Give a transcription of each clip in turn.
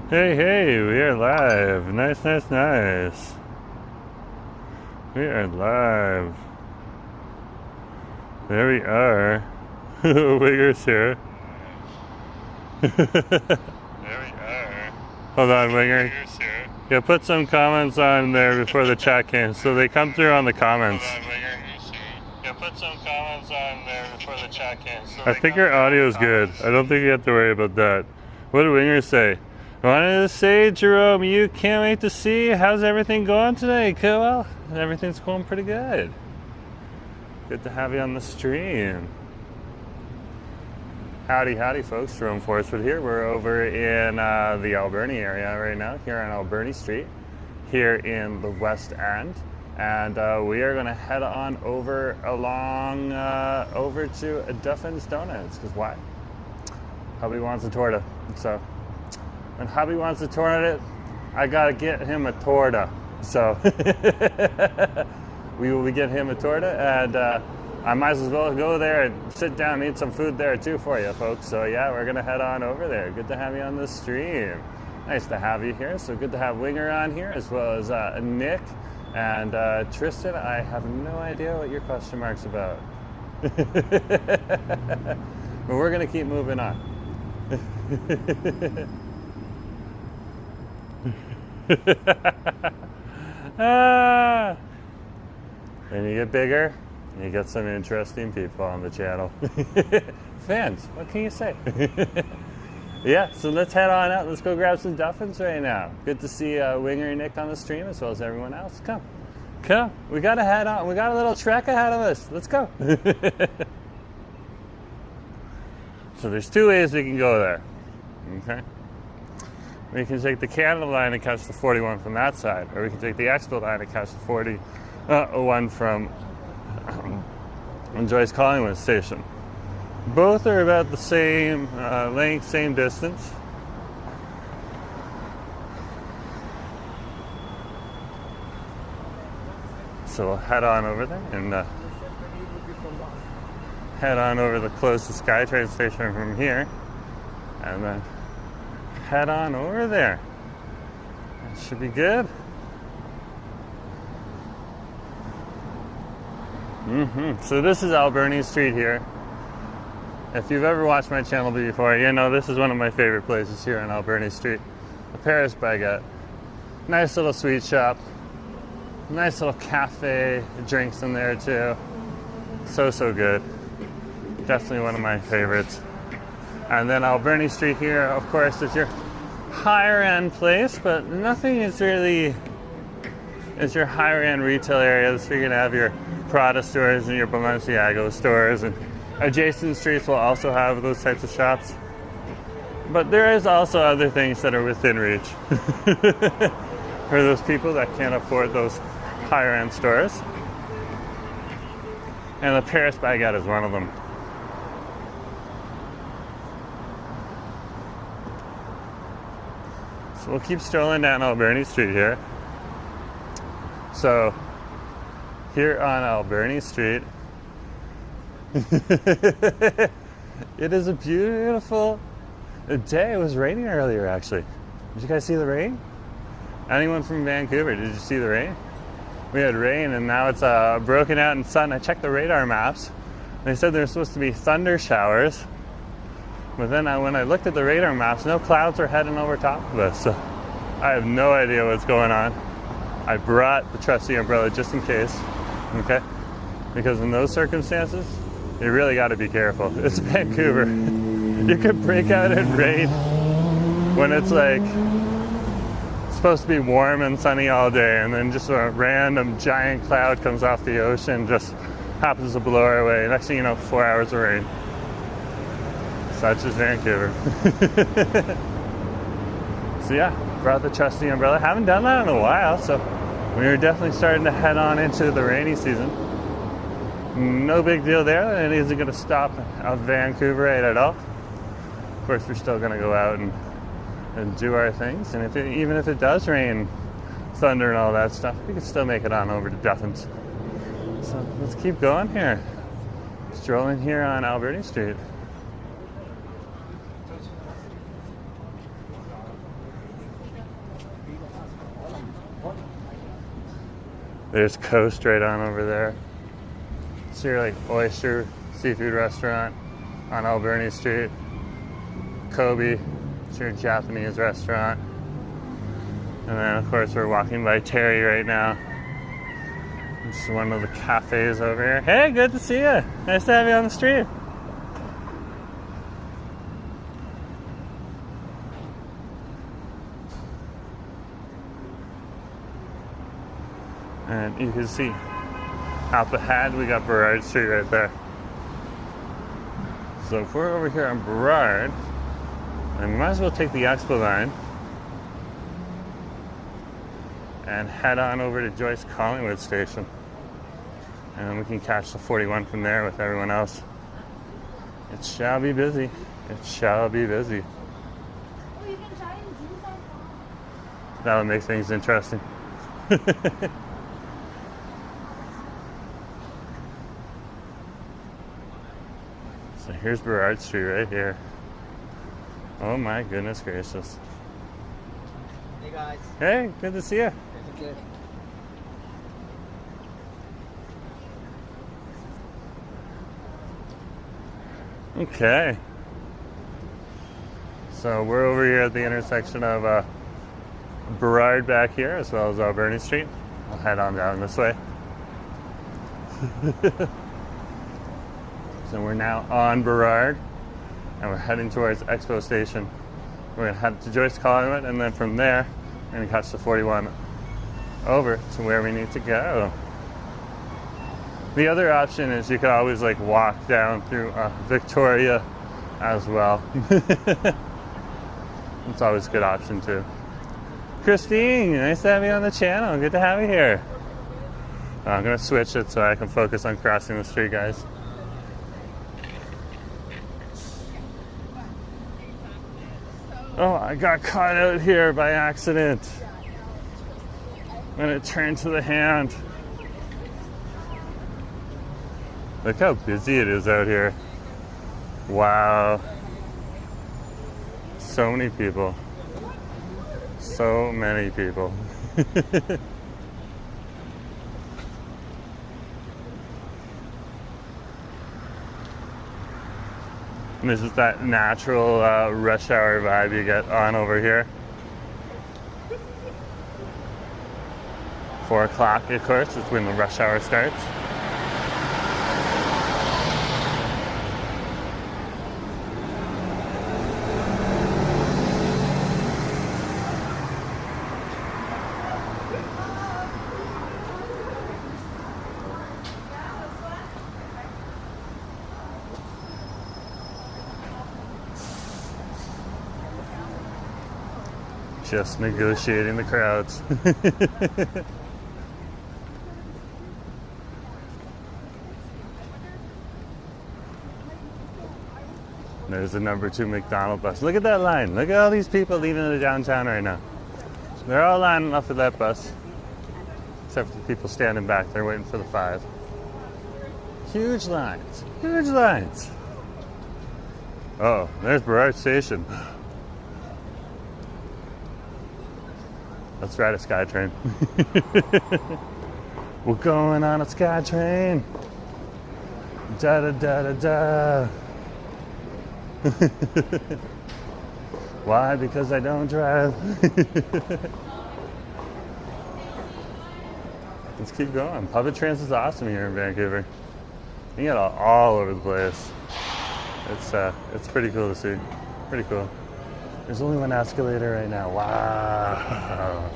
Hey, hey, we are live. Nice, nice, nice. We are live. There we are. Winger's here. There we are. Hold on, Winger. Winger's here. Yeah, put some comments on there before the chat came, so they come through on the comments. Hold on, Winger. Yeah, put some comments on there before the chat came. So I think your audio is good. I don't think you have to worry about that. What did Winger say? I wanted to say, Jerome, you can't wait to see. How's everything going today? Cool. Well, everything's going pretty good. Good to have you on the stream. Howdy, howdy, folks. Jerome Forsford here. We're over in the Alberni area right now, here on Alberni Street, here in the West End. And we are going to head on over to Duffin's Donuts. Because why? Hubby wants a torta. So when Hubby wants a torta, I got to get him a torta. So we will get him a torta, and I might as well go there and sit down and eat some food there too for you, folks. So yeah, we're going to head on over there. Good to have you on the stream. Nice to have you here. So good to have Winger on here, as well as Nick. And Tristan, I have no idea what your question mark's about. But we're going to keep moving on. When you get bigger, you get some interesting people on the channel. Fans, what can you say? Yeah, so let's head on out. Let's go grab some Duffins right now. Good to see Winger and Nick on the stream, as well as everyone else. Come. We got to head on. We got a little trek ahead of us. Let's go. So there's two ways we can go there. Okay. We can take the Canada line and catch the 41 from that side, or we can take the Expo line and catch the 41 from Joyce Collingwood station. Both are about the same length, same distance. So we'll head on over there and head on over the closest SkyTrain station from here, and then head on over there. That should be good. So this is Alberni Street here. If you've ever watched my channel before, you know this is one of my favorite places here on Alberni Street. The Paris Baguette. Nice little sweet shop. Nice little cafe, drinks in there too. So good. Definitely one of my favorites. And then Alberni Street here, of course, is your higher end place, but nothing is really your higher end retail area. So you're gonna have your Prada stores and your Balenciaga stores, and adjacent streets will also have those types of shops. But there is also other things that are within reach for those people that can't afford those higher end stores. And the Paris Baguette is one of them. So we'll keep strolling down Alberni Street here. So here on Alberni Street, it is a beautiful day. It was raining earlier, actually. Did you guys see the rain? Anyone from Vancouver, did you see the rain? We had rain, and now it's broken out in sun. I checked the radar maps. They said there's supposed to be thunder showers. But then when I looked at the radar maps, no clouds are heading over top of us. So I have no idea what's going on. I brought the trusty umbrella just in case. Okay? Because in those circumstances, you really got to be careful. It's Vancouver. You could break out in rain when it's like supposed to be warm and sunny all day, and then just a random giant cloud comes off the ocean, just happens to blow our way. Next thing you know, 4 hours of rain. Such is Vancouver. So yeah, brought the trusty umbrella. Haven't done that in a while, so we are definitely starting to head on into the rainy season. No big deal there. It isn't going to stop Vancouver right at all. Of course, we're still going to go out and do our things. And even if it does rain, thunder and all that stuff, we can still make it on over to Duffin's. So let's keep going here. Strolling here on Alberni Street. There's Coast right on over there. It's your like oyster seafood restaurant on Alberni Street. Kobe, it's your Japanese restaurant. And then of course we're walking by Terry right now. This is one of the cafes over here. Hey, good to see you. Nice to have you on the street. And you can see up ahead we got Burrard Street right there. So if we're over here on Burrard, then we might as well take the Expo line and head on over to Joyce Collingwood Station. And then we can catch the 41 from there with everyone else. It shall be busy. It shall be busy. That'll make things interesting. So here's Burrard Street right here. Oh my goodness gracious. Hey guys. Hey, good to see you. Good. Okay. So we're over here at the intersection of Burrard back here as well as Alberni Street. I'll head on down this way. So we're now on Burrard and we're heading towards Expo Station. We're going to head to Joyce Collingwood and then from there we're going to catch the 41 over to where we need to go. The other option is you could always like walk down through Victoria as well. It's always a good option too. Christine, nice to have you on the channel. Good to have you here. I'm going to switch it so I can focus on crossing the street, guys. Oh, I got caught out here by accident when it turned to the hand. Look how busy it is out here. Wow. So many people. So many people. And this is that natural rush hour vibe you get on over here. 4 o'clock, of course, is when the rush hour starts. Just negotiating the crowds. There's the number 2 McDonald bus. Look at that line. Look at all these people leaving the downtown right now. They're all lining up for that bus. Except for the people standing back there waiting for the 5. Huge lines. Huge lines. Oh, there's Burrard Station. Let's ride a SkyTrain. We're going on a SkyTrain. Da da da da da. Why? Because I don't drive. Let's keep going. Public transit is awesome here in Vancouver. You get all over the place. It's pretty cool to see. Pretty cool. There's only one escalator right now. Wow.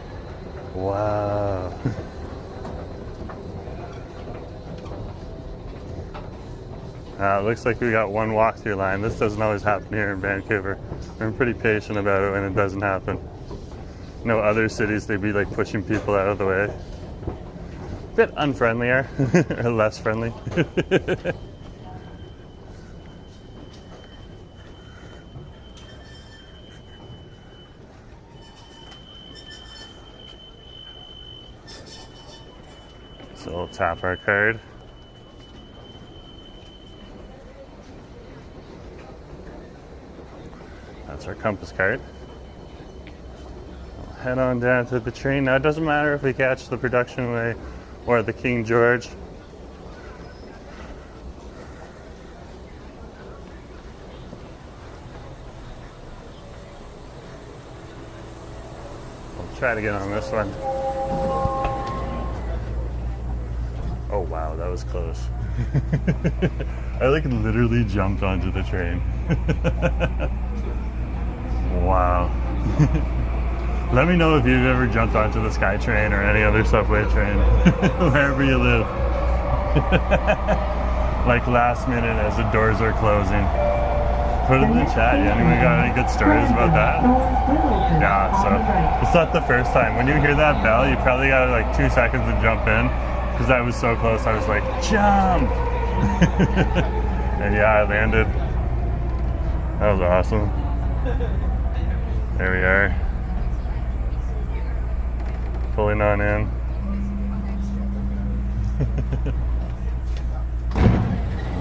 Wow. It looks like we got one walk-through line. This doesn't always happen here in Vancouver. I'm pretty patient about it when it doesn't happen. No other cities, they'd be like pushing people out of the way. Bit unfriendlier, or less friendly. So we'll tap our card. That's our Compass card. We'll head on down to the train. Now it doesn't matter if we catch the production way or the King George. I'll try to get on this one. Oh wow, that was close. I like literally jumped onto the train. Wow. Let me know if you've ever jumped onto the SkyTrain or any other subway train, wherever you live. Like last minute as the doors are closing. Put it in the chat. Anyone got any good stories about that? Yeah, so it's not the first time. When you hear that bell, you probably got like 2 seconds to jump in, because I was so close. I was like, jump! And yeah, I landed. That was awesome. There we are. Pulling on in.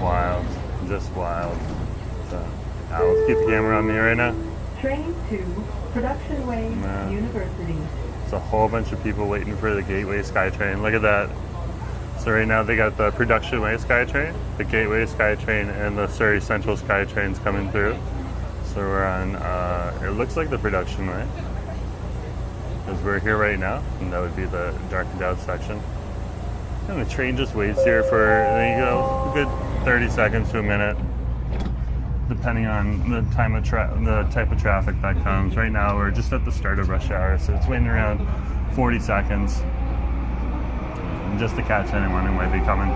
Wild. Just wild. So, I'll keep the camera on me right now. Train to Production Way University. There's a whole bunch of people waiting for the Gateway SkyTrain. Look at that. So right now they got the Production Way SkyTrain, the Gateway SkyTrain, and the Surrey Central SkyTrains coming through. So we're on, it looks like the Production Way, because we're here right now, and that would be the darkened out section. And the train just waits here for, there you go, a good 30 seconds to a minute, depending on the time of the type of traffic that comes. Right now we're just at the start of rush hour, so it's waiting around 40 seconds. Just to catch anyone who might be coming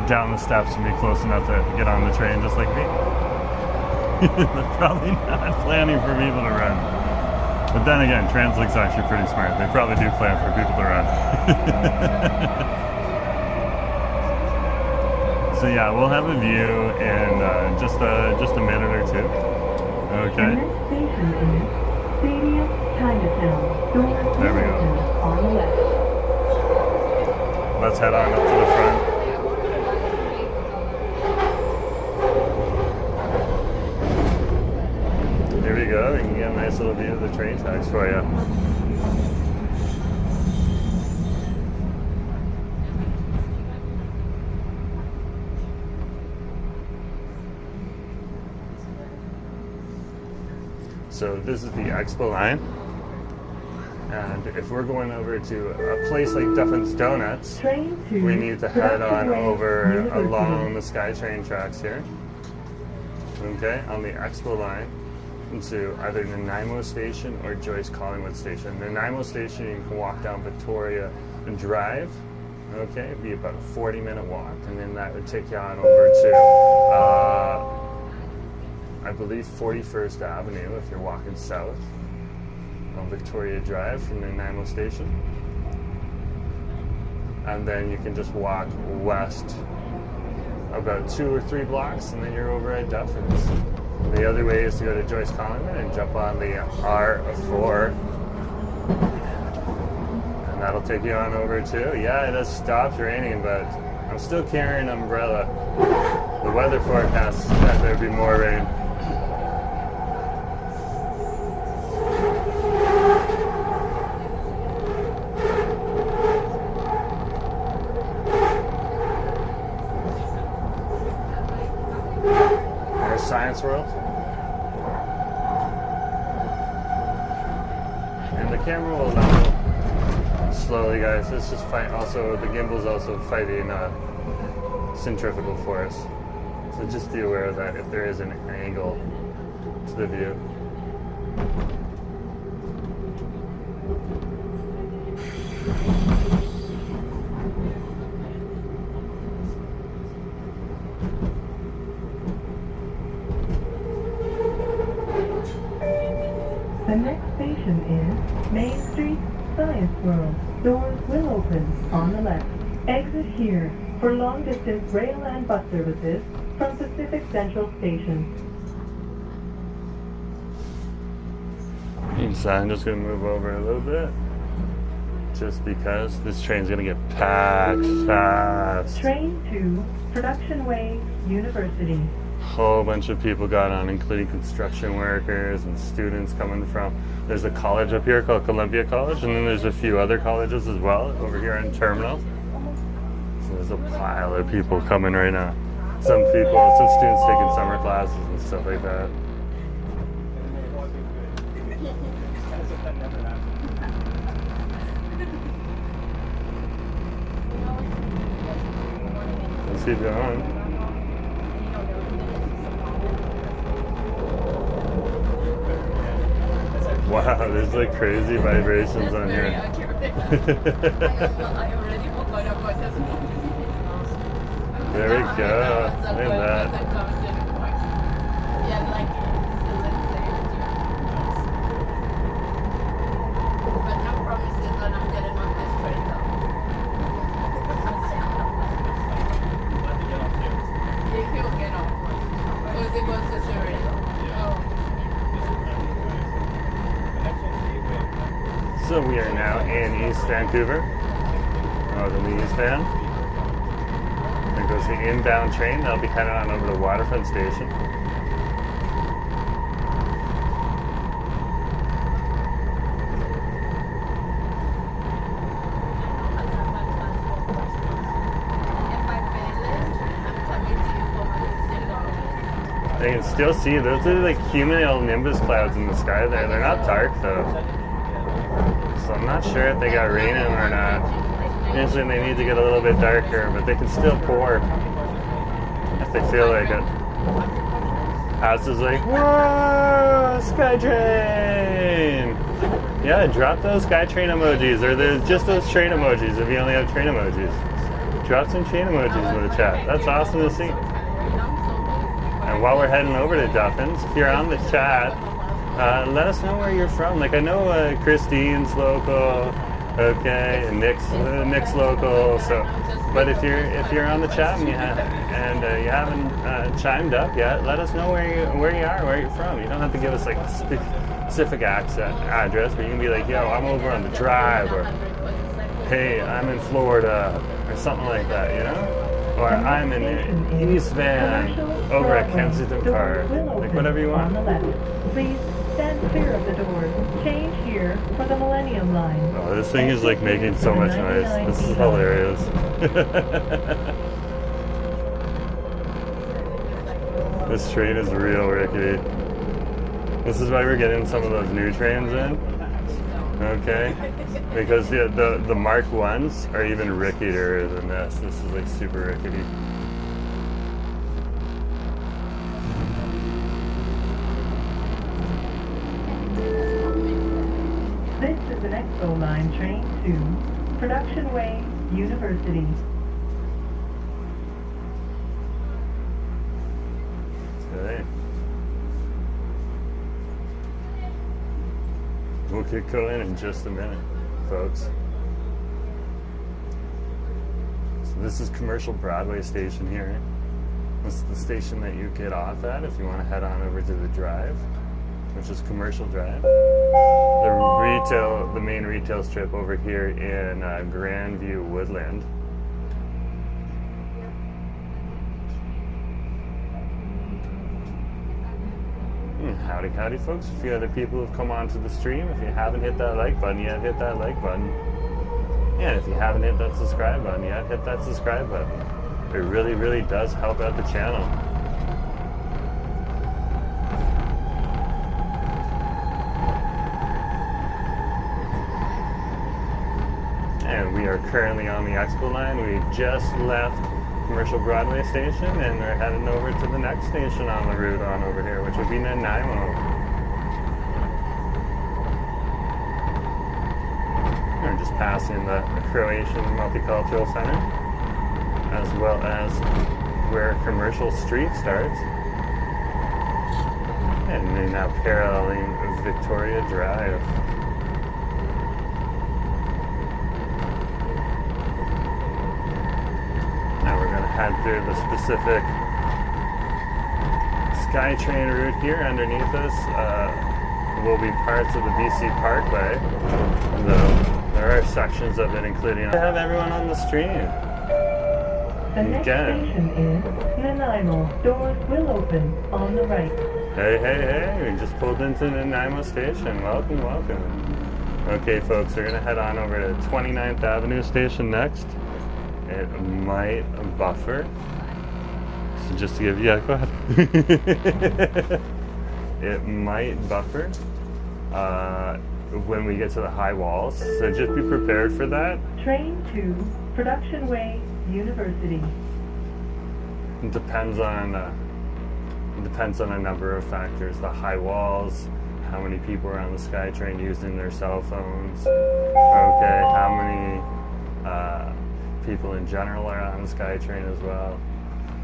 down the steps and be close enough to get on the train, just like me. They're probably not planning for people to run. But then again, TransLink's actually pretty smart. They probably do plan for people to run. So yeah, we'll have a view in just a minute or two. Okay. There we go. On the left. Let's head on up to the front. Here we go. We can get a nice little view of the train tracks for you. So this is the Expo line. And if we're going over to a place like Duffin's Donuts, we need to head on over along the SkyTrain tracks here. Okay, on the Expo line into either Nanaimo Station or Joyce Collingwood Station. Nanaimo Station, you can walk down Victoria and drive. Okay, it'd be about a 40-minute walk, and then that would take you on over to, I believe, 41st Avenue if you're walking south on Victoria Drive from Nanaimo Station. And then you can just walk west about 2 or 3 blocks, and then you're over at Duffin's. The other way is to go to Joyce Collingwood and jump on the R4. And that'll take you on over too. Yeah, it has stopped raining, but I'm still carrying an umbrella. The weather forecast said there'd be more rain. Science World. And the camera will level slowly, guys. It's just fight. Also, the gimbal's also fighting centrifugal force. So just be aware of that if there is an angle to the view. The next station is Main Street, Science World. Doors will open on the left. Exit here for long-distance rail and bus services from Pacific Central Station. So I'm just going to move over a little bit, just because this train's going to get packed fast. Train to Production Way University. Whole bunch of people got on, including construction workers and students coming from. There's a college up here called Columbia College, and then there's a few other colleges as well over here in Terminal. There's a pile of people coming right now. Some students taking summer classes and stuff like that. Let's keep going. Wow, there's like crazy vibrations on here. There we go. Look at that. So we are now in East Vancouver. Welcome to East Van. There goes the inbound train. They'll be heading on over to Waterfront Station. They can still see, those are like cumulonimbus clouds in the sky there. They're not dark though. So I'm not sure if they got rain in them or not. Usually they need to get a little bit darker, but they can still pour if they feel like it. House is like, whoa, SkyTrain! Yeah, drop those SkyTrain emojis, or there's just those train emojis if you only have train emojis. Drop some train emojis in the chat. That's awesome to see. And while we're heading over to Duffin's, if you're on the chat, let us know where you're from. Like I know Christine's local, okay, and Nick's local. So, but if you're on the chat and you haven't chimed up yet, let us know where you're from. You don't have to give us like a specific address, but you can be like, yo, I'm over on the drive, or hey, I'm in Florida, or something like that, you know? Or I'm in East Van over at Kensington Park. Like whatever you want. Please stand clear of the doors. Change here for the Millennium Line. Oh, this thing is like making so much noise. This is hilarious. This train is real rickety. This is why we're getting some of those new trains in. Okay, because the Mark 1s are even ricketier than this. This is like super rickety. This is an Expo Line train to Production Way, University. Okay. We'll get going in just a minute, folks. So this is Commercial Broadway Station here. This is the station that you get off at if you want to head on over to the drive, which is Commercial Drive. The main retail strip over here in Grandview Woodland. Howdy, howdy, folks. A few other people have come onto the stream. If you haven't hit that like button yet, hit that like button. And if you haven't hit that subscribe button yet, hit that subscribe button. It really, really does help out the channel. And we are currently on the Expo line. We just left Commercial Broadway Station, and we're heading over to the next station on the route on over here, which would be Nanaimo. We're just passing the Croatian Multicultural Center, as well as where Commercial Street starts, and we're now paralleling Victoria Drive. Head through the specific SkyTrain route here. Underneath us will be parts of the BC Parkway, though there are sections of it including... I have everyone on the stream. The next station is Nanaimo. Doors will open on the right. Hey, hey, hey, we just pulled into Nanaimo Station. Welcome, welcome. Okay, folks, we're going to head on over to 29th Avenue Station next. it might buffer. So just to give, yeah, go ahead. It might buffer when we get to the high walls. So just be prepared for that. Train to Production Way University. It depends on a number of factors. The high walls, how many people are on the SkyTrain using their cell phones. Okay, how many people in general are on the SkyTrain as well.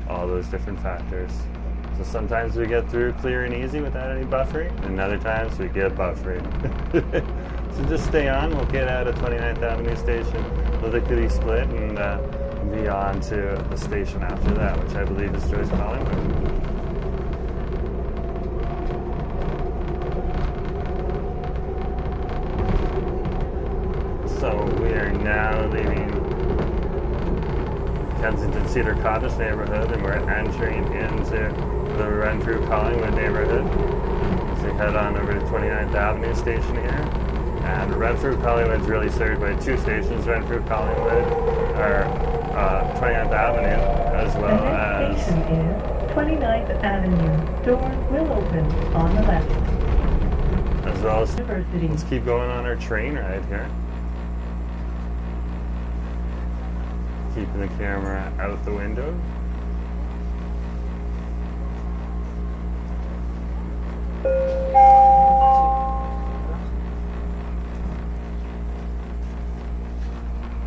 All those different factors. So sometimes we get through clear and easy without any buffering, and other times we get buffering. So just stay on. We'll get out of 29th Avenue Station, lickety split, and be on to the station after that, which I believe is Joyce Collingwood. So we are now leaving Kensington Cedar Cottage neighborhood, and we're entering into the Renfrew Collingwood neighborhood. So we head on over to 29th Avenue Station here. And Renfrew Collingwood is really served by two stations, Renfrew Collingwood, or 29th Avenue, as well The next as... station is 29th Avenue. Doors will open on the left. As well as... University. Let's keep going on our train ride here. Keeping the camera out the window.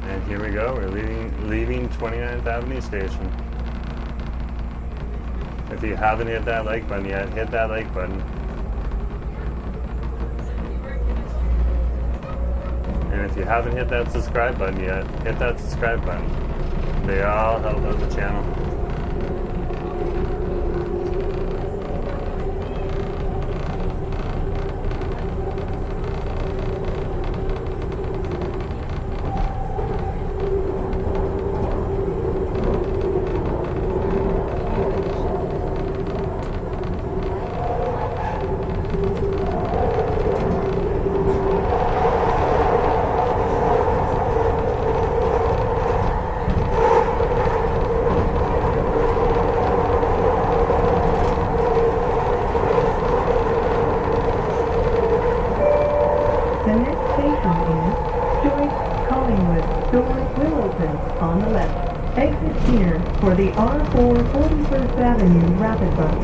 And here we go, we're leaving 29th Avenue Station. If you haven't hit that like button yet, hit that like button. And if you haven't hit that subscribe button yet, hit that subscribe button. They all help out the channel. The next station is Joyce Collingwood. Doors will open on the left. Exit here for the R4 41st Avenue Rapid Bus.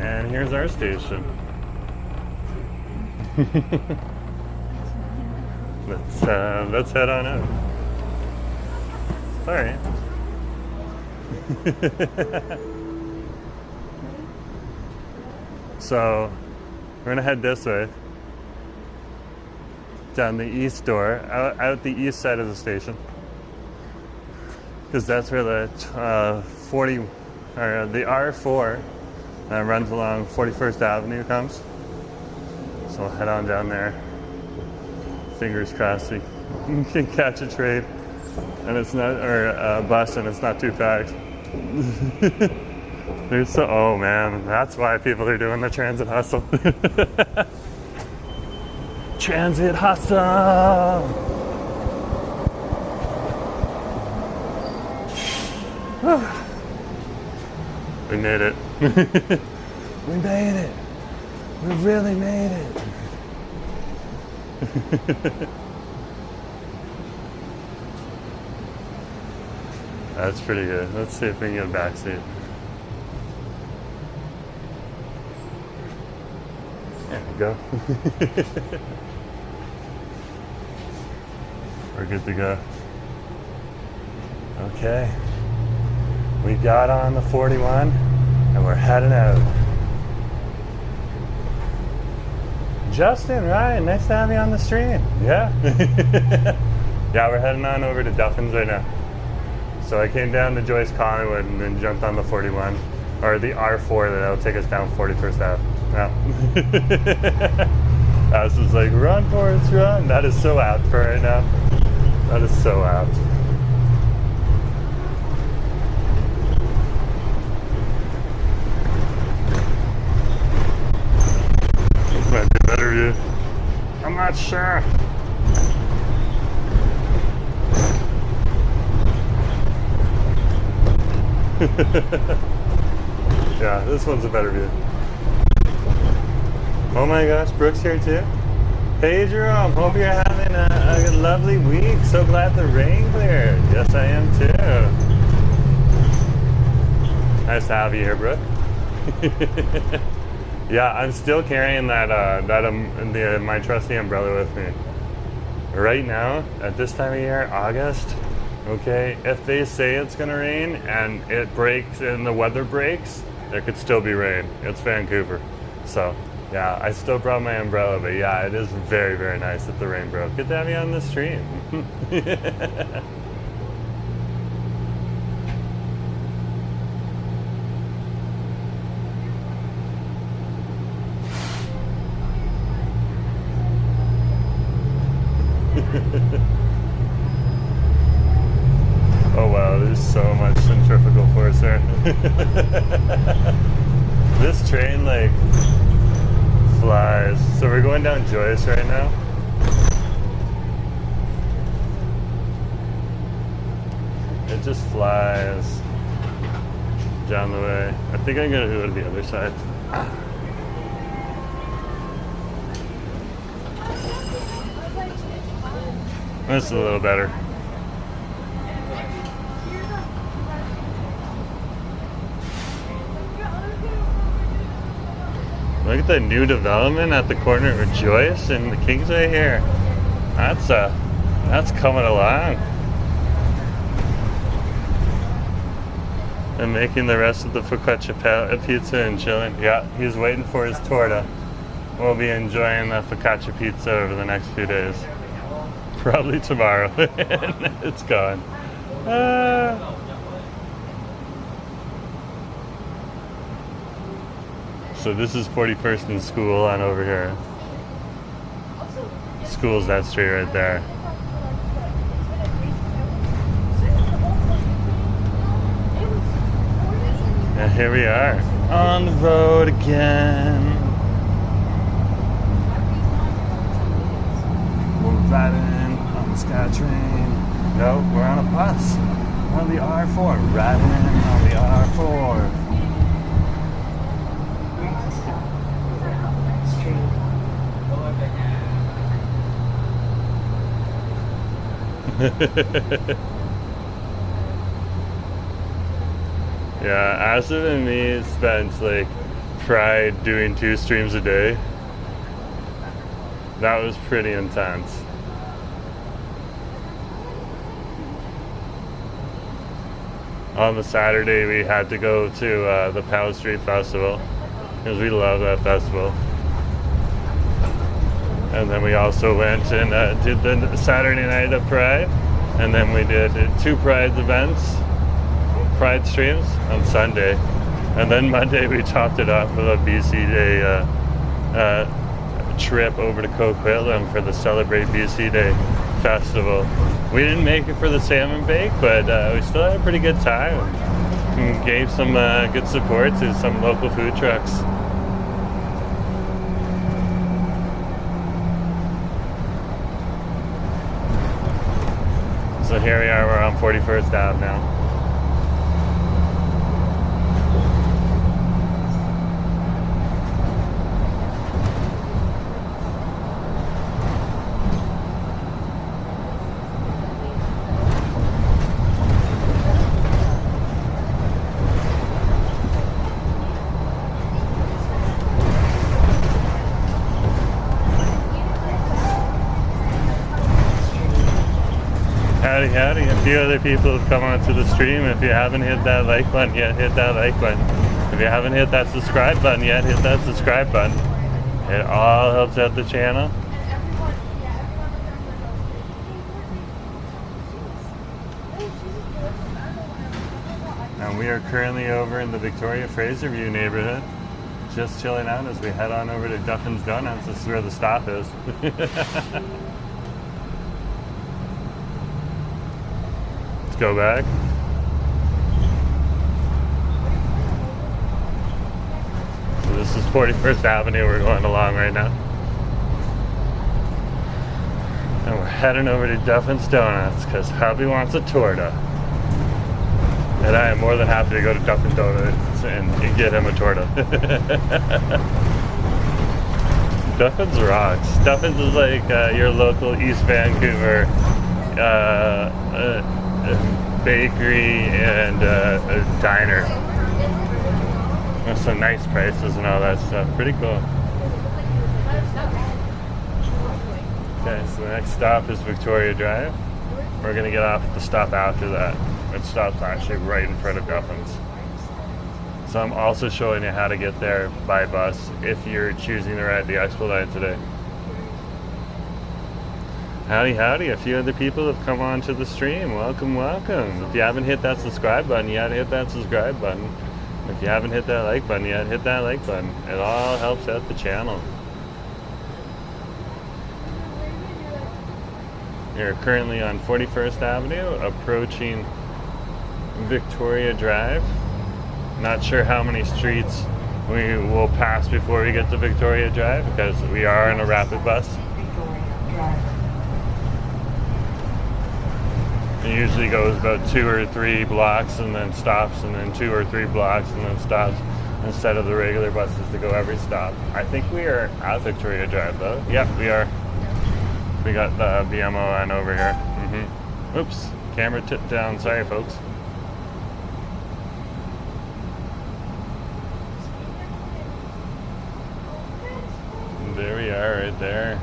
And here's our station. Let's head on out. All right. So we're gonna head this way, down the east door, out the east side of the station, because that's where the 40 or the R4 that runs along 41st Avenue comes. So we'll head on down there. Fingers crossed we can catch a train, and it's not, or a bus, and it's not too packed. There's so, oh man, that's why people are doing the transit hustle. Transit hustle! We made it. We made it. We really made it. That's pretty good. Let's see if we can get a back seat. There we go. We're good to go. Okay. We got on the 41 and we're heading out. Justin, Ryan, nice to have you on the stream. Yeah. Yeah, we're heading on over to Duffin's right now. So I came down to Joyce Collingwood and then jumped on the 41, or the R4 that'll take us down 41st Ave. Yeah. I was just like, run, Forrest, run. That is so apt for right now. That is so apt. fixture. Yeah, this one's a better view. Oh my gosh, Brooke's here too. Hey Jerome, hope you're having a lovely week. So glad the rain cleared. Yes, I am too. Nice to have you here, Brooke. Yeah, I'm still carrying my trusty umbrella with me. Right now, at this time of year, August, okay, if they say it's gonna rain and it breaks and the weather breaks, there could still be rain. It's Vancouver. So, yeah, I still brought my umbrella, but yeah, it is very, very nice that the rain broke. Good to have you on the stream. Oh wow, there's so much centrifugal force there. This train like flies. So we're going down Joyce right now. It just flies down the way. I think I'm gonna go to the other side. This is a little better. Look at the new development at the corner of Joyce and the Kingsway here. That's coming along. And making the rest of the focaccia pizza and chilling. Yeah, he's waiting for his torta. We'll be enjoying the focaccia pizza over the next few days. Probably tomorrow. It's gone. So this is 41st and School on over here. School's that street right there. And here we are on the road again. We're riding on the SkyTrain. No, we're on a bus. We're on the R4. Riding on the R4. Yeah, Asif and me spent like Pride doing 2 streams a day. That was pretty intense. On the Saturday we had to go to the Powell Street Festival because we love that festival. And then we also went and did the Saturday night of Pride. And then we did 2 Pride events, Pride streams on Sunday. And then Monday we topped it off with a BC Day trip over to Coquitlam for the Celebrate BC Day festival. We didn't make it for the salmon bake, but we still had a pretty good time. And gave some good support to some local food trucks. So here we are, we're on 41st Ave now. Howdy, a few other people have come onto the stream. If you haven't hit that like button yet, hit that like button. If you haven't hit that subscribe button yet, hit that subscribe button. It all helps out the channel. And we are currently over in the Victoria Fraser View neighborhood, just chilling out as we head on over to Duffin's Donuts. This is where the stop is. Let's go back. So this is 41st Avenue we're going along right now. heading over to Duffin's Donuts because Hubby wants a torta. And I am more than happy to go to Duffin Donuts and get him a torta. Duffin's rocks. Duffin's is like your local East Vancouver bakery and a diner. There's some nice prices and all that stuff. Pretty cool. Okay, so the next stop is Victoria Drive. We're gonna get off at the stop after that. It stops actually right in front of Duffin's. So I'm also showing you how to get there by bus if you're choosing to ride the Expo line today. Howdy, howdy. A few other people have come on to the stream. Welcome, welcome. If you haven't hit that subscribe button yet, hit that subscribe button. If you haven't hit that like button yet, hit that like button. It all helps out the channel. You're currently on 41st Avenue, approaching Victoria Drive. Not sure how many streets we will pass before we get to Victoria Drive because we are in a rapid bus. It usually goes about 2 or 3 blocks and then stops, and then 2 or 3 blocks and then stops, instead of the regular buses to go every stop. I think we are at Victoria Drive though. Yep, we are. We got the BMO on over here. Oops, camera tipped down. Sorry, folks. There we are, right there.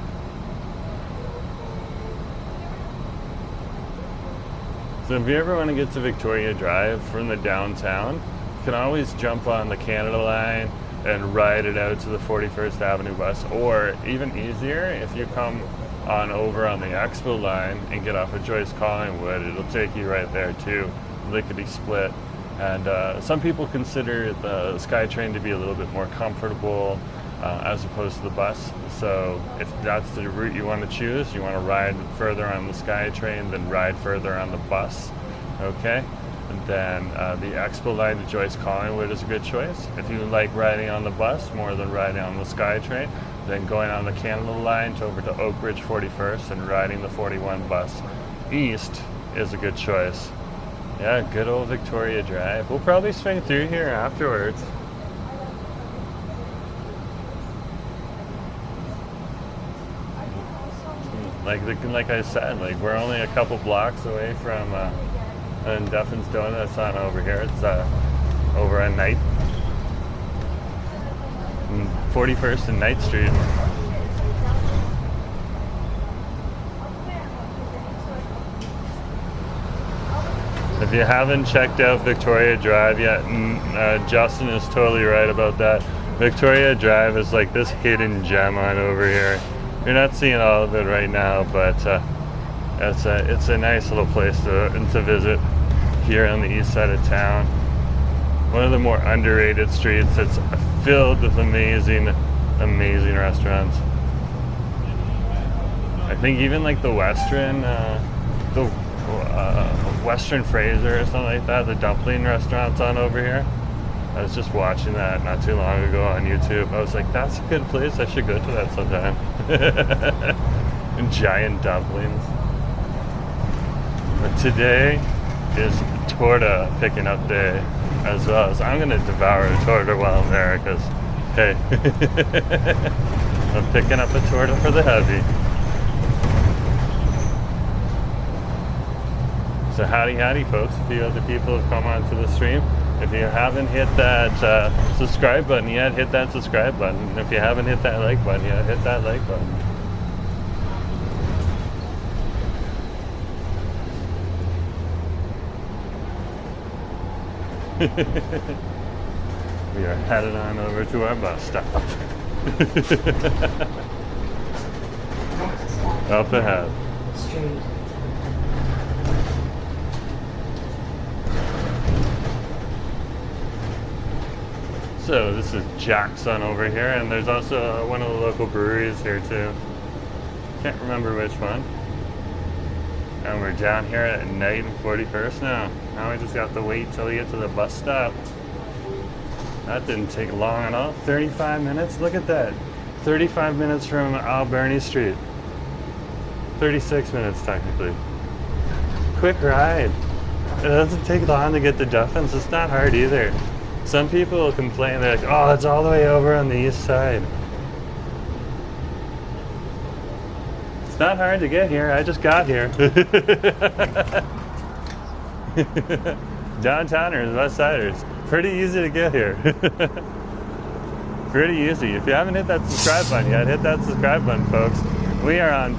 So if you ever want to get to Victoria Drive from the downtown, you can always jump on the Canada line and ride it out to the 41st Avenue bus, or even easier, if you come on over on the Expo line and get off of Joyce Collingwood, it'll take you right there too, lickety split. And some people consider the SkyTrain to be a little bit more comfortable as opposed to the bus. So if that's the route you want to choose, you want to ride further on the SkyTrain than ride further on the bus, okay? And then the Expo line to Joyce Collingwood is a good choice. If you like riding on the bus more than riding on the SkyTrain, then going on the Canada line to over to Oakridge 41st and riding the 41 bus east is a good choice. Yeah, good old Victoria Drive. We'll probably swing through here afterwards. Like I said, like we're only a couple blocks away from Duffin's Donuts on over here. It's over on Knight, 41st and Knight Street. If you haven't checked out Victoria Drive yet, Justin is totally right about that. Victoria Drive is like this hidden gem on over here. You're not seeing all of it right now, but it's a nice little place to visit here on the east side of town. One of the more underrated streets. It's filled with amazing restaurants. I think even like the Western Fraser or something like that, the dumpling restaurant's on over here. I was just watching that not too long ago on YouTube. I was like, that's a good place. I should go to that sometime. And giant dumplings. But today is torta picking up day as well. So I'm going to devour a torta while I'm there because, hey, I'm picking up a torta for the hubby. So howdy folks. A few other people have come onto the stream. If you haven't hit that subscribe button yet, hit that subscribe button. And if you haven't hit that like button yet, hit that like button. We are headed on over to our bus stop. Up ahead. Street. So this is Jackson over here, and there's also one of the local breweries here too. Can't remember which one. And we're down here at Knight and 41st now. Now we just have to wait till we get to the bus stop. That didn't take long at all. 35 minutes, look at that. 35 minutes from Alberni Street. 36 minutes technically. Quick ride. It doesn't take long to get to Duffins. It's not hard either. Some people will complain, they're like, oh, it's all the way over on the east side. It's not hard to get here. I just got here. Downtowners, West Siders. Pretty easy to get here. Pretty easy. If you haven't hit that subscribe button yet, hit that subscribe button, folks. We are on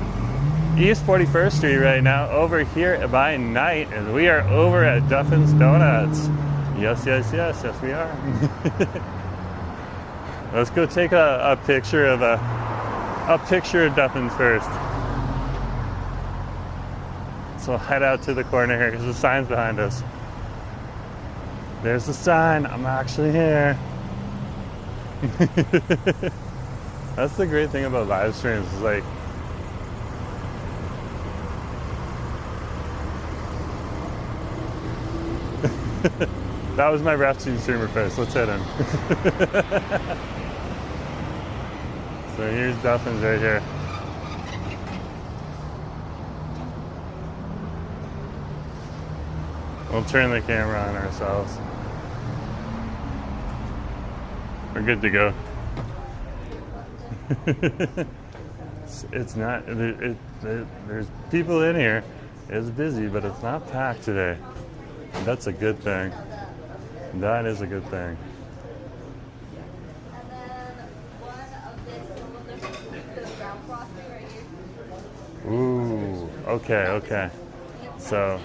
East 41st Street right now, over here by night, and we are over at Duffin's Donuts. Yes, yes, yes, yes, we are. Let's go take a picture of Duffin's first. So we'll head out to the corner here because the sign's behind us. There's the sign. I'm actually here. That's the great thing about live streams. Is like, that was my resting streamer face. Let's hit him. So here's Duffin's right here. We'll turn the camera on ourselves. We're good to go. It's not, there's people in here. It's busy, but it's not packed today. That's a good thing. That is a good thing. And then one of this ground frosting right here. Ooh, okay. So,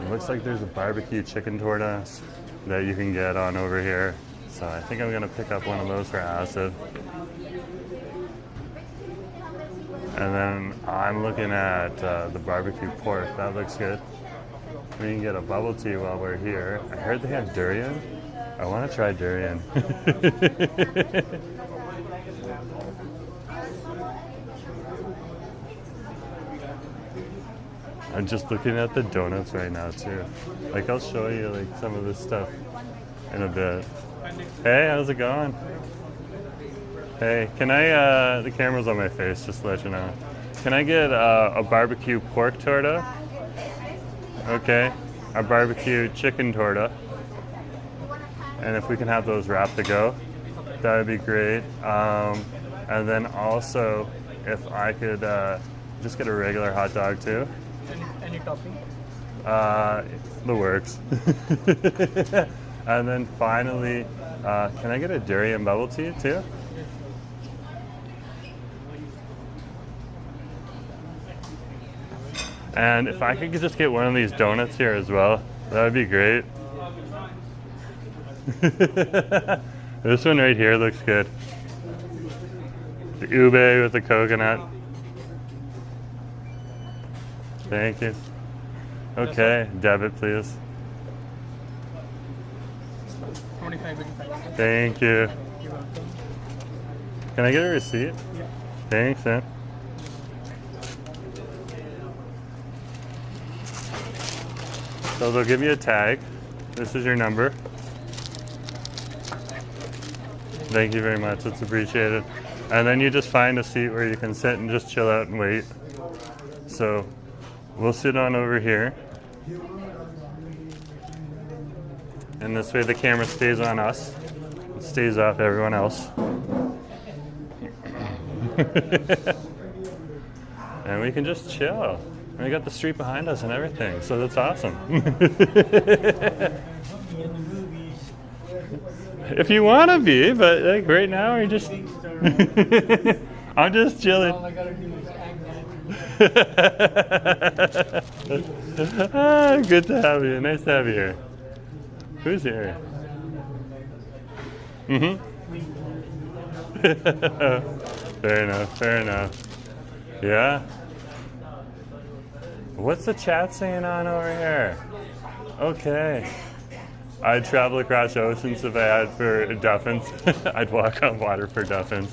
it looks like there's a barbecue chicken tortas that you can get on over here. So I think I'm gonna pick up one of those for acid. And then I'm looking at the barbecue pork. That looks good. We can get a bubble tea while we're here. I heard they have durian. I want to try durian. I'm just looking at the donuts right now too. Like, I'll show you like some of this stuff in a bit. Hey, how's it going? Hey, can I, the camera's on my face, just to let you know. Can I get a barbecue pork torta? Okay, a barbecue chicken torta. And if we can have those wrapped to go, that would be great. And then also, if I could just get a regular hot dog too. Any topping? The works. And then finally, can I get a durian bubble tea too? And if I could just get one of these donuts here as well, that would be great. This one right here looks good. The ube with the coconut. Thank you. Okay, debit please. 25. Thank you. You're welcome. Can I get a receipt? Yeah. Thanks, man. So they'll give you a tag. This is your number. Thank you very much. It's appreciated. And then you just find a seat where you can sit and just chill out and wait. So we'll sit on over here. And this way the camera stays on us. It stays off everyone else. And we can just chill. And we got the street behind us and everything, so that's awesome. If you want to be, but like right now, you're just... I'm just chilling. All I gotta do is act Ah, good to have you. Nice to have you here. Who's here? Fair enough, fair enough. Yeah? What's the chat saying on over here? Okay. I'd travel across oceans if I had for Duffins. I'd walk on water for Duffins.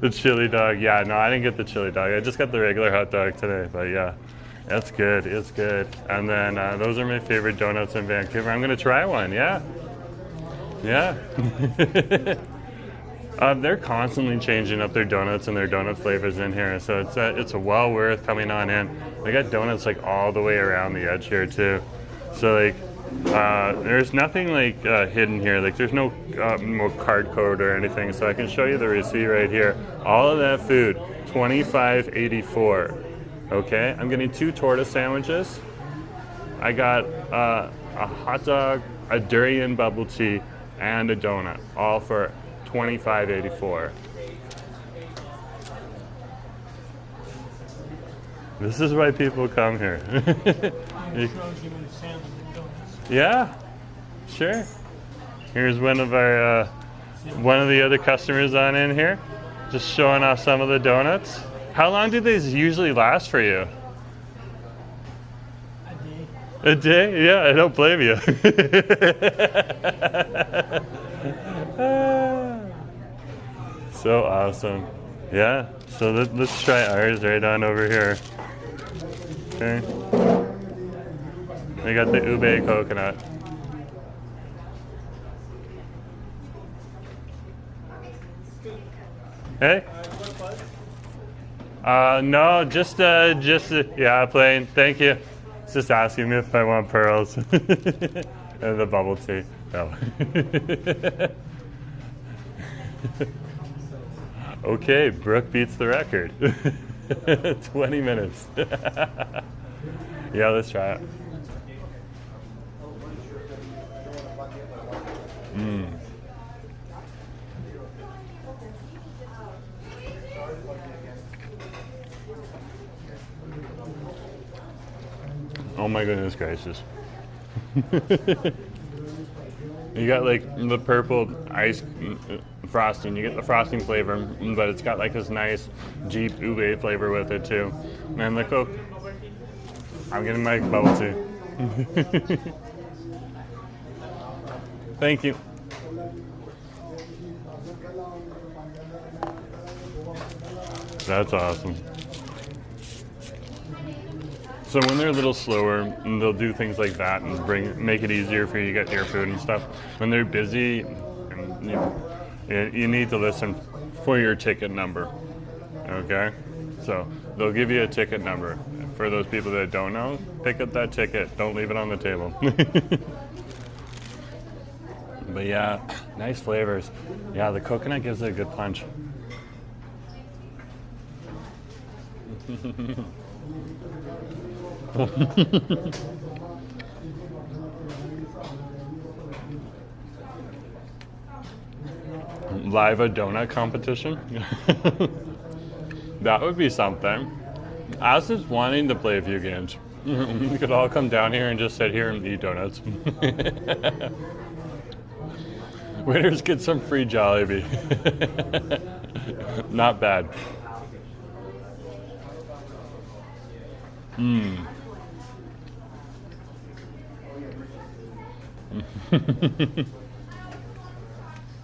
The chili dog, yeah, no, I didn't get the chili dog. I just got the regular hot dog today, but yeah, that's good, it's good. And then those are my favorite donuts in Vancouver. I'm gonna try one, yeah. Yeah. They're constantly changing up their donuts and their donut flavors in here, so it's well worth coming on in. They got donuts like all the way around the edge here too. So like, there's nothing like hidden here. Like there's no card code or anything. So I can show you the receipt right here. All of that food, $25.84. Okay, I'm getting 2 torta sandwiches. I got a hot dog, a durian bubble tea, and a donut, all for $25.84. This is why people come here. Yeah, sure. Here's one of our one of the other customers on in here, just showing off some of the donuts. How long do these usually last for you? A day? Yeah, I don't blame you. So awesome. Yeah, so let's try ours right on over here. Okay. We got the ube coconut. Hey? No, just yeah, plain. Thank you. Just asking me if I want pearls. And the bubble tea. No. Okay, Brooke beats the record. 20 minutes. Yeah, let's try it. Oh my goodness gracious. You got like the purple ice frosting. You get the frosting flavor, but it's got like this nice deep ube flavor with it too. And the Coke. I'm getting my bubble tea. Thank you. That's awesome. So when they're a little slower, they'll do things like that and make it easier for you to get your food and stuff. When they're busy, you need to listen for your ticket number. Okay? So they'll give you a ticket number. For those people that don't know, pick up that ticket. Don't leave it on the table. But yeah, nice flavors. Yeah, the coconut gives it a good punch. Live a donut competition? That would be something. I was just wanting to play a few games. We could all come down here and just sit here and eat donuts. Winners get some free Jollibee. Not bad.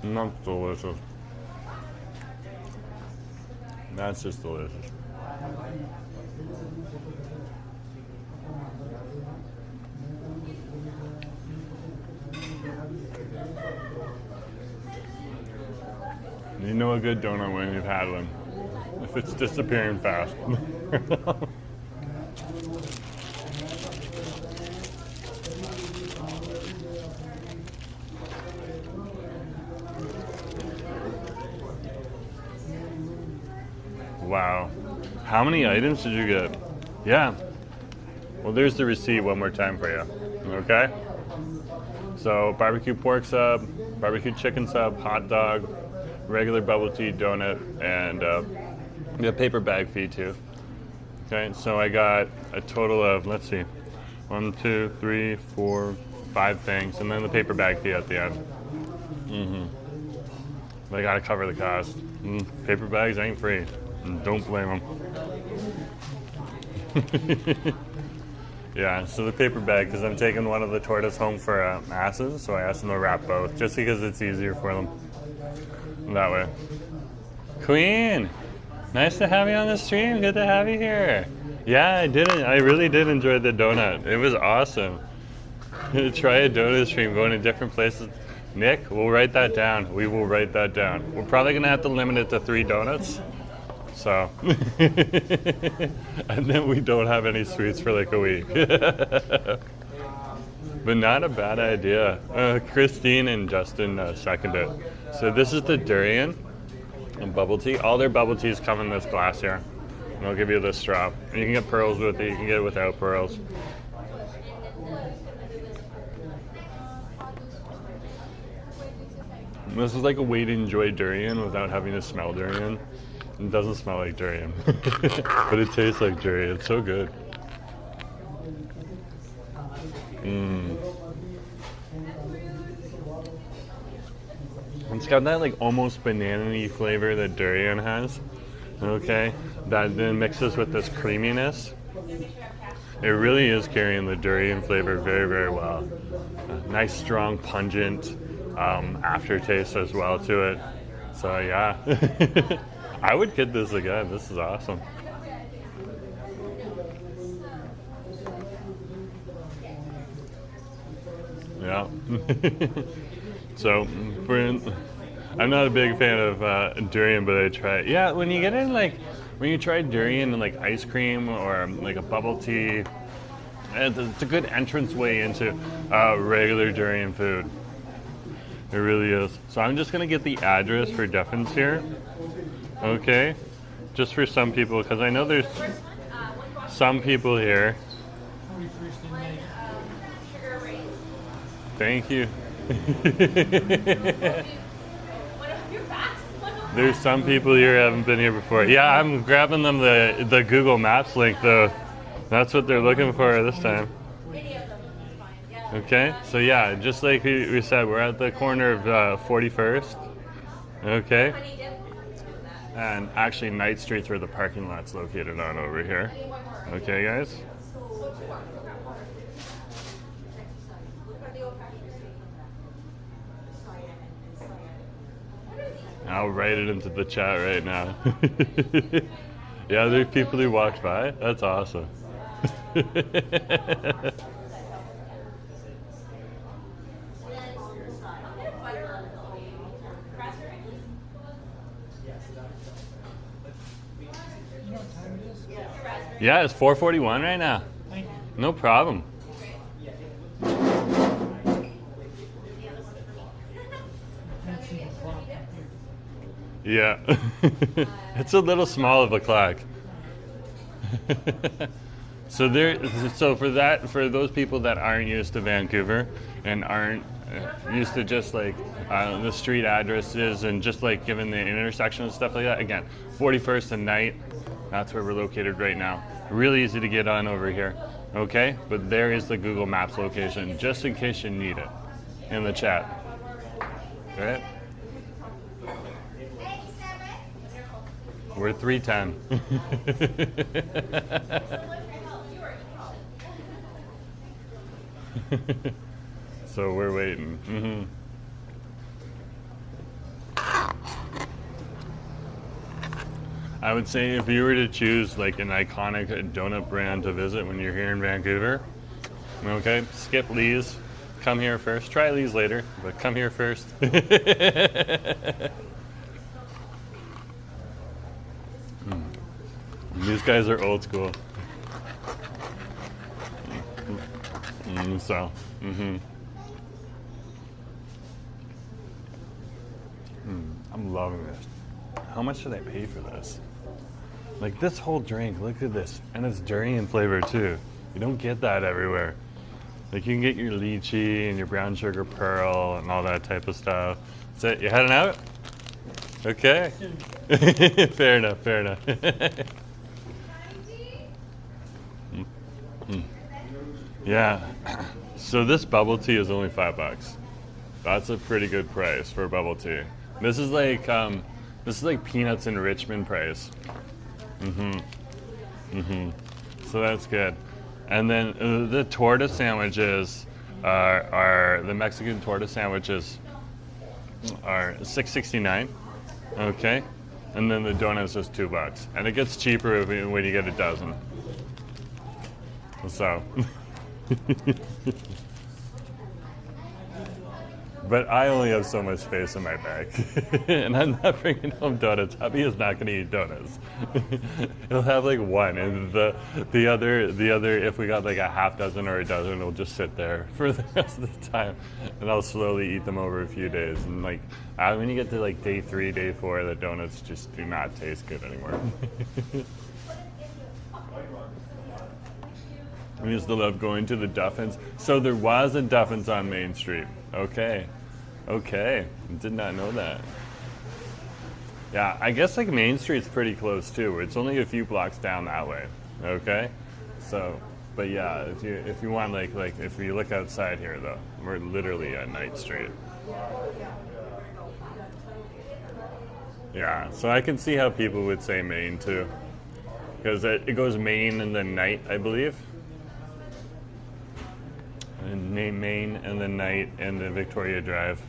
That's delicious. That's just delicious. You know a good donut when you've had one. If it's disappearing fast. Wow. How many items did you get? Yeah. Well, there's the receipt one more time for you. Okay? So, barbecue pork sub, barbecue chicken sub, hot dog, regular bubble tea, donut, and the paper bag fee too. Okay, so I got a total of, let's see, 1, 2, 3, 4, 5 things, and then the paper bag fee at the end. They gotta cover the cost. Paper bags ain't free. Don't blame them. Yeah, so the paper bag, because I'm taking one of the tortas home for masses, so I asked them to wrap both, just because it's easier for them that way. Queen, nice to have you on the stream. Good to have you here. Yeah, I really did enjoy the donut. It was awesome. Try a donut stream, going to different places. Nick, we'll write that down. We will write that down. We're probably gonna have to limit it to 3 donuts. So, and then we don't have any sweets for like a week. But not a bad idea. Christine and Justin seconded it. So this is the durian and bubble tea. All their bubble teas come in this glass here. And they'll give you this straw. And you can get pearls with it, you can get it without pearls. This is like a way to enjoy durian without having to smell durian. It doesn't smell like durian, but it tastes like durian. It's so good. It's got that like almost banana-y flavor that durian has. Okay, that then mixes with this creaminess. It really is carrying the durian flavor very, very well. Nice, strong, pungent aftertaste as well to it. So yeah, I would get this again. This is awesome. Yeah. So, I'm not a big fan of durian, but I try. Yeah, when you get in when you try durian in like ice cream or like a bubble tea, it's a good entrance way into regular durian food. It really is. So I'm just gonna get the address for Duffin's here. Okay, just for some people, because I know there's some people here. Thank you. There's some people here who haven't been here before. Yeah, I'm grabbing them the Google Maps link though. That's what they're looking for this time. Okay, so yeah, just like we said, we're at the corner of 41st. Okay. And actually, Knight Street's where the parking lot's located on over here. Okay, guys? I'll write it into the chat right now. Yeah, there's people who walked by. That's awesome. Yeah, it's 4:41 right now. No problem. Yeah. It's a little small of a clock. So for those people that aren't used to Vancouver and aren't used to just like the street addresses and just like given the intersection and stuff like that, again, 41st and Knight, that's where we're located right now. Really easy to get on over here, okay? But there is the Google Maps location, just in case you need it, in the chat. All right? We're 310. So we're waiting. Mm-hmm. I would say if you were to choose like an iconic donut brand to visit when you're here in Vancouver, okay, skip Lee's, come here first. Try Lee's later, but come here first. These guys are old school. I'm loving this. How much did I pay for this? Like this whole drink, look at this. And it's durian flavor too. You don't get that everywhere. Like you can get your lychee and your brown sugar pearl and all that type of stuff. That's it, you heading out? Okay. Fair enough, fair enough. Yeah. So this bubble tea is only $5. That's a pretty good price for a bubble tea. This is like peanuts and Richmond price. So that's good. And then the torta sandwiches are the Mexican torta sandwiches are $6.69. Okay. And then the donut's just $2. And it gets cheaper when you get a dozen. So But I only have so much space in my bag, and I'm not bringing home donuts. Hubby is not going to eat donuts. He'll have like one, and the other, if we got like a half dozen or a dozen, it'll just sit there for the rest of the time, and I'll slowly eat them over a few days. And like when you get to like day 3, day 4, the donuts just do not taste good anymore. I used to love going to the Duffins. So there was a Duffins on Main Street. Okay. Did not know that. Yeah, I guess like Main Street's pretty close too. It's only a few blocks down that way. Okay. So, but yeah, if you want like if you look outside here though, we're literally at Night Street. Yeah, so I can see how people would say Main too, because it goes Main and then Night, I believe. And Main and then Night and then Victoria Drive.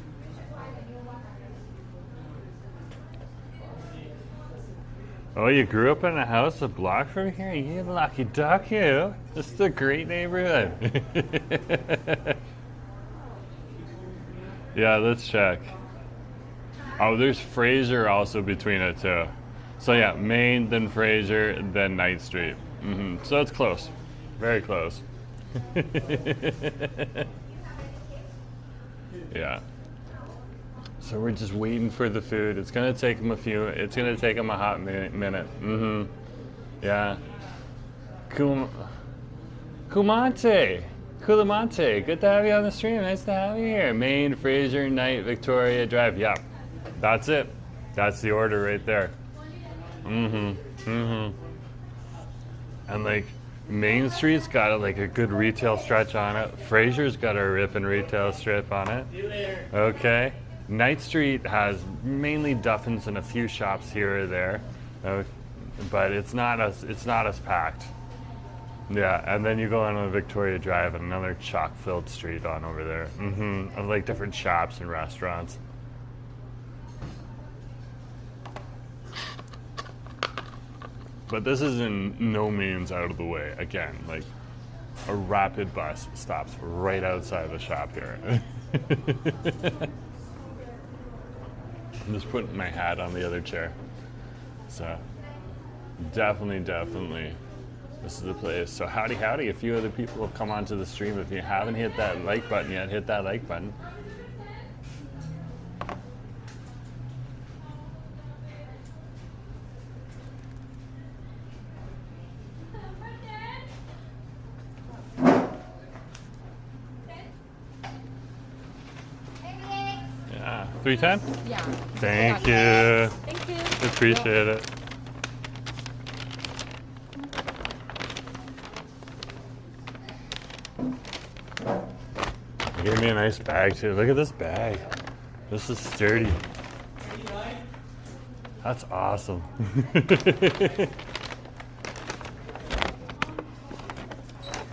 Oh, you grew up in a house a block from here? You lucky duck, you. This is a great neighborhood. Yeah, let's check. Oh, there's Fraser also between it too. So yeah, Main, then Fraser, then Night Street. So it's close. Very close. Yeah. So we're just waiting for the food. It's gonna take him it's gonna take him a hot minute. Yeah. Kulamante, good to have you on the stream. Nice to have you here. Main, Fraser, Night, Victoria Drive. Yeah, that's it. That's the order right there. And like Main Street's got like a good retail stretch on it. Fraser's got a ripping retail strip on it. Okay. Night Street has mainly Duffins and a few shops here or there, but it's not as packed. Yeah, and then you go on Victoria Drive and another chock-filled street on over there. Of like different shops and restaurants. But this is in no means out of the way. Again, like a rapid bus stops right outside the shop here. I'm just putting my hat on the other chair. So definitely, this is the place. So howdy, a few other people have come onto the stream. If you haven't hit that like button yet, hit that like button. Yeah, 310? Yeah. Thank you. Thank you. Appreciate it. They gave me a nice bag too. Look at this bag. This is sturdy. That's awesome.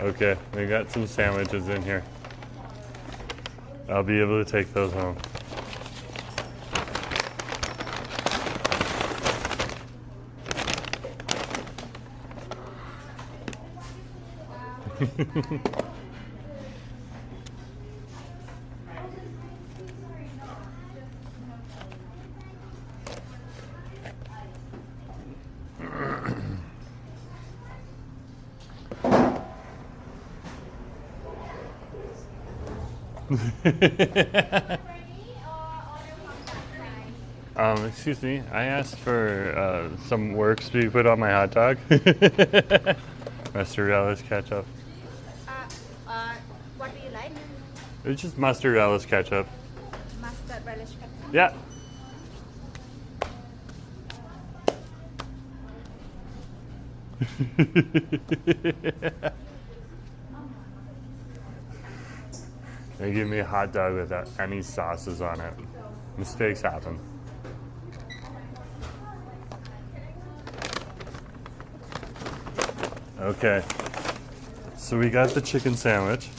Okay, we got some sandwiches in here. I'll be able to take those home. Excuse me, I asked for some works to be put on my hot dog. Mustard relish ketchup. What do you like? It's just mustard relish ketchup. Mustard relish ketchup. Yeah. They give me a hot dog without any sauces on it. Mistakes happen. Okay, so we got the chicken sandwich.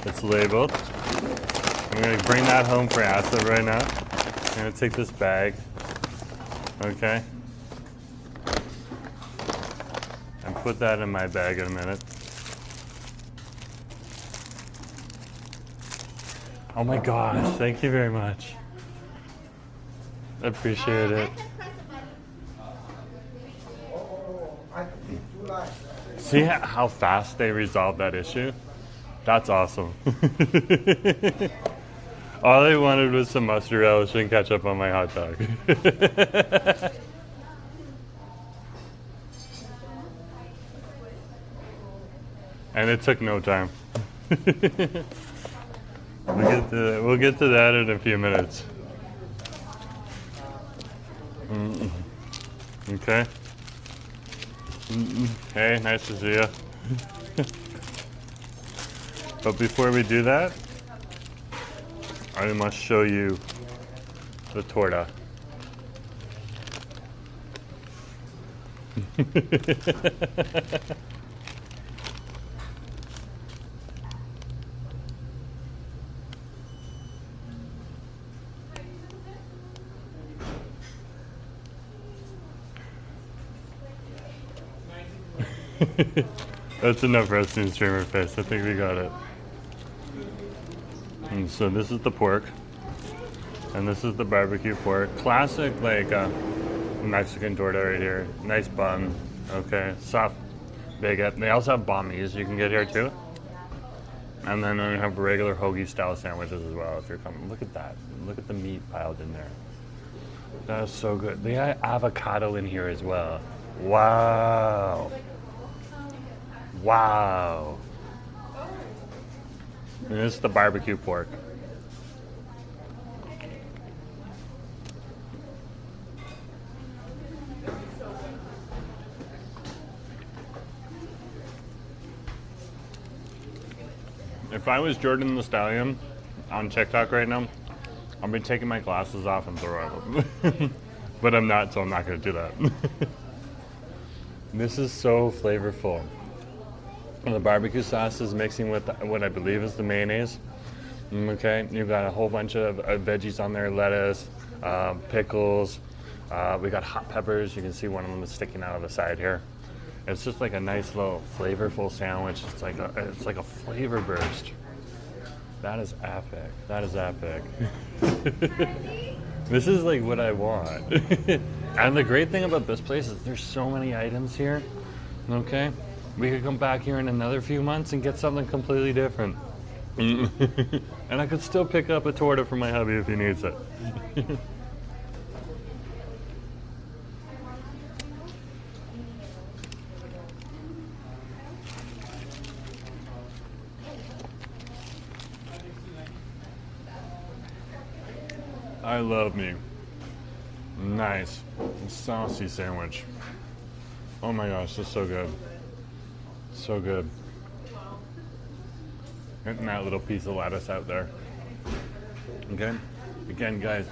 It's labeled. I'm gonna bring that home for Asa right now. I'm gonna take this bag, okay, and put that in my bag in a minute. Oh my gosh, thank you very much. I appreciate it. See how fast they resolved that issue? That's awesome. All I wanted was some mustard relish and ketchup on my hot dog. And it took no time. We'll get to that in a few minutes. Okay. Hey, nice to see you. But before we do that, I must show you the torta. That's enough resting streamer face. I think we got it. And so this is the pork, and this is the barbecue pork. Classic, like Mexican torta right here. Nice bun. Okay, soft baguette. They also have bombies you can get here too. And then they have regular hoagie style sandwiches as well if you're coming. Look at that. Look at the meat piled in there. That is so good. They got avocado in here as well. Wow. Wow. And this is the barbecue pork. If I was Jordan the Stallion on TikTok right now, I'd be taking my glasses off and throwing them. But I'm not, so I'm not going to do that. This is so flavorful. And the barbecue sauce is mixing with what I believe is the mayonnaise. Okay, you've got a whole bunch of veggies on there, lettuce, pickles. We got hot peppers. You can see one of them is sticking out of the side here. It's just like a nice little flavorful sandwich. It's like a flavor burst. That is epic. That is epic. This is like what I want. And the great thing about this place is there's so many items here. Okay, we could come back here in another few months and get something completely different. And I could still pick up a torta for my hubby if he needs it. I love me. Nice, saucy sandwich. Oh my gosh, this is so good. So good. Getting that little piece of lettuce out there. Okay. Again, guys,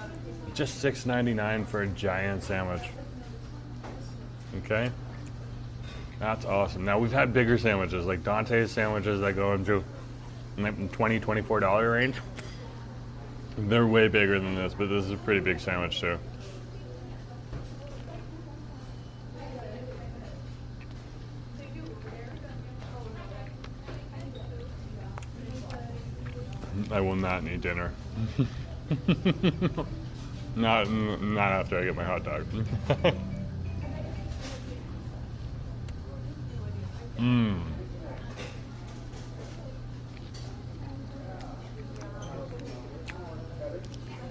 just $6.99 for a giant sandwich. Okay. That's awesome. Now we've had bigger sandwiches, like Dante's sandwiches that go into like $20, $24 range. They're way bigger than this, but this is a pretty big sandwich too. I will not need dinner. not after I get my hot dog.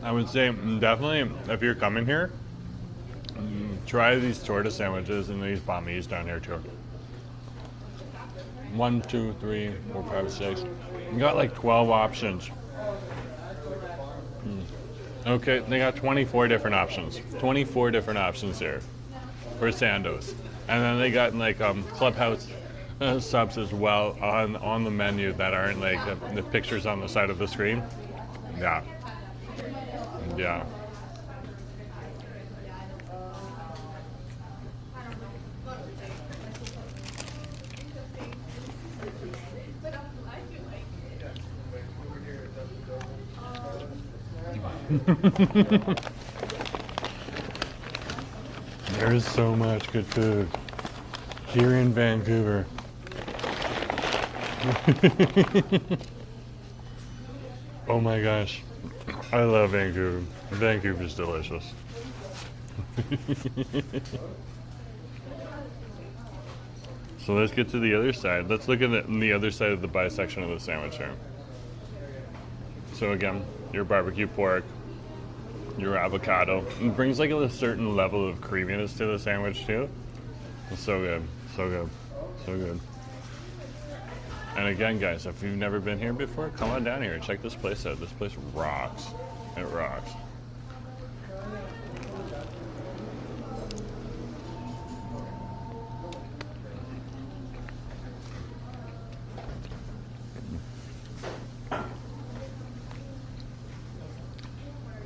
I would say definitely if you're coming here, try these torta sandwiches and these bombies down here too. 1, 2, 3, 4, 5, 6. You got like 12 options. Okay, they got 24 different options. 24 different options here for Sandos. And then they got like Clubhouse subs as well on the menu that aren't like the pictures on the side of the screen. Yeah. Yeah. There's so much good food here in Vancouver. Oh my gosh. I love Vancouver. Vancouver's delicious. So let's get to the other side. Let's look at the other side of the bisection of the sandwich here. So again, your barbecue pork, your avocado. It brings like a certain level of creaminess to the sandwich too. It's so good, so good, so good. And again, guys, if you've never been here before, come on down here and check this place out. This place rocks. It rocks.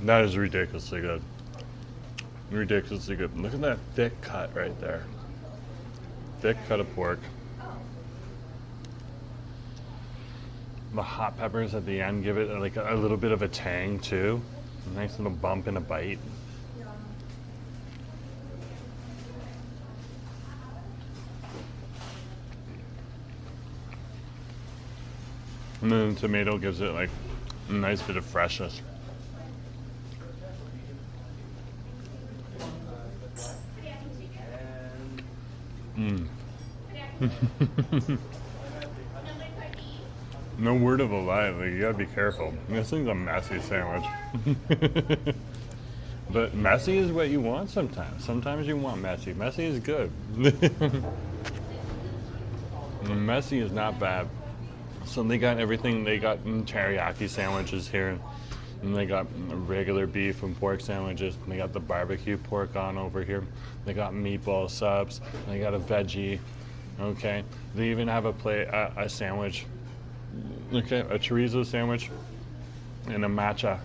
That is ridiculously good. Ridiculously good. Look at that thick cut right there. Thick cut of pork. The hot peppers at the end give it like a little bit of a tang too. A nice little bump in a bite. And then the tomato gives it like a nice bit of freshness. No word of a lie, like, you gotta be careful. This thing's a messy sandwich. But messy is what you want sometimes. Sometimes you want messy. Messy is good. Messy is not bad. So they got everything. They got teriyaki sandwiches here. And they got regular beef and pork sandwiches. They got the barbecue pork on over here. They got meatball subs. They got a veggie. Okay. They even have a sandwich. Okay, a chorizo sandwich and a maca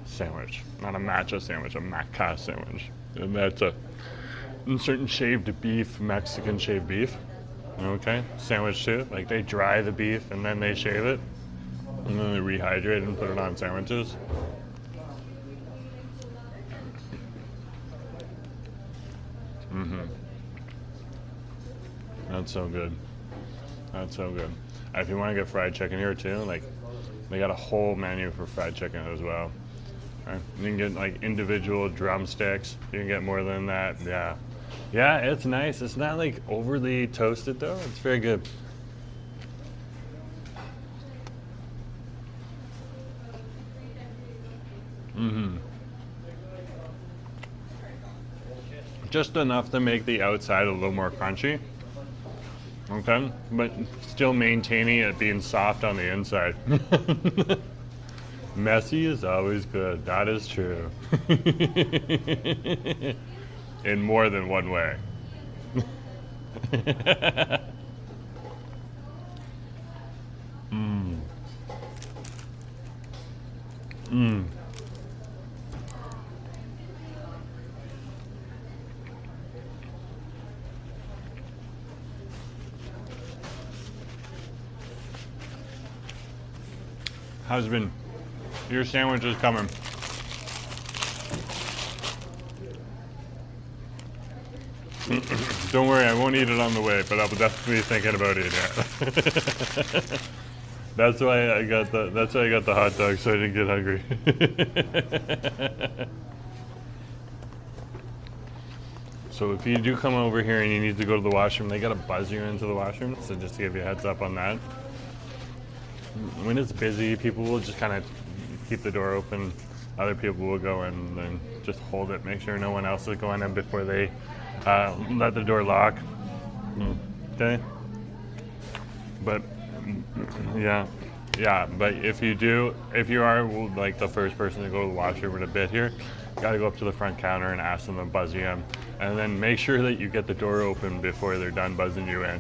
sandwich. Not a matcha sandwich, a maca sandwich. And that's a certain shaved beef, Mexican shaved beef. Okay, sandwich too. Like they dry the beef and then they shave it. And then they rehydrate it and put it on sandwiches. That's so good. That's so good. If you want to get fried chicken here too, like they got a whole menu for fried chicken as well. Right? You can get like individual drumsticks. You can get more than that. Yeah. Yeah, it's nice. It's not like overly toasted though. It's very good. Just enough to make the outside a little more crunchy. Okay, but still maintaining it being soft on the inside. Messy is always good. That is true. In more than one way. Husband, your sandwich is coming. Don't worry, I won't eat it on the way, but I'll definitely be thinking about eating it. That's why I got the hot dog, so I didn't get hungry. So if you do come over here and you need to go to the washroom, they gotta buzz you into the washroom. So just to give you a heads up on that. When it's busy, people will just kind of keep the door open. Other people will go in and just hold it, make sure no one else is going in before they let the door lock. Okay? But yeah, but if you are like the first person to go to the washroom in a bit here, you gotta go up to the front counter and ask them to buzz you in. And then make sure that you get the door open before they're done buzzing you in.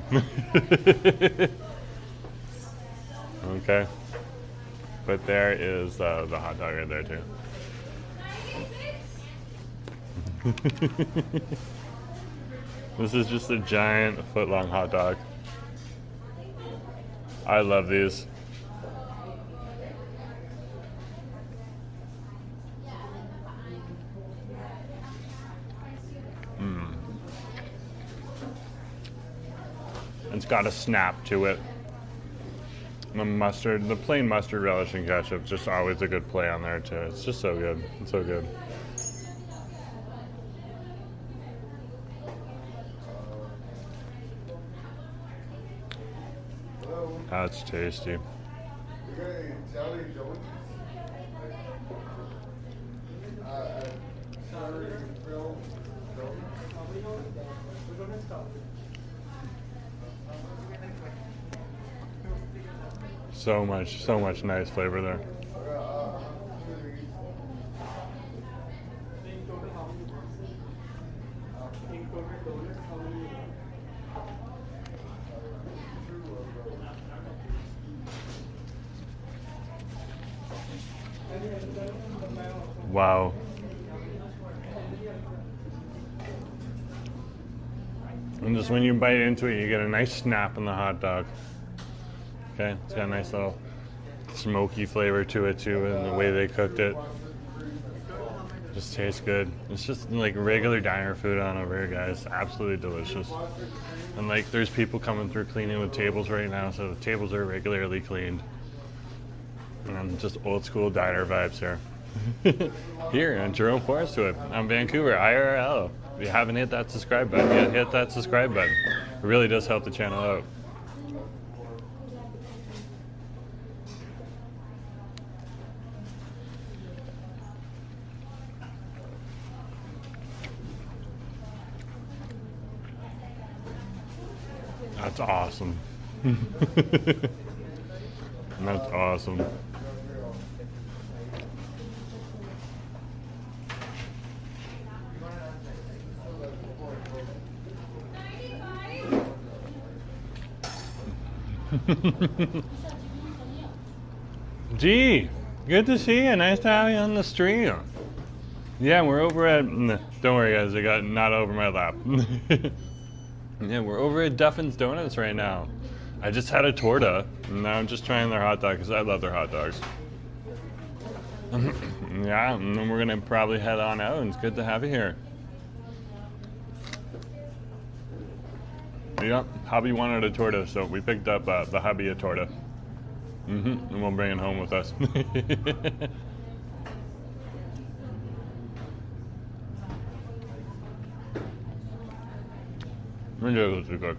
Okay, but there is the hot dog right there too. This is just a giant foot-long hot dog. I love these. It's got a snap to it. The mustard, the plain mustard relish and ketchup, just always a good play on there too. It's just so good. It's so good. That's tasty. So much nice flavor there. Wow. And just when you bite into it, you get a nice snap in the hot dog. Okay, it's got a nice little smoky flavor to it too, and the way they cooked it just tastes good. It's just like regular diner food on over here, guys. Absolutely delicious. And like, there's people coming through cleaning the tables right now, so the tables are regularly cleaned. And just old school diner vibes here. Here in Jerome Forestwood, I'm Vancouver, IRL. If you haven't hit that subscribe button yet, hit that subscribe button. It really does help the channel out. That's awesome. That's awesome. Gee, good to see you. Nice to have you on the stream. Yeah, we're over at, don't worry guys, I got not over my lap. Yeah, we're over at Duffin's Donuts right now. I just had a torta, and now I'm just trying their hot dog because I love their hot dogs. Yeah, and then we're gonna probably head on out, and it's good to have you here. Yeah, Hubby wanted a torta, so we picked up the Hubby a torta. And we'll bring it home with us. Ridiculously good.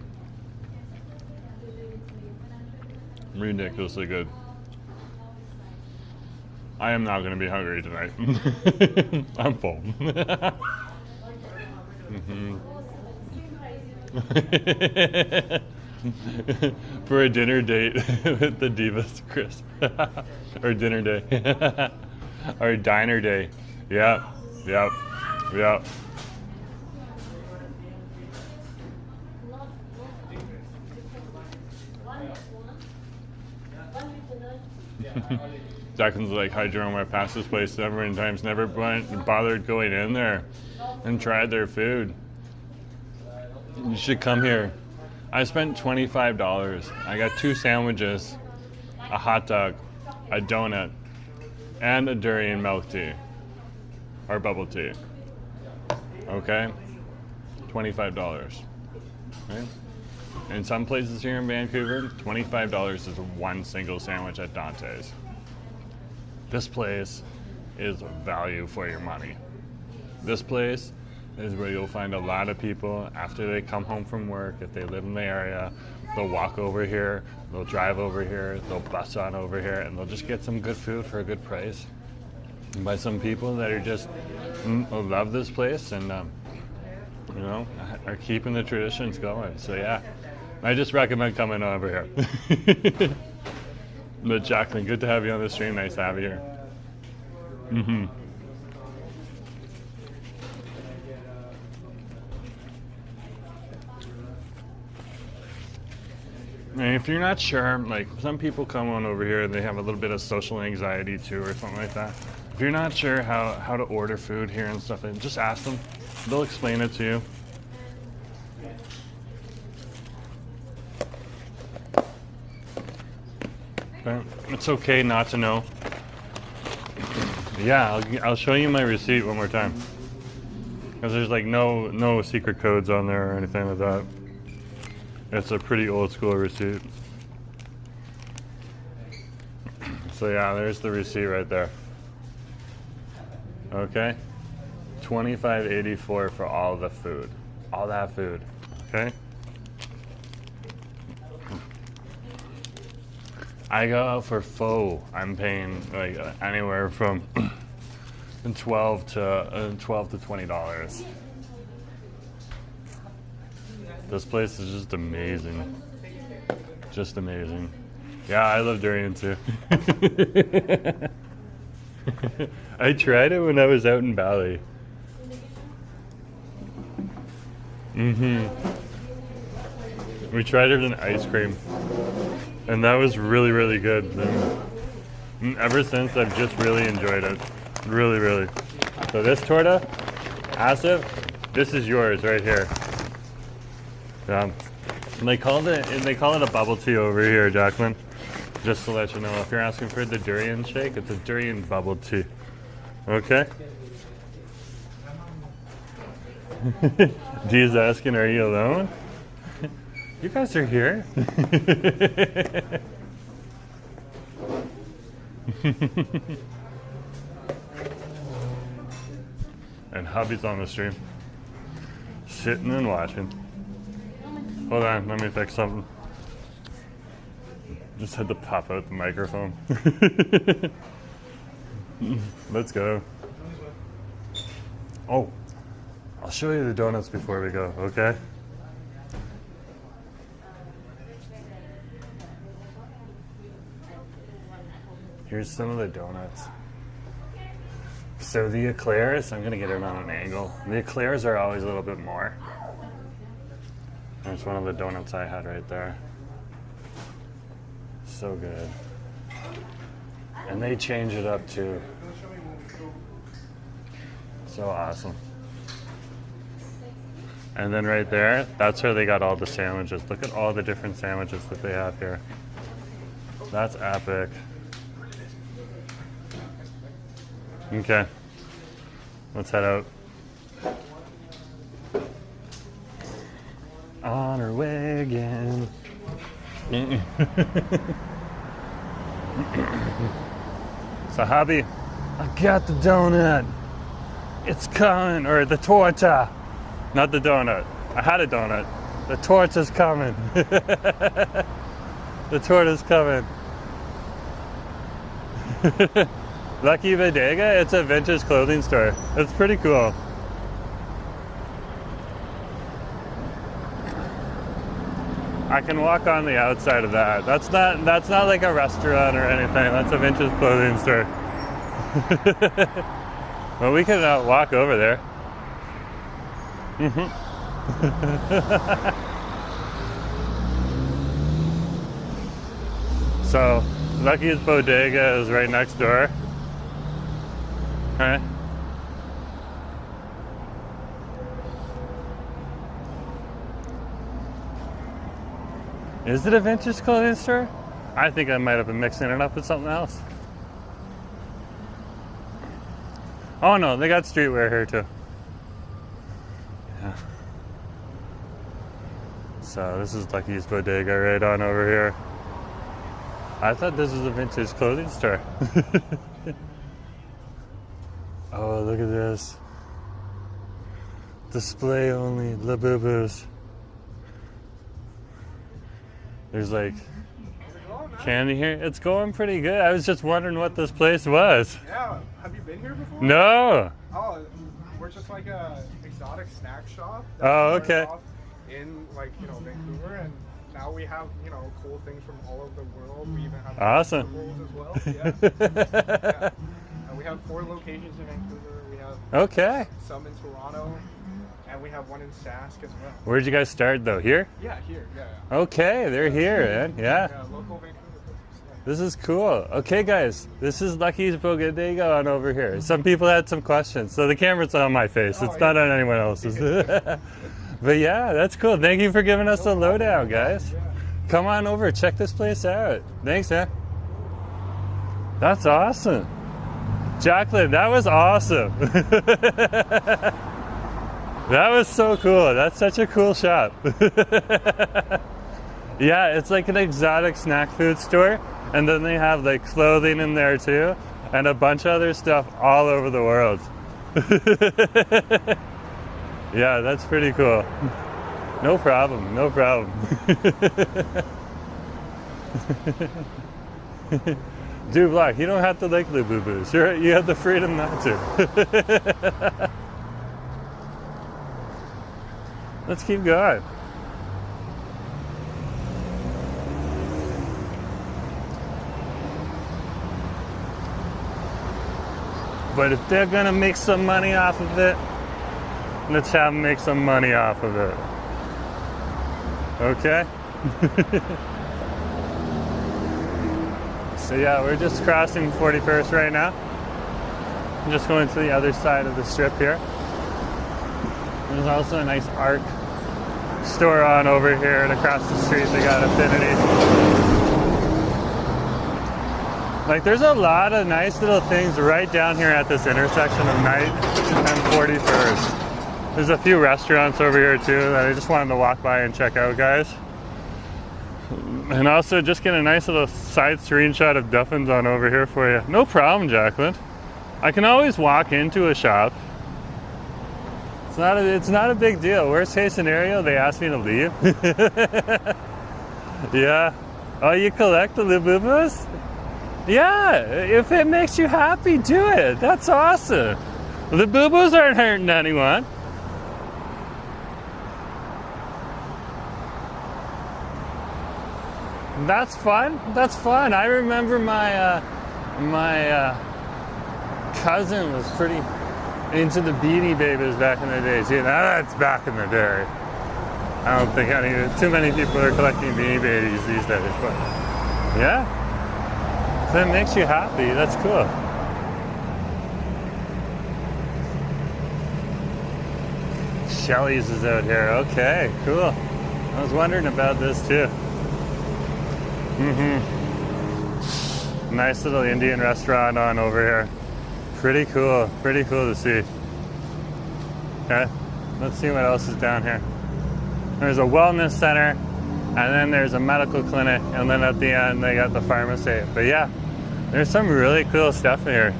Ridiculously good. I am not going to be hungry tonight. I'm full. For a dinner date with the Divas, Chris. Or dinner day. Or diner day. Yep. Yep. Yep. Declan's like, hi Jerome, I passed this place so many times, never bothered going in there and tried their food. You should come here. I spent $25. I got 2 sandwiches, a hot dog, a donut, and a durian milk tea. Or bubble tea. Okay? $25. Okay? In some places here in Vancouver, $25 is one single sandwich at Dante's. This place is value for your money. This place is where you'll find a lot of people after they come home from work, if they live in the area, they'll walk over here, they'll drive over here, they'll bus on over here, and they'll just get some good food for a good price. And by some people that are just love this place and you know, are keeping the traditions going. So yeah, I just recommend coming over here. But Jacqueline, good to have you on the stream. Nice to have you here. And if you're not sure, like some people come on over here and they have a little bit of social anxiety too or something like that. If you're not sure how to order food here and stuff, just ask them. They'll explain it to you. Okay. It's okay not to know. Yeah, I'll show you my receipt one more time. Because there's like no secret codes on there or anything like that. It's a pretty old school receipt. So yeah, there's the receipt right there. Okay, $25.84 for all the food, all that food. Okay. I go out for pho. I'm paying like anywhere from $12 to $20. This place is just amazing. Just amazing. Yeah, I love durian too. I tried it when I was out in Bali. We tried it in ice cream. And that was really, really good. And ever since, I've just really enjoyed it. Really, really. So this torta, Asif, this is yours right here. Yeah. And they call it a bubble tea over here, Jacqueline. Just to let you know, if you're asking for the durian shake, it's a durian bubble tea. Okay? Dee's asking, are you alone? You guys are here. And Hubby's on the stream. Sitting and watching. Hold on, let me fix something. Just had to pop out the microphone. Let's go. Oh, I'll show you the donuts before we go, okay? Here's some of the donuts. So the eclairs, I'm gonna get it on an angle. The eclairs are always a little bit more. There's one of the donuts I had right there. So good. And they change it up too. So awesome. And then right there, that's where they got all the sandwiches. Look at all the different sandwiches that they have here. That's epic. Okay, let's head out. On our way again. So Hubby, I got the donut. It's coming, or the torta. Not the donut. I had a donut. The torta's coming. The torta's coming. Lucky Bodega, it's a vintage clothing store. It's pretty cool. I can walk on the outside of that. That's not like a restaurant or anything. That's a vintage clothing store. Well, we can walk over there. So, Lucky's Bodega is right next door. Okay. Is it a vintage clothing store? I think I might have been mixing it up with something else. Oh no, they got streetwear here too. Yeah. So this is Lucky's Bodega right on over here. I thought this was a vintage clothing store. Oh, look at this. Display only, Labubu's. There's like candy here. It's going pretty good. I was just wondering what this place was. Yeah, have you been here before? No. Oh, we're just like a exotic snack shop. Oh, okay. Off in like, Vancouver, and now we have, cool things from all over the world. We even have awesome as well. Yeah. And we have 4 locations in Vancouver. We have some in Toronto, and we have one in Sask as well. Where'd you guys start though? Here? Yeah, here. Yeah. Okay, they're here, man. Yeah. Yeah, local Vancouver business. Yeah. This is cool. Okay, guys, this is Lucky's Bodega on over here. Some people had some questions, so the camera's on my face. It's not on anyone else's. But yeah, that's cool. Thank you for giving us the lowdown, guys. Come on over, check this place out. Thanks, man. That's awesome. Jacqueline, that was awesome. That was so cool. That's such a cool shop. Yeah, it's like an exotic snack food store, and then they have like clothing in there too, and a bunch of other stuff all over the world. Yeah, that's pretty cool. No problem, no problem. Dude, Block, you don't have to like Labubu's. You have the freedom not to. Let's keep going. But if they're gonna make some money off of it, let's have them make some money off of it. Okay? So yeah, we're just crossing 41st right now. I'm just going to the other side of the strip here. There's also a nice art store on over here, and across the street they got Affinity. Like, there's a lot of nice little things right down here at this intersection of 9th and 41st. There's a few restaurants over here too that I just wanted to walk by and check out, guys. And also just get a nice little side screenshot of Duffin's on over here for you. No problem, Jacqueline. I can always walk into a shop. It's not a big deal. Worst case scenario, they ask me to leave. Yeah. Oh, you collect the Labubus? Yeah, if it makes you happy, do it. That's awesome. The boo-boos aren't hurting anyone. That's fun. That's fun. I remember my cousin was pretty into the Beanie Babies back in the days. Yeah, that's back in the day. I don't think too many people are collecting Beanie Babies these days, but yeah. That makes you happy. That's cool. Shelley's is out here. Okay, cool. I was wondering about this too. Nice little Indian restaurant on over here. Pretty cool. Pretty cool to see. Okay, let's see what else is down here. There's a wellness center, and then there's a medical clinic, and then at the end they got the pharmacy. But yeah, there's some really cool stuff here.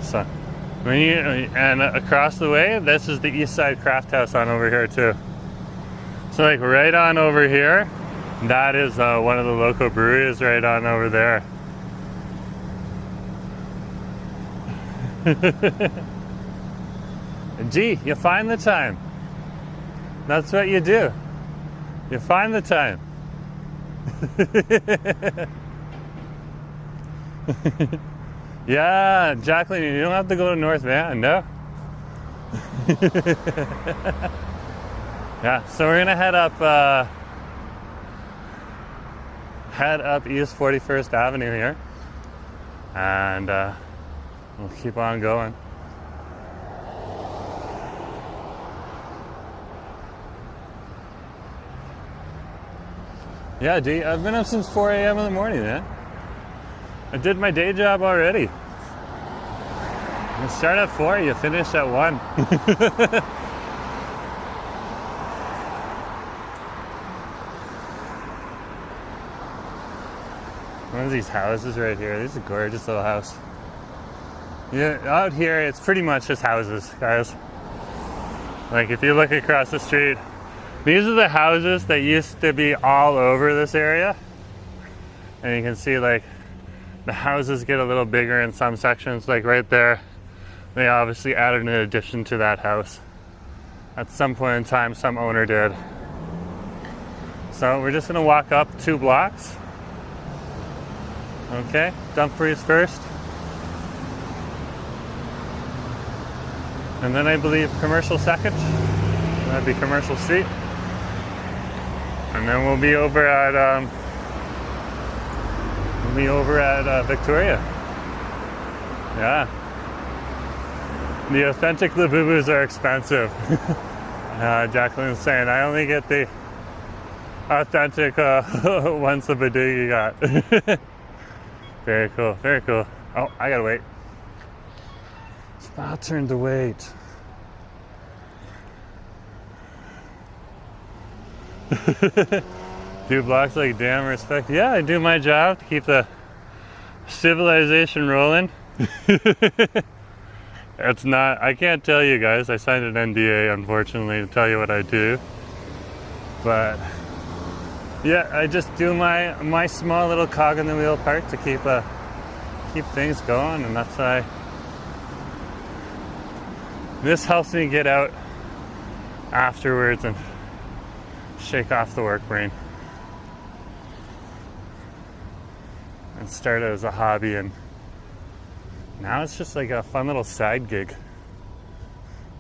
So, and across the way, this is the East Side Craft House on over here too. So like right on over here, that is one of the local breweries right on over there. Gee, you find the time. That's what you do. You find the time. Yeah, Jacqueline, you don't have to go to North Van, no? Yeah, so we're gonna head up East 41st Avenue here, and we'll keep on going. Yeah, D, I've been up since 4 a.m. in the morning, man. I did my day job already. You start at 4, you finish at 1. One of these houses right here. This is a gorgeous little house. Yeah, out here it's pretty much just houses, guys. Like if you look across the street, these are the houses that used to be all over this area. And you can see like the houses get a little bigger in some sections, like right there. They obviously added an addition to that house. At some point in time, some owner did. So we're just gonna walk up 2 blocks. Okay, Dumfries first. And then I believe Commercial second. That'd be Commercial Street. And then we'll be over at Victoria. Yeah. The authentic Labubus are expensive. Jacqueline's saying I only get the authentic once the Badoogie got. Very cool, very cool. Oh, I gotta wait. It's my turn to wait. Do blocks like damn respect. Yeah, I do my job to keep the civilization rolling. It's not, I can't tell you guys, I signed an NDA unfortunately to tell you what I do. But yeah, I just do my small little cog in the wheel part to keep things going, and that's why this helps me get out afterwards and shake off the work brain and start it as a hobby, and now it's just like a fun little side gig.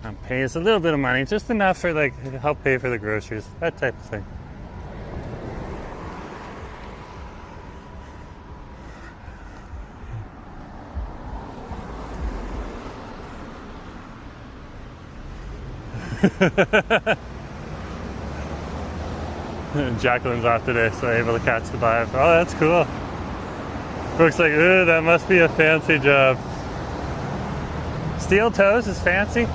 And pays a little bit of money, just enough for like help pay for the groceries, that type of thing. Jacqueline's off today, so I'm able to catch the vibe. Oh, that's cool. Brooke's like, ooh, that must be a fancy job. Steel toes is fancy. I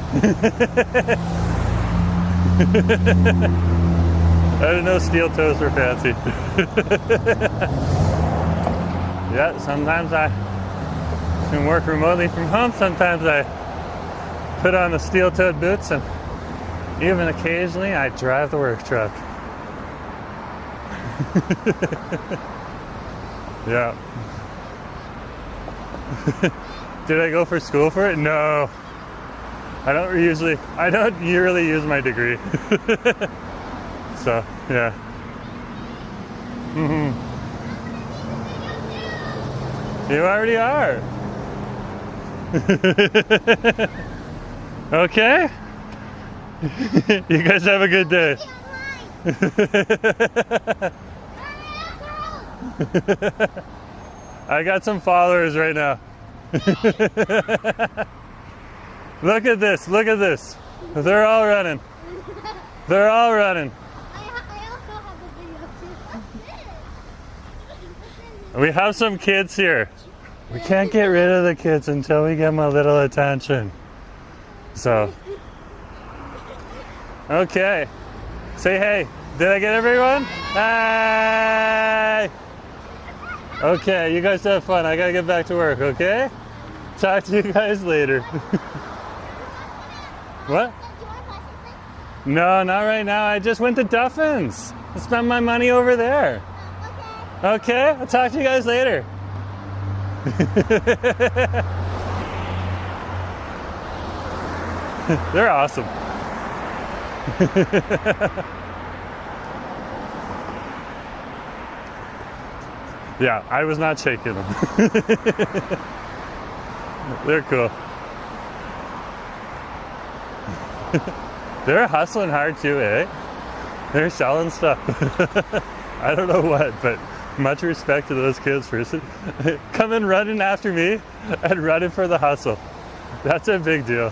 didn't know steel toes were fancy. Yeah, sometimes I can work remotely from home. Sometimes I put on the steel-toed boots, and even occasionally I drive the work truck. Yeah. Did I go for school for it? No. I don't really use my degree. So, yeah. You already are. Okay. You guys have a good day. I got some followers right now. Look at this, look at this. They're all running. They're all running. I also have a video too. We have some kids here. We can't get rid of the kids until we give them a little attention. So, okay. Say hey. Did I get everyone? Hi! Okay, you guys have fun. I gotta get back to work, okay? Talk to you guys later. What? No, not right now. I just went to Duffin's. I spent my money over there. Okay, I'll talk to you guys later. They're awesome. Yeah, I was not shaking them. They're cool. They're hustling hard too, eh? They're selling stuff. I don't know what, but much respect to those kids for coming running after me and running for the hustle. That's a big deal.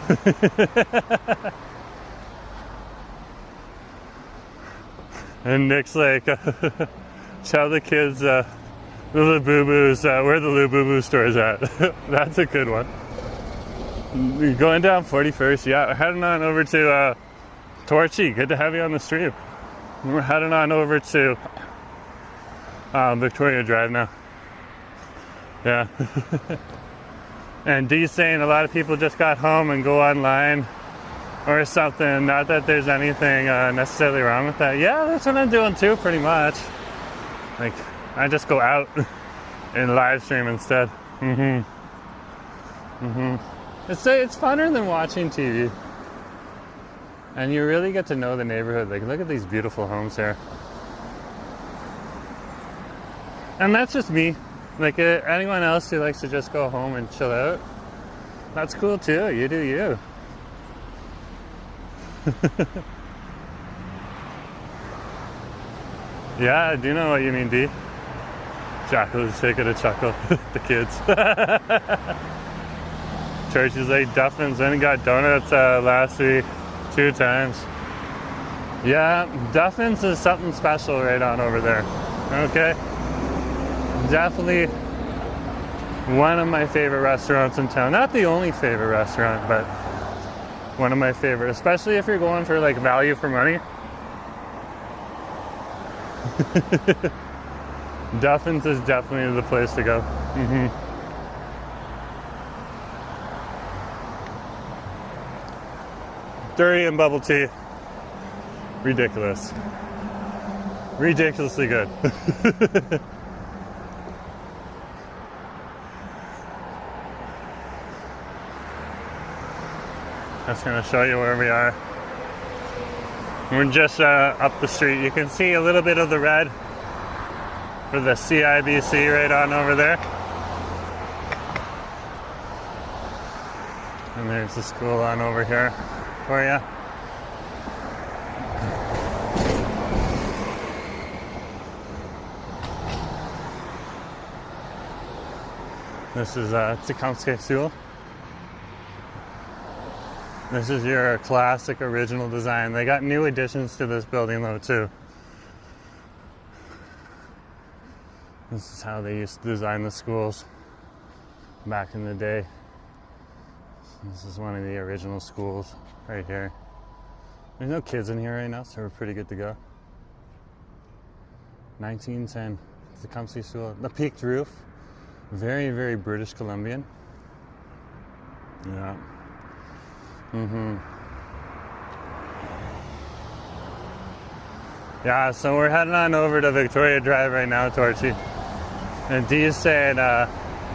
And Nick's like, tell the kids the Labubu's, where the Labubu store is at. That's a good one. You're going down 41st, yeah. Heading on over to Torchy. Good to have you on the stream. We're heading on over to Victoria Drive now. Yeah. And Dee's saying a lot of people just got home and go online or something. Not that there's anything necessarily wrong with that. Yeah, that's what I'm doing too, pretty much. Like, I just go out and live stream instead. It's funner than watching TV. And you really get to know the neighborhood. Like, look at these beautiful homes here. And that's just me. Like, anyone else who likes to just go home and chill out, that's cool too. You do you. Yeah, I do know what you mean, D. Jacqueline's taking a chuckle. The kids. Church is like Duffin's. Went and got donuts last week 2 times. Yeah, Duffin's is something special right on over there. Okay. Definitely one of my favorite restaurants in town. Not the only favorite restaurant, but one of my favorite, especially if you're going for like value for money. Duffin's is definitely the place to go. Durian bubble tea. Ridiculous. Ridiculously good. Just gonna show you where we are. We're just up the street. You can see a little bit of the red for the CIBC right on over there. And there's the school on over here for you. This is Tecumseh School. This is your classic original design. They got new additions to this building though too. This is how they used to design the schools back in the day. This is one of the original schools right here. There's no kids in here right now, so we're pretty good to go. 1910, Tecumseh School. The peaked roof. Very, very British Columbian. Yeah. Yeah, so we're heading on over to Victoria Drive right now, Torchy. And Dee's saying,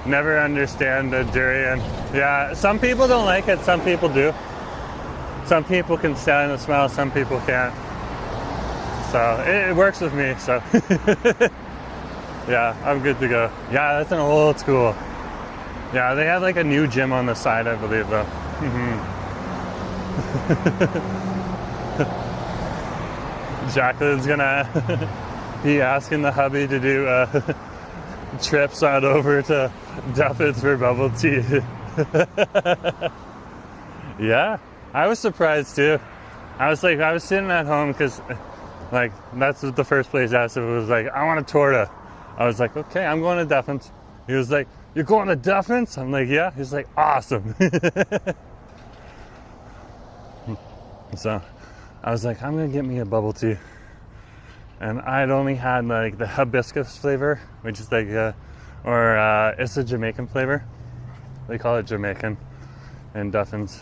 never understand the durian. Yeah, some people don't like it, some people do. Some people can stand the smell, some people can't. So it works with me, so. Yeah, I'm good to go. Yeah, that's an old school. Yeah, they have like a new gym on the side, I believe, though. Jacqueline's gonna be asking the hubby to do trips on over to Duffin's for bubble tea. Yeah, I was surprised too. I was sitting at home because, like, that's the first place I asked if it was like, I want a torta. I was like, okay, I'm going to Duffin's. He was like, you're going to Duffin's? I'm like, yeah. He's like, awesome. So I was like, I'm gonna get me a bubble tea. And I'd only had like the hibiscus flavor, which is like it's a Jamaican flavor. They call it Jamaican in Duffin's.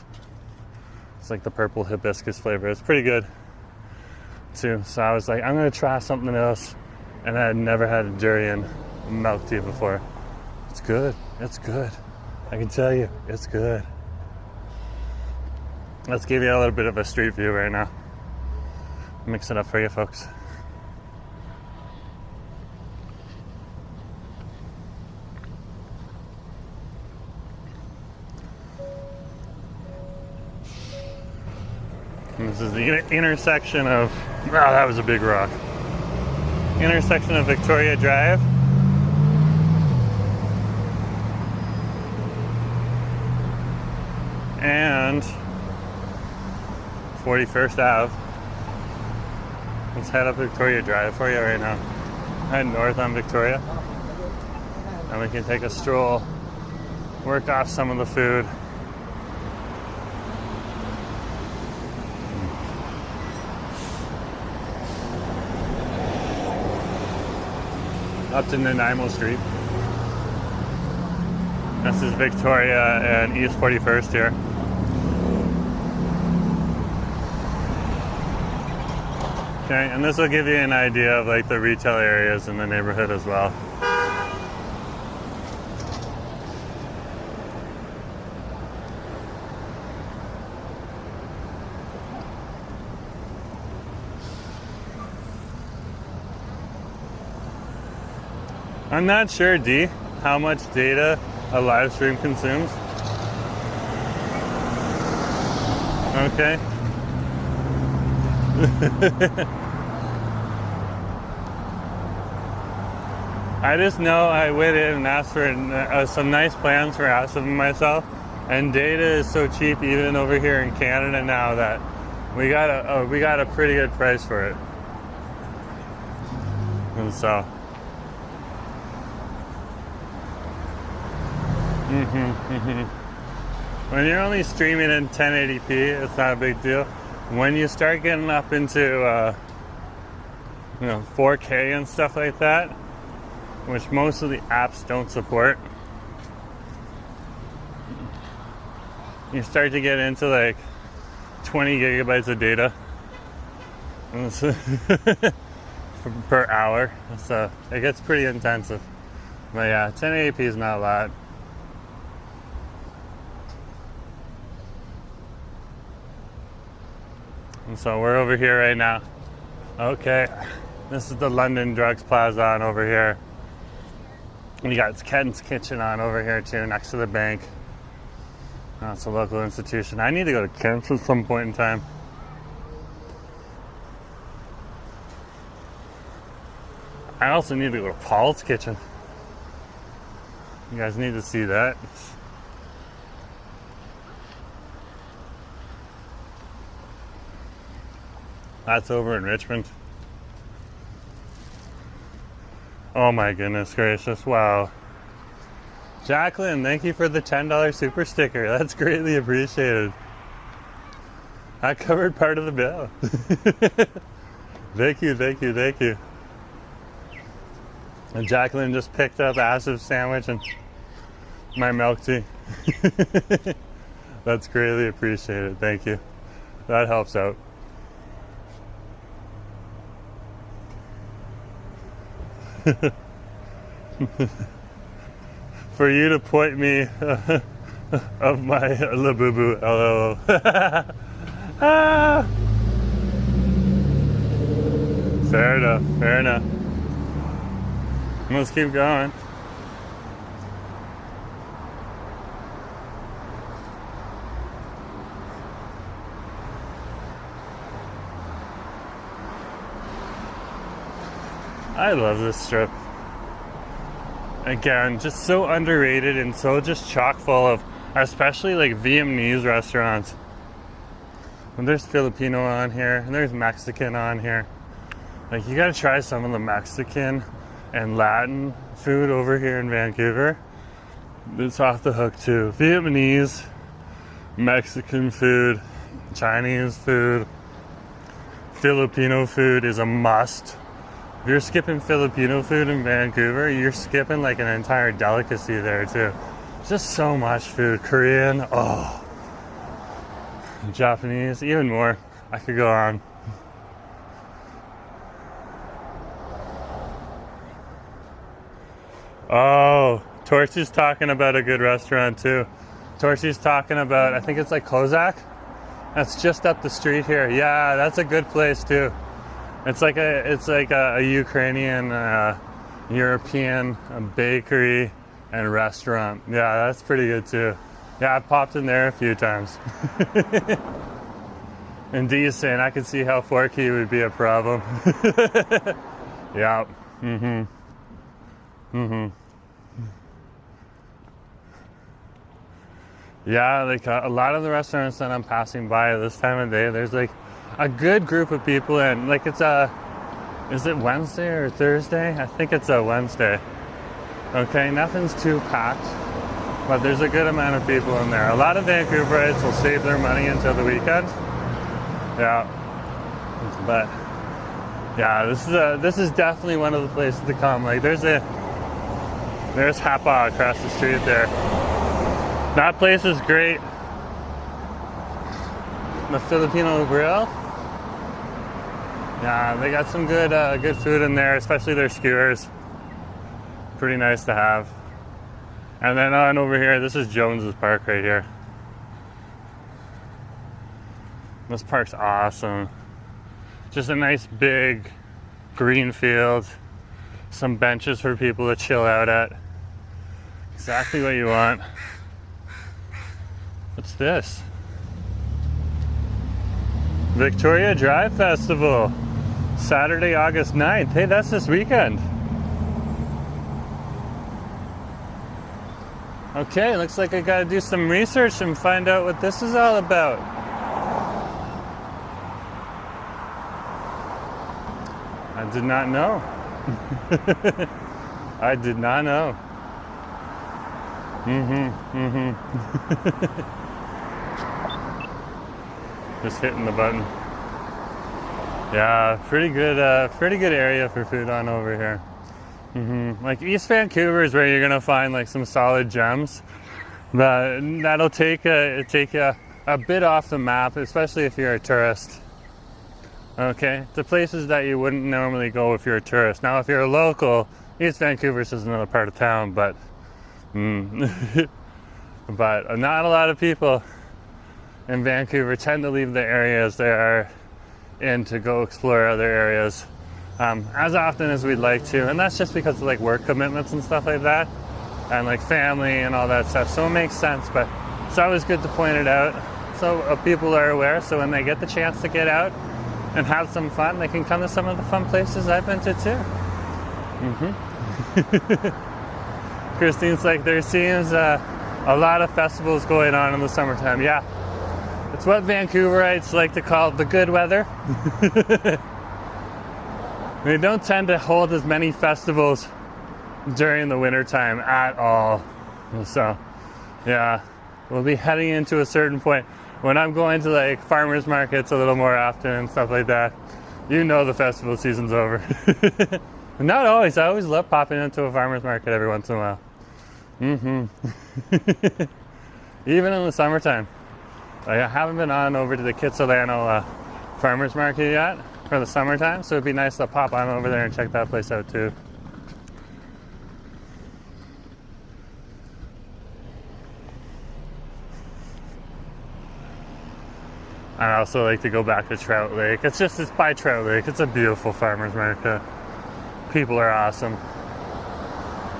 It's like the purple hibiscus flavor. It's pretty good too. So I was like, I'm gonna try something else. And I had never had a durian milk tea before. It's good. It's good. I can tell you, it's good. Let's give you a little bit of a street view right now. Mix it up for you folks. And this is the intersection of, oh, that was a big rock. Intersection of Victoria Drive. And 41st Ave. Let's head up Victoria Drive for you right now. Head north on Victoria. And we can take a stroll, work off some of the food. Up to Nanaimo Street. This is Victoria and East 41st here. Okay, and this will give you an idea of like the retail areas in the neighborhood as well. I'm not sure, D, how much data a live stream consumes. Okay. I just know I went in and asked for some nice plans for Asif and myself, and data is so cheap even over here in Canada now that we got a pretty good price for it. And so. When you're only streaming in 1080p, it's not a big deal. When you start getting up into you know, 4K and stuff like that, which most of the apps don't support. You start to get into like 20 gigabytes of data per hour, so it gets pretty intensive. But yeah, 1080p is not a lot. And so we're over here right now. Okay, this is the London Drugs Plaza on over here. We got Ken's Kitchen on over here too, next to the bank. That's a local institution. I need to go to Kent's at some point in time. I also need to go to Paul's Kitchen. You guys need to see that. That's over in Richmond. Oh my goodness gracious, wow. Jacqueline, thank you for the $10 super sticker. That's greatly appreciated. I covered part of the bill. Thank you, thank you, thank you. And Jacqueline just picked up Ash's sandwich and my milk tea. That's greatly appreciated, thank you. That helps out. For you to point me of my labubu, LOL. Ah. Fair enough, fair enough. Let's keep going. I love this strip. Again, just so underrated and so just chock full of, especially like Vietnamese restaurants. And there's Filipino on here, and there's Mexican on here. Like, you gotta try some of the Mexican and Latin food over here in Vancouver. It's off the hook too. Vietnamese, Mexican food, Chinese food, Filipino food is a must. If you're skipping Filipino food in Vancouver, you're skipping like an entire delicacy there too. Just so much food. Korean, oh. Japanese, even more. I could go on. Oh, Torchy's talking about a good restaurant too. Torchy's talking about, I think it's like Kozak. That's just up the street here. Yeah, that's a good place too. It's like a Ukrainian, European bakery and restaurant. Yeah, that's pretty good too. Yeah, I popped in there a few times. And D is saying I could see how 4K would be a problem. Yeah. Mm-hmm. Mm-hmm. Yeah, like a lot of the restaurants that I'm passing by this time of day, there's like a good group of people, and like it's is it Wednesday or Thursday? I think it's a Wednesday. Okay, nothing's too packed, but there's a good amount of people in there. A lot of Vancouverites will save their money until the weekend. Yeah, but yeah, this is definitely one of the places to come. Like there's Hapa across the street there. That place is great. The Filipino Grill. Yeah, they got some good food in there, especially their skewers. Pretty nice to have. And then on over here, this is Jones's Park right here. This park's awesome. Just a nice big green field. Some benches for people to chill out at. Exactly what you want. What's this? Victoria Drive Festival. Saturday, August 9th. Hey, that's this weekend. Okay, looks like I gotta do some research and find out what this is all about. I did not know. I did not know. Just hitting the button. Yeah, pretty good area for food on over here. Like East Vancouver is where you're gonna find like some solid gems. That'll take you a bit off the map, especially if you're a tourist. Okay, the places that you wouldn't normally go if you're a tourist. Now, if you're a local, East Vancouver is just another part of town, but but not a lot of people in Vancouver tend to leave the areas they are in to go explore other areas as often as we'd like to, and that's just because of like work commitments and stuff like that, and like family and all that stuff. So it makes sense, but it's always good to point it out so people are aware, so when they get the chance to get out and have some fun, they can come to some of the fun places I've been to too. Christine's like, there seems a lot of festivals going on in the summertime. Yeah, it's what Vancouverites like to call the good weather. They don't tend to hold as many festivals during the wintertime at all. So, yeah, we'll be heading into a certain point. When I'm going to like farmers markets a little more often and stuff like that, you know the festival season's over. Not always. I always love popping into a farmers market every once in a while. Even in the summertime. Like, I haven't been on over to the Kitsilano farmers market yet for the summertime, so it'd be nice to pop on over there and check that place out too. I also like to go back to Trout Lake. It's by Trout Lake. It's a beautiful farmers market. People are awesome.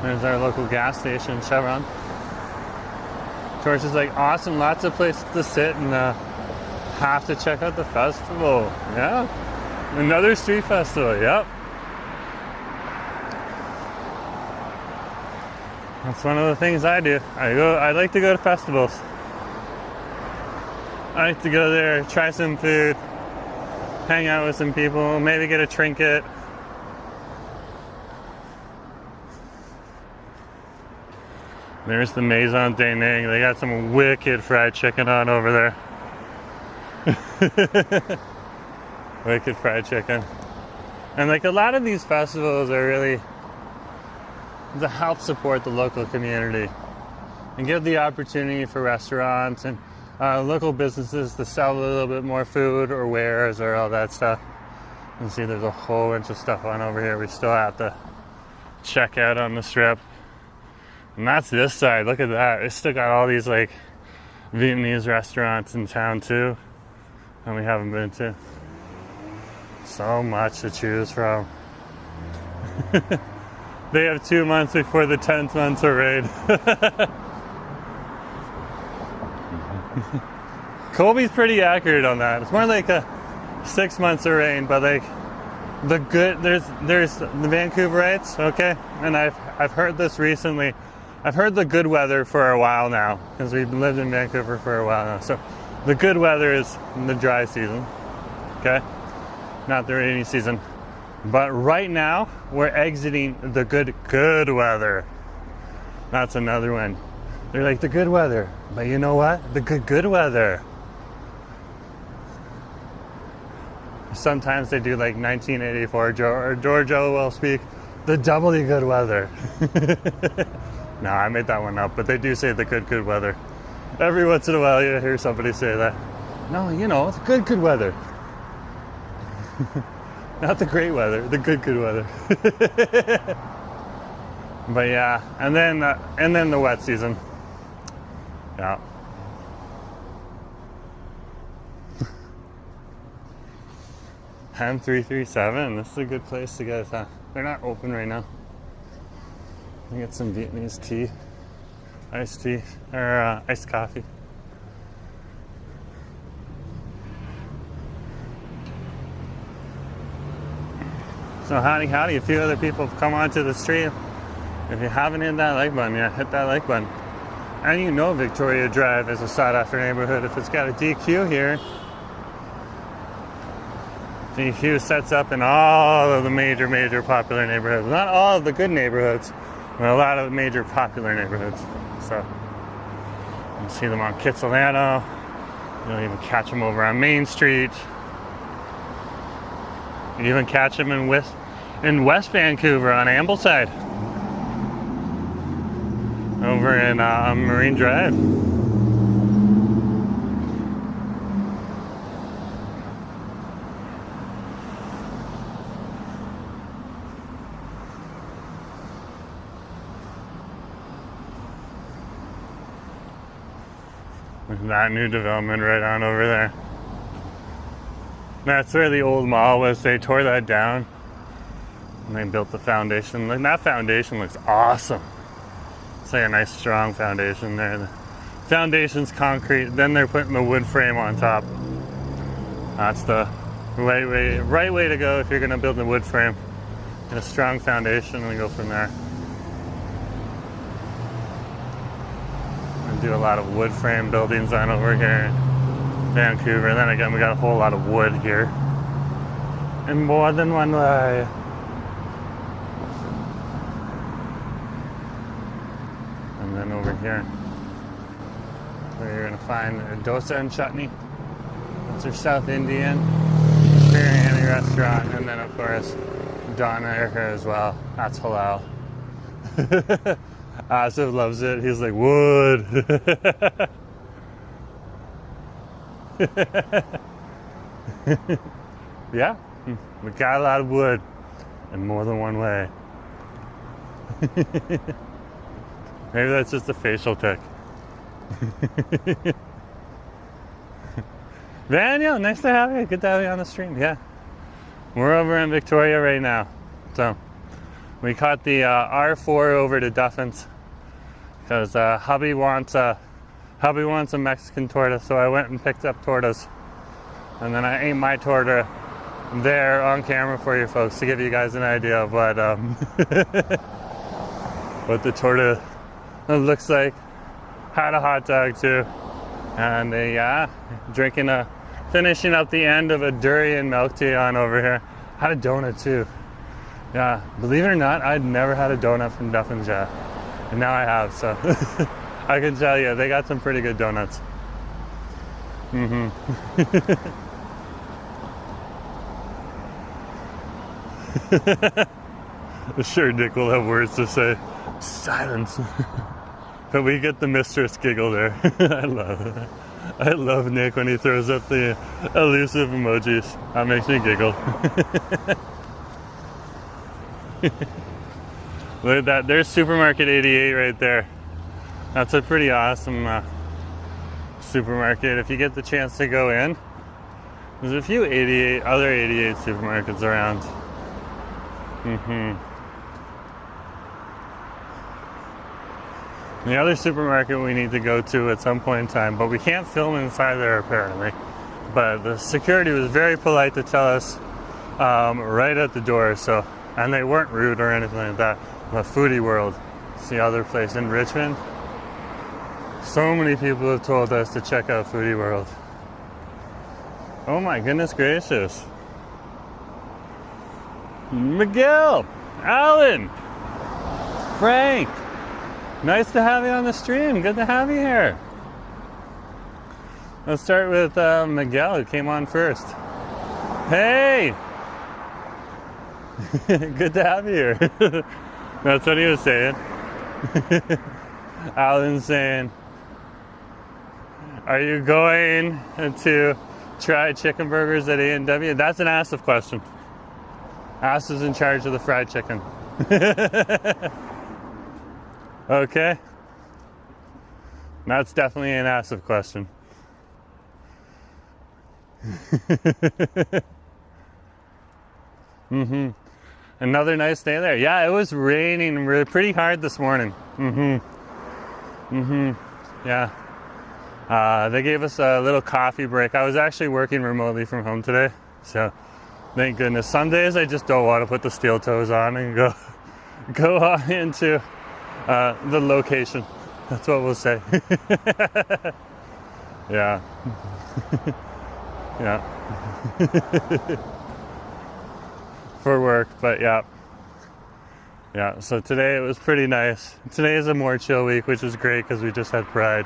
There's our local gas station, Chevron. George is like, awesome, lots of places to sit and have to check out the festival. Yeah, another street festival, yep. That's one of the things I do. I like to go to festivals. I like to go there, try some food, hang out with some people, maybe get a trinket. There's the Maison de Ning. They got some wicked fried chicken on over there. Wicked fried chicken. And like a lot of these festivals are really to help support the local community and give the opportunity for restaurants and local businesses to sell a little bit more food or wares or all that stuff. You can see there's a whole bunch of stuff on over here we still have to check out on the strip. And that's this side. Look at that. It's still got all these like Vietnamese restaurants in town too, and we haven't been to. So much to choose from. They have 2 months before the 10th month's are raid. Colby's pretty accurate on that. It's more like a 6 months of rain, but like the good there's the Vancouverites, okay? And I've heard this recently. I've heard the good weather for a while now, because we've lived in Vancouver for a while now. So the good weather is the dry season, okay? Not the rainy season. But right now, we're exiting the good weather. That's another one. They're like the good weather, but you know what? The good weather. Sometimes they do like 1984, or George Orwell speak, the doubly good weather. No, I made that one up, but they do say the good weather. Every once in a while you hear somebody say that. No, you know, it's good weather. Not the great weather, the good weather. But yeah, and then the wet season. Yeah. M337, this is a good place to get. They're not open right now. I get some Vietnamese tea, iced tea, or iced coffee. So howdy, a few other people have come onto the stream. If you haven't hit that like button yet, hit that like button. And you know Victoria Drive is a sought after neighborhood if it's got a DQ here. DQ sets up in all of the major popular neighborhoods. Not all of the good neighborhoods, but a lot of the major popular neighborhoods. So you can see them on Kitsilano. You'll even catch them over on Main Street. You even catch them in West Vancouver on Ambleside, over in Marine Drive. That new development right on over there. That's where the old mall was. They tore that down and they built the foundation. And that foundation looks awesome. It's like a nice strong foundation there. The foundation's concrete, then they're putting the wood frame on top. That's the right way to go if you're gonna build a wood frame. Get a strong foundation and go from there. Do a lot of wood frame buildings on over here in Vancouver. And then again, we got a whole lot of wood here in more than one way. And then over here, where you're gonna find a dosa and chutney. That's our South Indian biryani restaurant. And then of course, doner here as well. That's halal. Asif loves it. He's like, wood. Yeah, we got a lot of wood in more than one way. Maybe that's just a facial tick. Daniel, nice to have you. Good to have you on the stream. Yeah, we're over in Victoria right now. So we caught the R4 over to Duffin's because Hubby wants a Mexican torta, so I went and picked up Tortas, and then I ate my torta there on camera for you folks to give you guys an idea of what what the torta looks like. Had a hot dog too, and finishing up the end of a durian milk tea on over here. Had a donut too. Yeah, believe it or not, I'd never had a donut from Duffin's yet. And now I have, so I can tell you, they got some pretty good donuts. Sure, Nick will have words to say. Silence. But we get the mistress giggle there. I love it. I love Nick when he throws up the elusive emojis. That makes me giggle. Look at that, there's Supermarket 88 right there. That's a pretty awesome supermarket. If you get the chance to go in, there's a few other 88 supermarkets around. The other supermarket we need to go to at some point in time, but we can't film inside there apparently. But the security was very polite to tell us right at the door, so, and they weren't rude or anything like that. But Foodie World, it's the other place in Richmond. So many people have told us to check out Foodie World. Oh my goodness gracious. Miguel, Alan, Frank, nice to have you on the stream. Good to have you here. Let's start with Miguel, who came on first. Hey! Good to have you here. That's what he was saying. Alan's saying, are you going to try chicken burgers at A&W? That's an Asif question. Asif's in charge of the fried chicken. Okay. That's definitely an Asif question. Another nice day there. Yeah, it was raining pretty hard this morning. Yeah. They gave us a little coffee break. I was actually working remotely from home today, so thank goodness. Some days I just don't want to put the steel toes on and go on into the location. That's what we'll say. Yeah. Yeah. For work, but yeah. Yeah, so today it was pretty nice. Today is a more chill week, which is great because we just had Pride.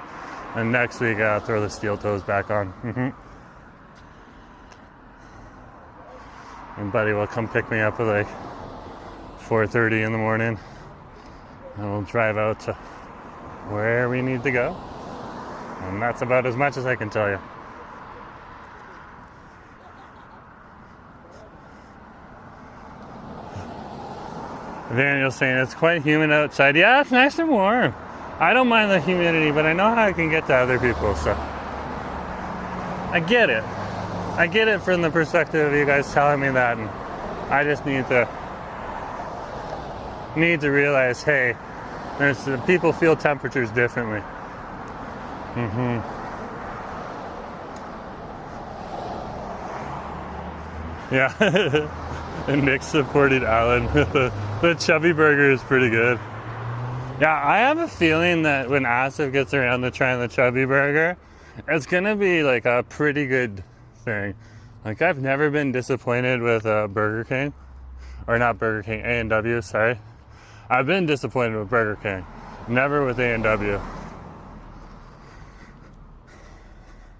And next week I'll throw the steel toes back on. And Buddy will come pick me up at like 4:30 in the morning. And we'll drive out to where we need to go. And that's about as much as I can tell you. Daniel's saying it's quite humid outside. Yeah, it's nice and warm. I don't mind the humidity, but I know how I can get to other people, so I get it. I get it from the perspective of you guys telling me that, and I just need to realize, hey, people feel temperatures differently. Yeah. And Nick supported Alan with the chubby burger is pretty good. Yeah, I have a feeling that when Asif gets around to trying the chubby burger, it's gonna be like a pretty good thing. Like, I've never been disappointed with Burger King, or not Burger King, A&W, sorry. I've been disappointed with Burger King, never with A&W.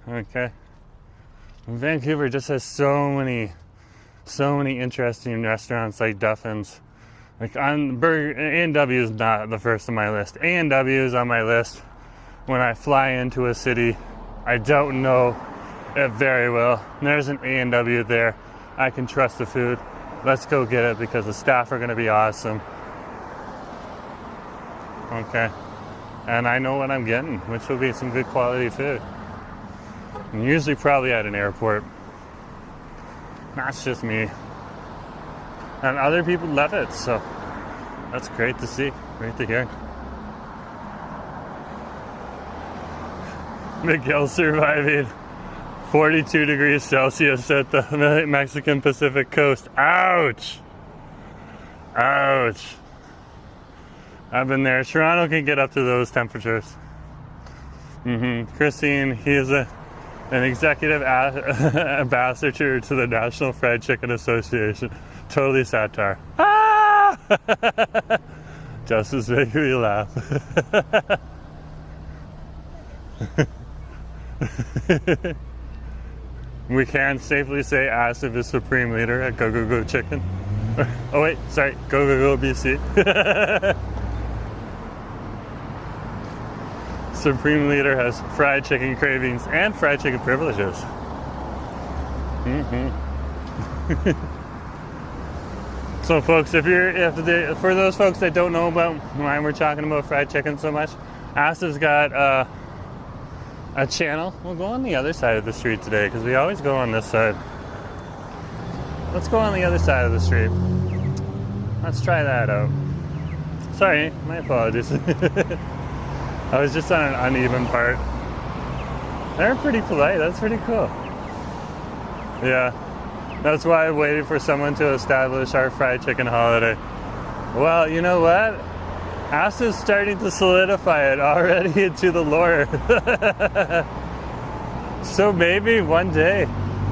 Okay. Vancouver just has so many interesting restaurants like Duffin's. Like, A&W is not the first on my list. A&W is on my list when I fly into a city. I don't know it very well. There's an A&W there. I can trust the food. Let's go get it because the staff are going to be awesome. Okay. And I know what I'm getting, which will be some good quality food. And usually probably at an airport. That's just me. And other people love it, so that's great to see, great to hear. Miguel surviving 42 degrees Celsius at the Mexican Pacific coast. Ouch! Ouch! I've been there. Toronto can get up to those temperatures. Christine, he is an executive ambassador to the National Fried Chicken Association. Totally satire. Ah! Justice making me laugh. We can safely say Asif is supreme leader at Go Go Go Chicken. Oh wait, sorry, Go Go Go BC. Supreme leader has fried chicken cravings and fried chicken privileges. So folks, for those folks that don't know about why we're talking about fried chicken so much, Asif's got a channel. We'll go on the other side of the street today because we always go on this side. Let's go on the other side of the street. Let's try that out. Sorry, my apologies. I was just on an uneven part. They're pretty polite. That's pretty cool. Yeah. That's why I waited for someone to establish our fried chicken holiday. Well, you know what? Asif's starting to solidify it already into the lore. So maybe one day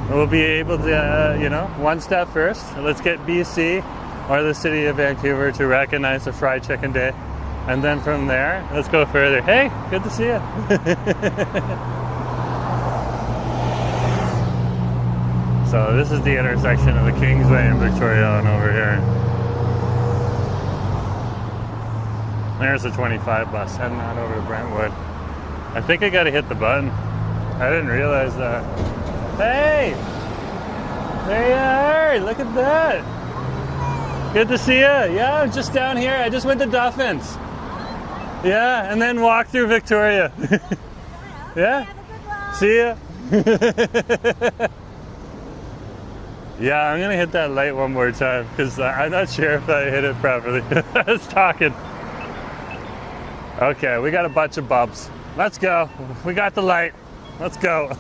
we'll be able to, one step first. Let's get BC or the city of Vancouver to recognize the Fried Chicken Day. And then from there, let's go further. Hey, good to see you. So this is the intersection of the Kingsway and Victoria and over here. There's the 25 bus heading on over to Brentwood. I think I gotta hit the button. I didn't realize that. Hey! There you are! Look at that! Good to see you. Yeah, I'm just down here. I just went to Duffin's. Yeah, and then walked through Victoria. Yeah? See ya. Yeah, I'm gonna hit that light one more time because I'm not sure if I hit it properly. I was talking. Okay, we got a bunch of bumps. Let's go. We got the light. Let's go.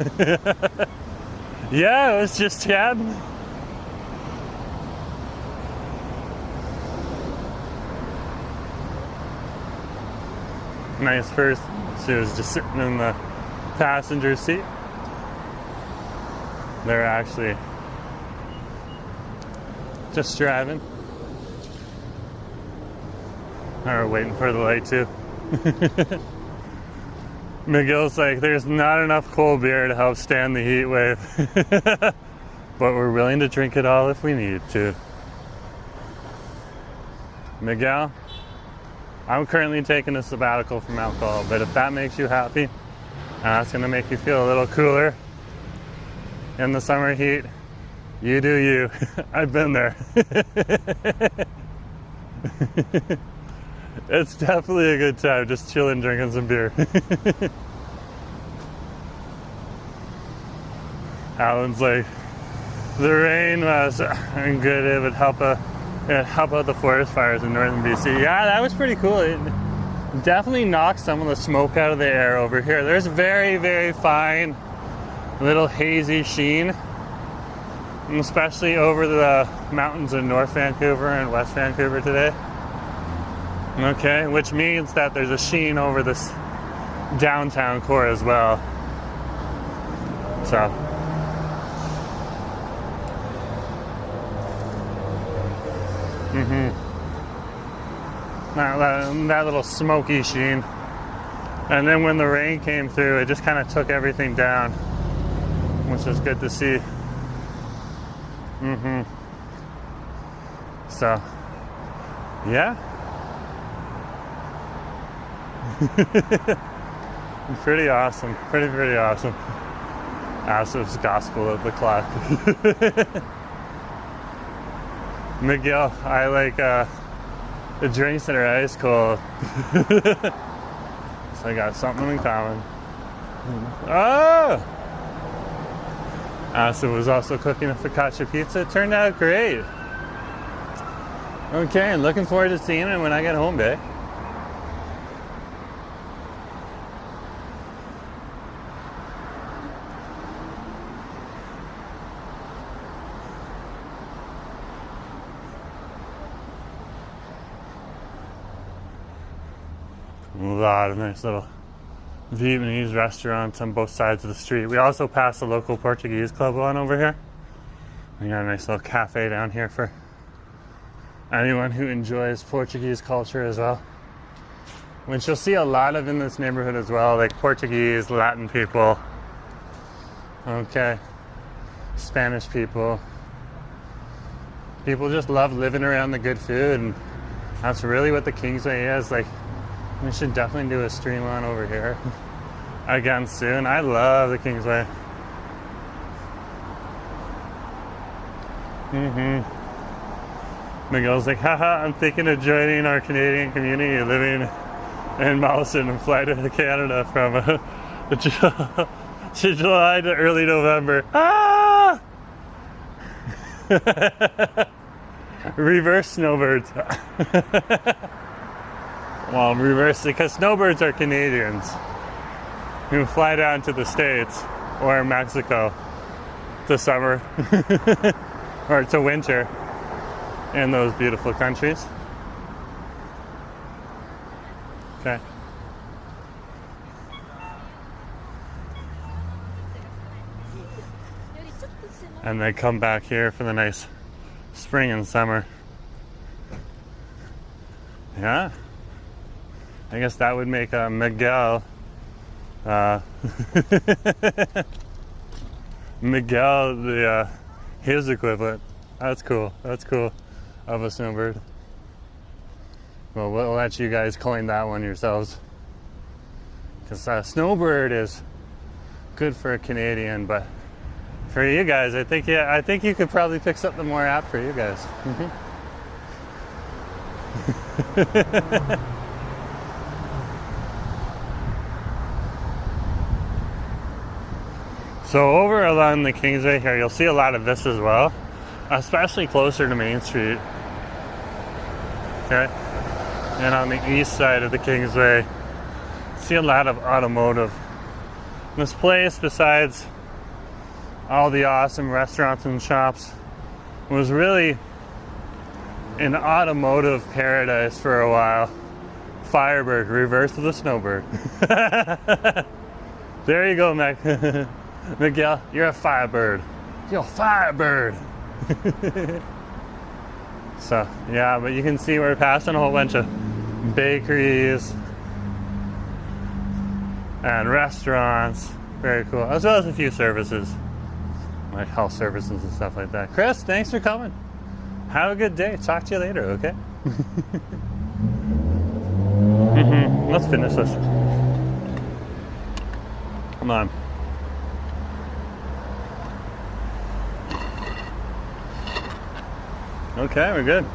Yeah, it was just chatting. Nice first. She was just sitting in the passenger seat. They're actually just driving. We're waiting for the light too. Miguel's like, there's not enough cold beer to help stand the heat wave. but we're willing to drink it all if we need to. Miguel, I'm currently taking a sabbatical from alcohol, but if that makes you happy, and that's going to make you feel a little cooler in the summer heat, you do you. I've been there. It's definitely a good time, just chilling, drinking some beer. Alan's like, the rain was good. It would help out the forest fires in northern BC. Yeah, that was pretty cool. It definitely knocked some of the smoke out of the air over here. There's very, very fine little hazy sheen, and especially over the mountains in North Vancouver and West Vancouver today. Okay, which means that there's a sheen over this downtown core as well. So. That little smoky sheen. And then when the rain came through, it just kind of took everything down, which is good to see. So, yeah. Pretty awesome. Pretty awesome. Assive's Gospel of the Clock. Miguel, I like the drinks that are ice cold. So I got something in common. Oh! Asif was also cooking a focaccia pizza. It turned out great. Okay, and looking forward to seeing it when I get home, babe. A lot of nice little Vietnamese restaurants on both sides of the street. We also passed a local Portuguese club on over here. We got a nice little cafe down here for anyone who enjoys Portuguese culture as well, which you'll see a lot of in this neighborhood as well, like Portuguese, Latin people, okay, Spanish people. People just love living around the good food, and that's really what the Kingsway is. Like, we should definitely do a stream on over here again soon. I love the Kingsway. Miguel's like, haha, I'm thinking of joining our Canadian community living in Mawson and fly to Canada from July to early November. Ah! Reverse snowbirds. Well, reverse, because snowbirds are Canadians who fly down to the States or Mexico to summer or to winter in those beautiful countries. Okay. And they come back here for the nice spring and summer. Yeah. I guess that would make Miguel Miguel his equivalent. That's cool. That's cool. Of a snowbird. Well, we'll let you guys coin that one yourselves. Because snowbird is good for a Canadian, but for you guys, I think you could probably pick something more apt for you guys. So over along the Kingsway here, you'll see a lot of this as well, especially closer to Main Street. Okay, and on the east side of the Kingsway, see a lot of automotive. This place, besides all the awesome restaurants and shops, was really an automotive paradise for a while. Firebird, reverse of the snowbird. There you go, Miguel, you're a firebird. You're a firebird. So, yeah, but you can see we're passing a whole bunch of bakeries and restaurants. Very cool. As well as a few services. like health services and stuff like that. Chris, thanks for coming. Have a good day. Talk to you later, okay? Let's finish this. Come on. Okay, we're good.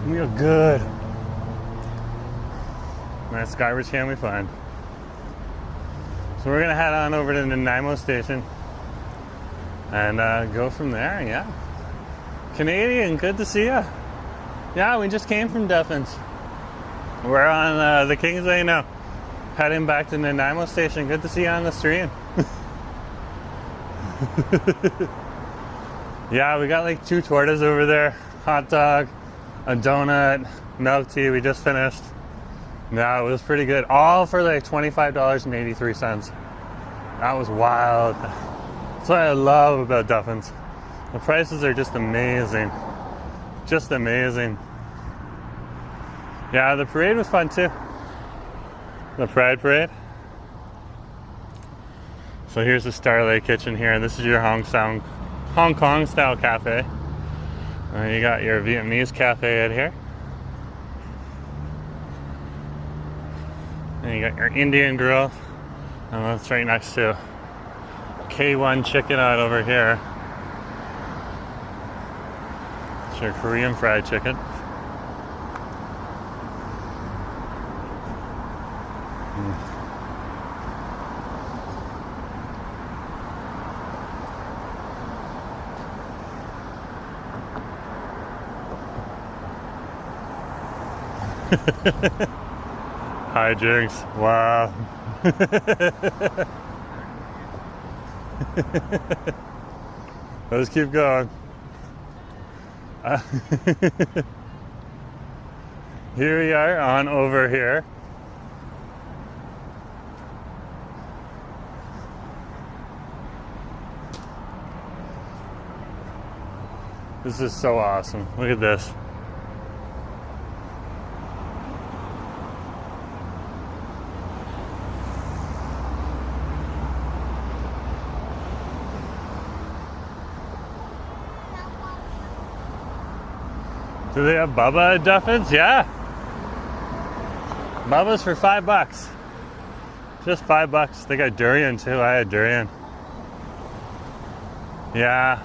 We are good. Nice garbage can we find. So we're gonna head on over to the Nanaimo station and go from there, yeah. Canadian, good to see ya. Yeah, we just came from Duffin's. We're on the Kingsway now, heading back to Nanaimo station. Good to see you on the stream. Yeah, we got like 2 tortas over there, hot dog, a donut, milk tea we just finished. Yeah, it was pretty good. All for like $25.83. That was wild. That's what I love about Duffin's. The prices are just amazing. Just amazing. Yeah, the parade was fun too. The Pride Parade. So here's the Starlight Kitchen here, and this is your Hong Kong style cafe. You got your Vietnamese cafe out here. And you got your Indian grill. And that's right next to K1 chicken out over here. It's your Korean fried chicken. Hi, Jinx. Wow. Let's keep going. Here we are on over here. This is so awesome. Look at this. Do they have Bubba at Duffin's? Yeah. Bubba's for $5. Just $5. They got durian too. I had durian. Yeah.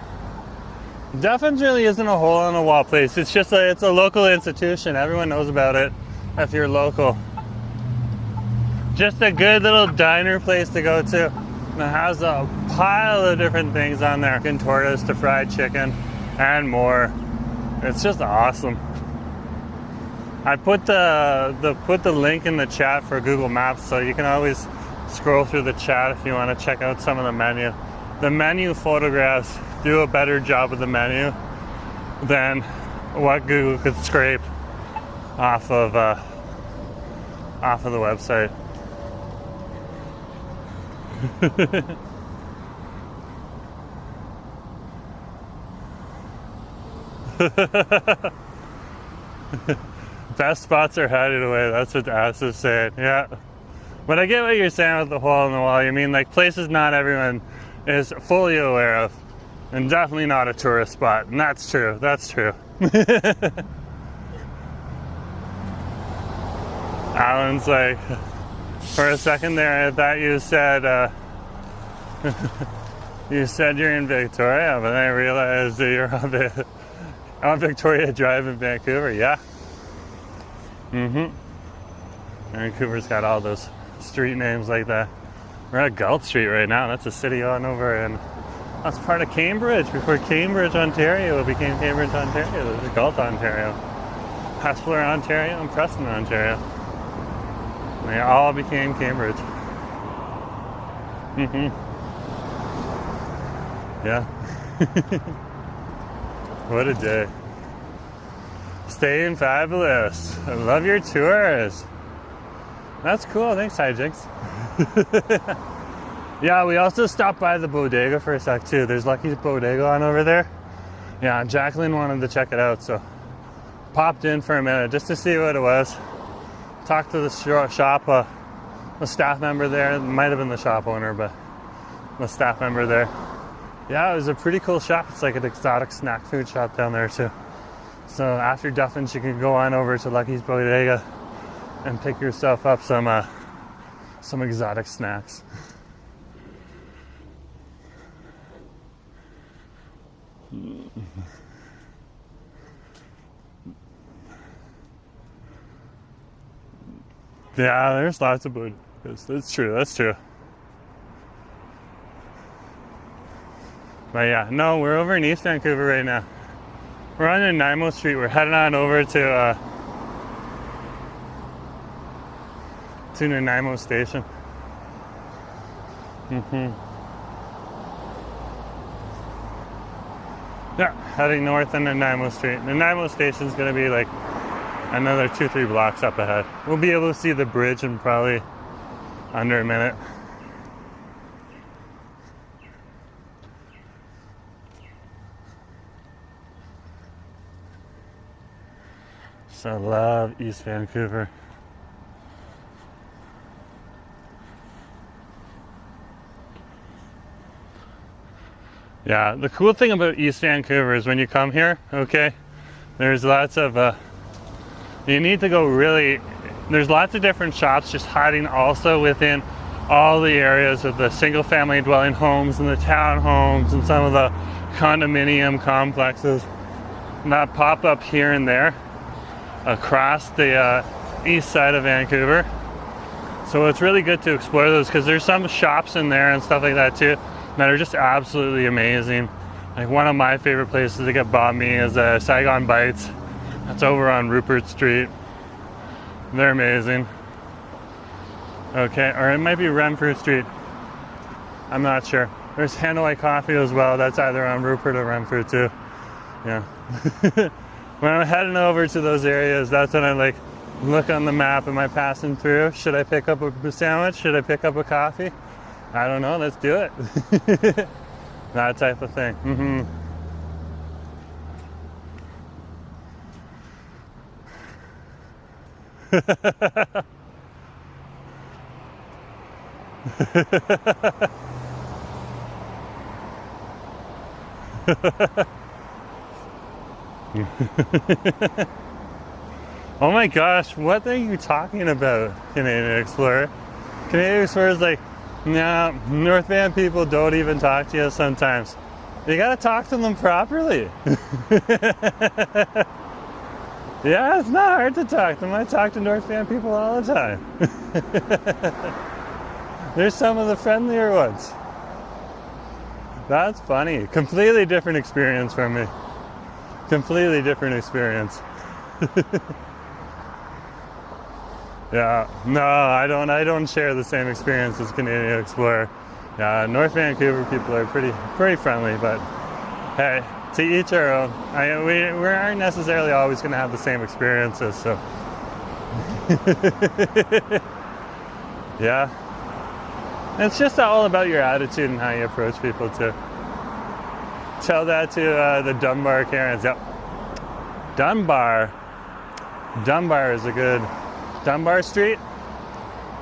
Duffin's really isn't a hole in the wall place. It's just it's a local institution. Everyone knows about it if you're local. Just a good little diner place to go to. And it has a pile of different things on there. From tortas to fried chicken and more. It's just awesome. I put the link in the chat for Google Maps, so you can always scroll through the chat if you want to check out some of the menu. The menu photographs do a better job of the menu than what Google could scrape off of the website. Best spots are hiding away. That's what the ass is saying. Yeah, but I get what you're saying with the hole in the wall. You mean like places not everyone is fully aware of, and definitely not a tourist spot. And that's true. That's true. Alan's like, for a second there, I thought you said you said you're in Victoria, but then I realized that you're on Victoria Drive in Vancouver. Yeah. Vancouver's got all those street names like that. We're at Galt Street right now. That's a city on over, and that's part of Cambridge. Before Cambridge, Ontario became Cambridge, Ontario. This is Galt, Ontario. Hespeler, Ontario, and Preston, Ontario. And they all became Cambridge. Yeah. What a day. Staying fabulous. I love your tours. That's cool. Thanks, Hijinks. Yeah, we also stopped by the bodega for a sec too. There's Lucky's Bodega on over there. Yeah, Jacqueline wanted to check it out, so popped in for a minute just to see what it was. Talked to the shop, the staff member there. It might have been the shop owner, but the staff member there. Yeah, it was a pretty cool shop. It's like an exotic snack food shop down there too. So after Duffin, you can go on over to Lucky's Bodega and pick yourself up some exotic snacks. Yeah, there's lots of bodegas. That's true, that's true. But yeah, no, we're over in East Vancouver right now. We're on Nanaimo Street. We're heading on over to Nanaimo Station. Yeah, heading north on Nanaimo Street. Nanaimo Station's gonna be like another 2-3 blocks up ahead. We'll be able to see the bridge in probably under a minute. So I love East Vancouver. Yeah, the cool thing about East Vancouver is when you come here, okay, there's lots of, you need to go really, there's lots of different shops just hiding also within all the areas of the single family dwelling homes and the townhomes and some of the condominium complexes that pop up here and there across the east side of Vancouver. So it's really good to explore those because there's some shops in there and stuff like that too that are just absolutely amazing. Like one of my favorite places to get banh mi is Saigon Bites. That's over on Rupert Street. They're amazing. Okay, or it might be Renfrew Street. I'm not sure. There's Hanoi Coffee as well. That's either on Rupert or Renfrew too. Yeah. When I'm heading over to those areas, that's when I like look on the map. Am I passing through? Should I pick up a sandwich? Should I pick up a coffee? I don't know. Let's do it. That type of thing. Oh my gosh, what are you talking about, Canadian Explorer? Canadian Explorer is like, nah, North Van people don't even talk to you sometimes. You gotta talk to them properly. Yeah, it's not hard to talk to them. I talk to North Van people all the time. They're some of the friendlier ones. That's funny. Completely different experience from me. Completely different experience. Yeah, no, I don't share the same experience as Canadian Explorer. Yeah, North Vancouver people are pretty friendly, but hey, to each our own. We aren't necessarily always going to have the same experiences, so. Yeah. It's just all about your attitude and how you approach people too. Tell that to the Dunbar Karens. Yep. Dunbar is a good. Dunbar Street,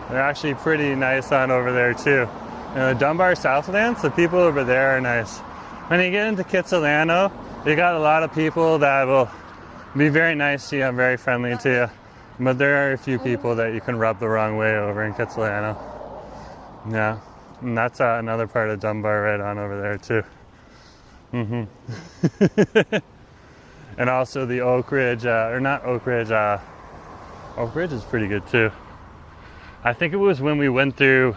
they're actually pretty nice on over there too. And the Dunbar Southlands, the people over there are nice. When you get into Kitsilano, you got a lot of people that will be very nice to you and very friendly to you. But there are a few people that you can rub the wrong way over in Kitsilano. Yeah, and that's another part of Dunbar right on over there too. And also the Oak Ridge, or not Oak Ridge, Oak Ridge is pretty good too. I think it was when we went through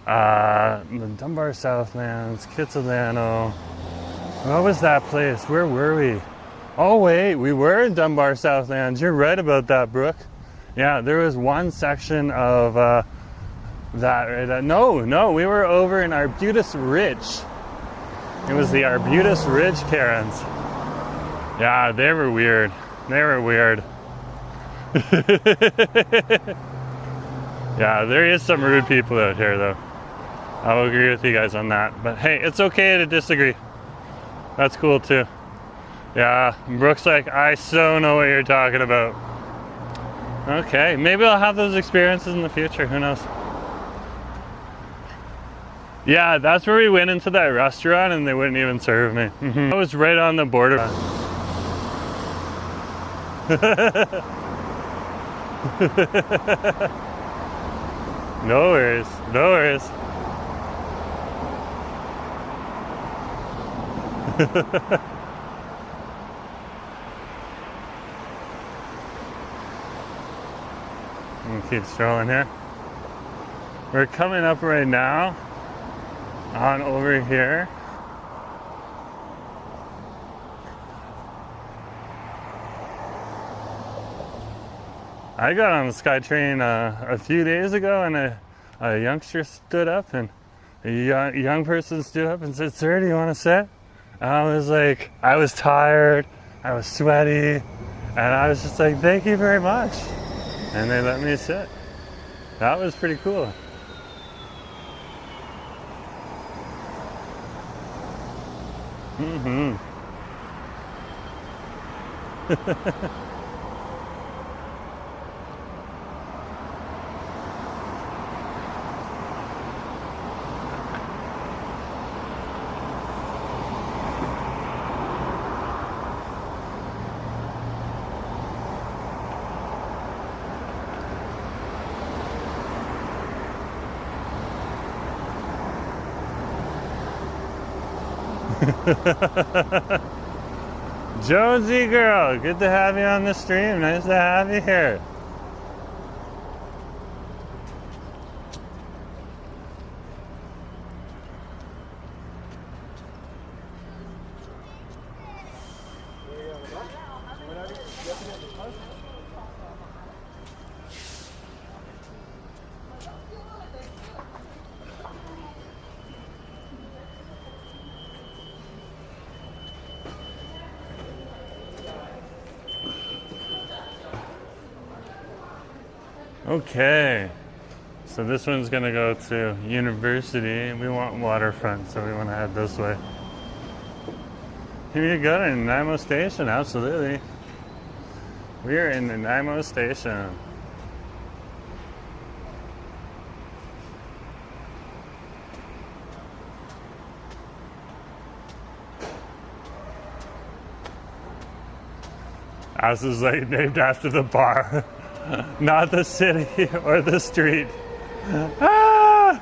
the Dunbar Southlands, Kitsilano. What was that place? Where were we? Oh wait, we were in Dunbar Southlands. You're right about that, Brooke. Yeah, there was one section of that. Right? No, we were over in Arbutus Ridge. It was the Arbutus Ridge Karens. Yeah, they were weird. Yeah, there is some rude people out here though. I will agree with you guys on that. But hey, it's okay to disagree. That's cool too. Yeah, Brooke's like, I so know what you're talking about. Okay, maybe I'll have those experiences in the future, who knows? Yeah, that's where we went into that restaurant and they wouldn't even serve me. I was right on the border. No worries, no worries. We'll keep strolling here. We're coming up right now on over here. I got on the SkyTrain a few days ago, and a youngster stood up, and a young person stood up and said, "Sir, do you want to sit?" And I was like, I was tired, I was sweaty, and I was just like, "Thank you very much." And they let me sit. That was pretty cool. Jonesy girl, good to have you on the stream. Nice to have you here. Okay, so this one's gonna go to university. We want waterfront, so we want to head this way. Here you go to Nanaimo Station, absolutely. We are in Nanaimo Station. Ours is like named after the bar. Not the city or the street. Ah!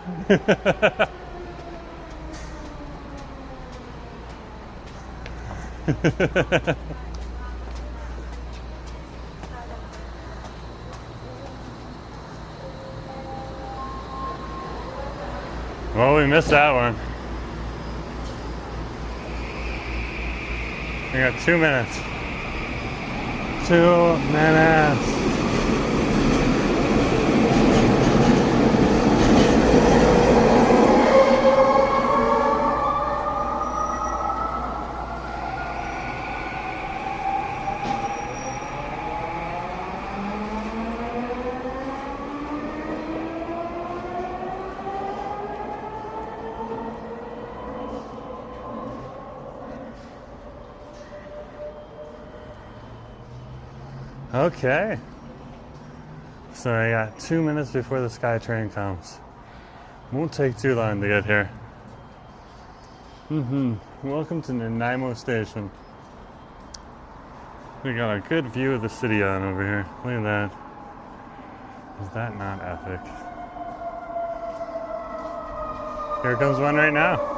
Well, we missed that one. We got 2 minutes. 2 minutes. Okay, so I got 2 minutes before the SkyTrain comes. Won't take too long to get here. Welcome to Nanaimo Station. We got a good view of the city on over here. Look at that. Is that not epic? Here comes one right now.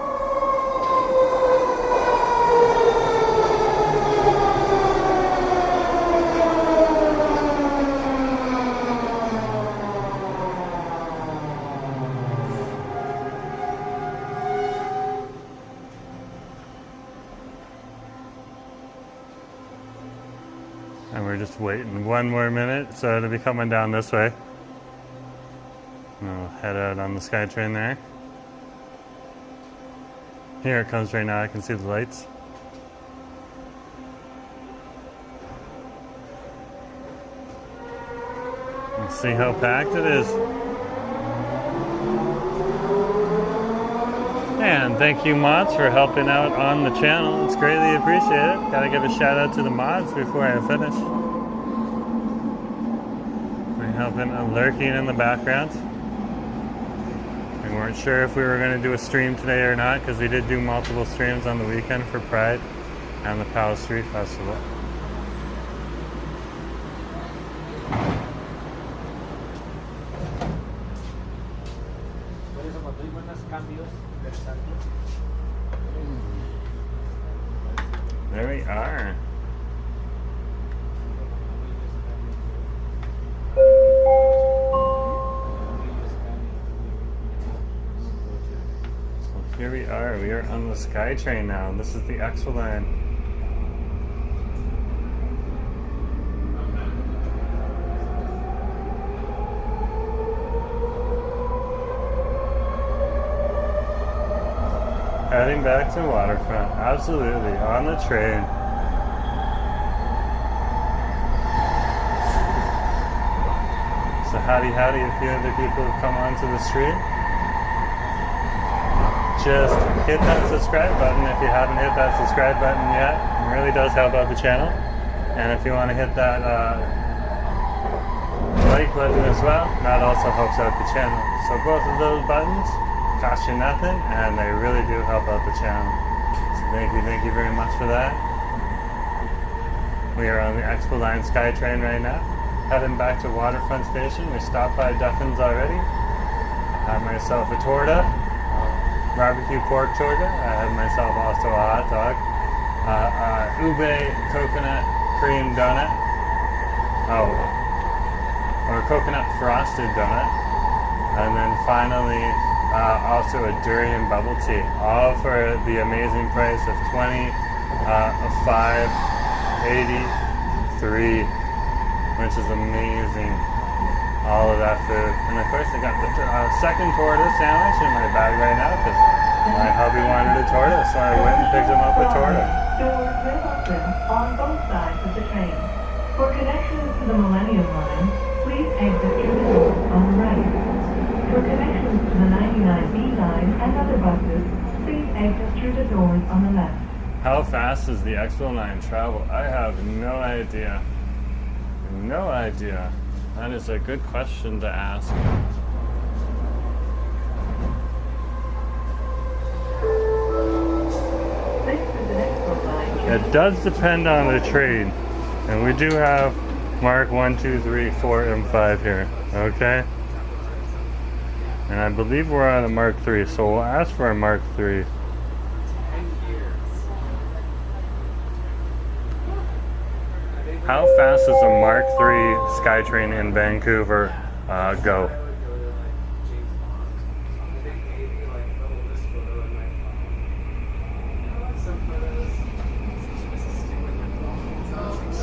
And we're just waiting 1 more minute, so it'll be coming down this way. And we'll head out on the SkyTrain there. Here it comes right now, I can see the lights. Let's see how packed it is. And thank you, mods, for helping out on the channel. It's greatly appreciated. Gotta give a shout out to the mods before I finish. We're helping lurking in the background. We weren't sure if we were going to do a stream today or not because we did do multiple streams on the weekend for Pride and the Palace Street Festival. There we are. So here we are. We are on the SkyTrain now. This is the Expo line. Heading back to Waterfront, absolutely, on the train. So howdy howdy a few other people have come onto the stream. Just hit that subscribe button if you haven't hit that subscribe button yet. It really does help out the channel. And if you want to hit that like button as well, that also helps out the channel. So both of those buttons cost you nothing, and they really do help out the channel. So thank you very much for that. We are on the Expo Line SkyTrain right now, heading back to Waterfront Station. We stopped by Duffin's already. I had myself a torta, barbecue pork torta. I had myself also a hot dog, ube coconut cream donut, or coconut frosted donut, and then finally also a durian bubble tea, all for the amazing price of $20, of $5.83, which is amazing. All of that food, and of course I got the second torta sandwich in my bag right now because my hubby wanted a torta, so I went and picked him up a torta. Doors will open on both sides of the train. For connections to the Millennium Line, please exit through the doors on the right. For connections to the 99B line and other buses, please exit through the doors on the left. How fast does the Expo line travel? I have no idea. No idea. That is a good question to ask. It does depend on the train. And we do have Mark 1, 2, 3, 4, and 5 here. Okay? And I believe we're on a Mark 3, so we'll ask for a Mark 3. How fast does a Mark 3 SkyTrain in Vancouver go?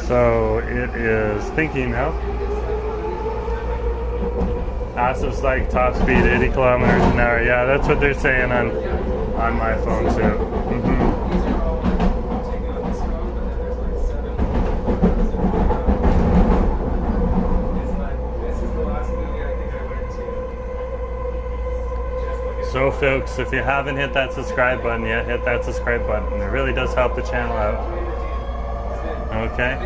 So it is thinking now. Assets like top speed 80 kilometers an hour. Yeah, that's what they're saying on my phone too. So folks, if you haven't hit that subscribe button yet, hit that subscribe button. It really does help the channel out. Okay?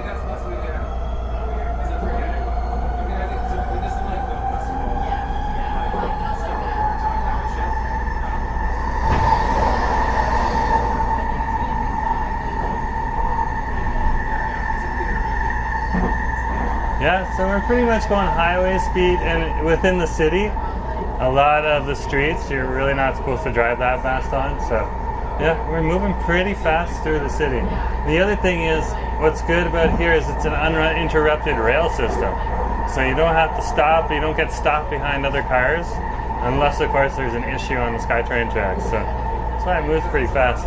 Yeah, so we're pretty much going highway speed and within the city. A lot of the streets you're really not supposed to drive that fast on, so yeah, we're moving pretty fast through the city. The other thing is, what's good about here is it's an uninterrupted rail system, so you don't have to stop, you don't get stopped behind other cars, unless of course there's an issue on the SkyTrain tracks, so that's why it moves pretty fast.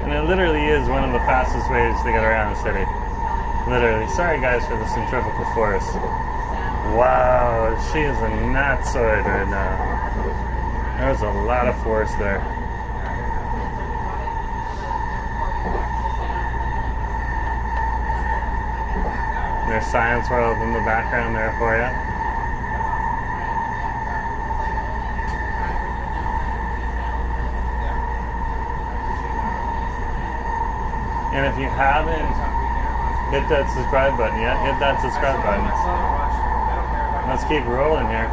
And it literally is one of the fastest ways to get around the city. Literally. Sorry guys for the centrifugal force. Wow, she is a natsoid right now. There's a lot of force there. There's Science World in the background there for you. And if you haven't Hit that subscribe button. Yeah, hit that subscribe button. Let's keep rolling here.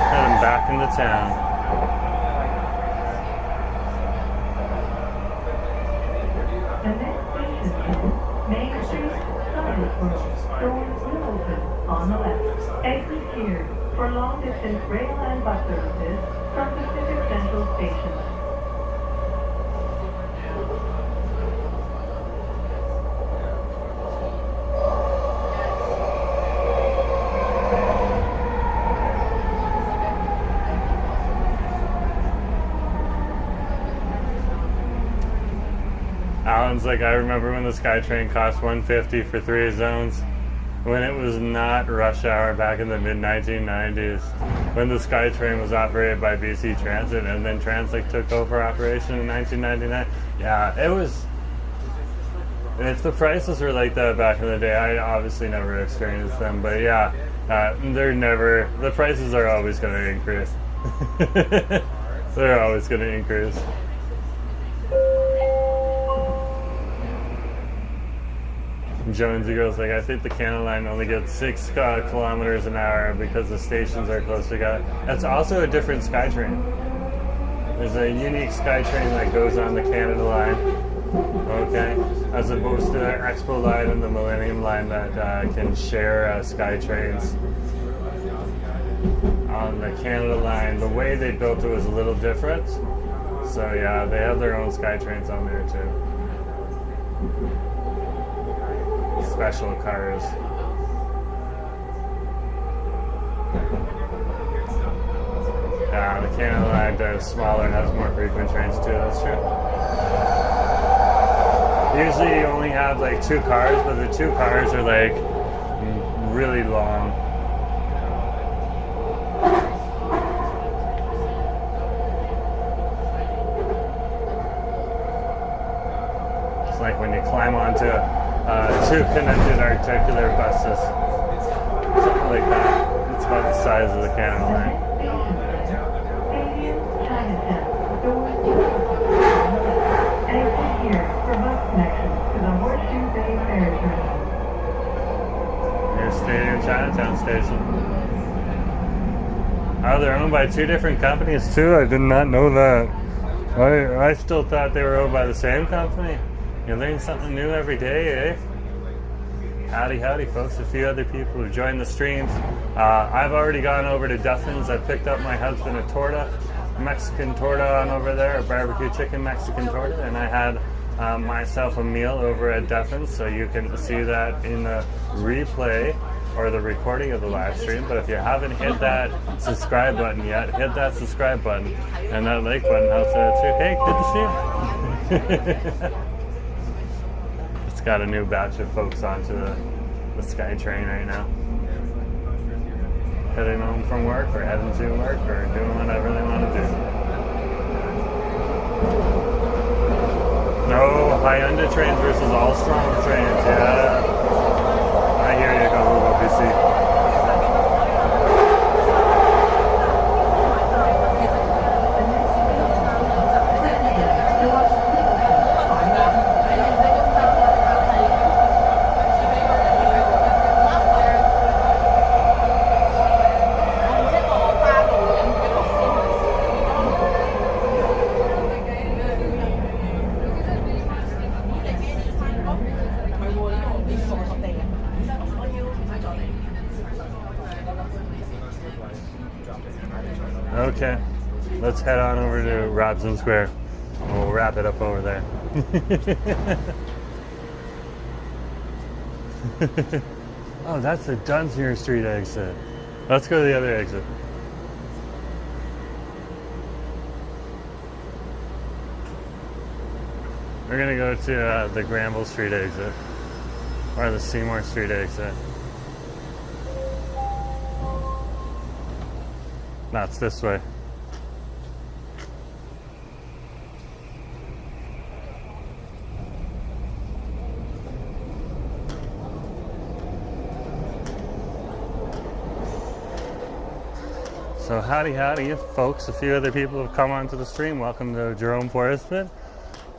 Heading back into town. The next station is Main Street, Science World. Doors will open on the left. Exit here for long-distance rail and bus services from Pacific Central Station. Alan's like, I remember when the SkyTrain cost $150 for 3 zones, when it was not rush hour back in the mid-1990s, when the SkyTrain was operated by BC Transit, and then Transit took over operation in 1999. Yeah, it was. If the prices were like that back in the day, I obviously never experienced them, but yeah, they're never. The prices are always going to increase. They're always going to increase. Jonesy girl's like, I think the Canada Line only gets 6 kilometers an hour because the stations are close together. That's also a different SkyTrain. There's a unique SkyTrain that goes on the Canada Line, okay, as opposed to the Expo Line and the Millennium Line that can share SkyTrains. On the Canada Line, the way they built it was a little different. So yeah, they have their own SkyTrains on there too. Special cars. The Canada Line is smaller and has more frequent trains too, that's true. Usually you only have like 2 cars, but the 2 cars are like really long. It's like when you climb onto 2 connected articular buses. Something like that. It's about the size of the Canada Line. Stadium, Chinatown. Doors will open on the left. Exit here for bus connections to the Horseshoe Bay Ferry Terminal. Here's Stadium Chinatown Station. Oh, they're owned by 2 different companies too? I did not know that. I still thought they were owned by the same company. You learn something new every day, eh? Howdy, howdy, folks. A few other people who joined the streams. I've already gone over to Duffin's. I picked up my husband a torta, Mexican torta on over there, a barbecue chicken Mexican torta, and I had myself a meal over at Duffin's, so you can see that in the replay or the recording of the live stream. But if you haven't hit that subscribe button yet, hit that subscribe button, and that like button helps out too. Hey, good to see you. Got a new batch of folks onto the SkyTrain right now. Heading home from work or heading to work or doing whatever they want to do. No Hyundai trains versus all strong trains. Yeah. I hear you, Google PC. Okay, let's head on over to Robson Square. We'll wrap it up over there. Oh, that's the Dunsmuir Street exit. Let's go to the other exit. We're gonna go to the Granville Street exit, or the Seymour Street exit. No, it's this way. So howdy folks, a few other people have come onto the stream. Welcome to Jerome Forestman.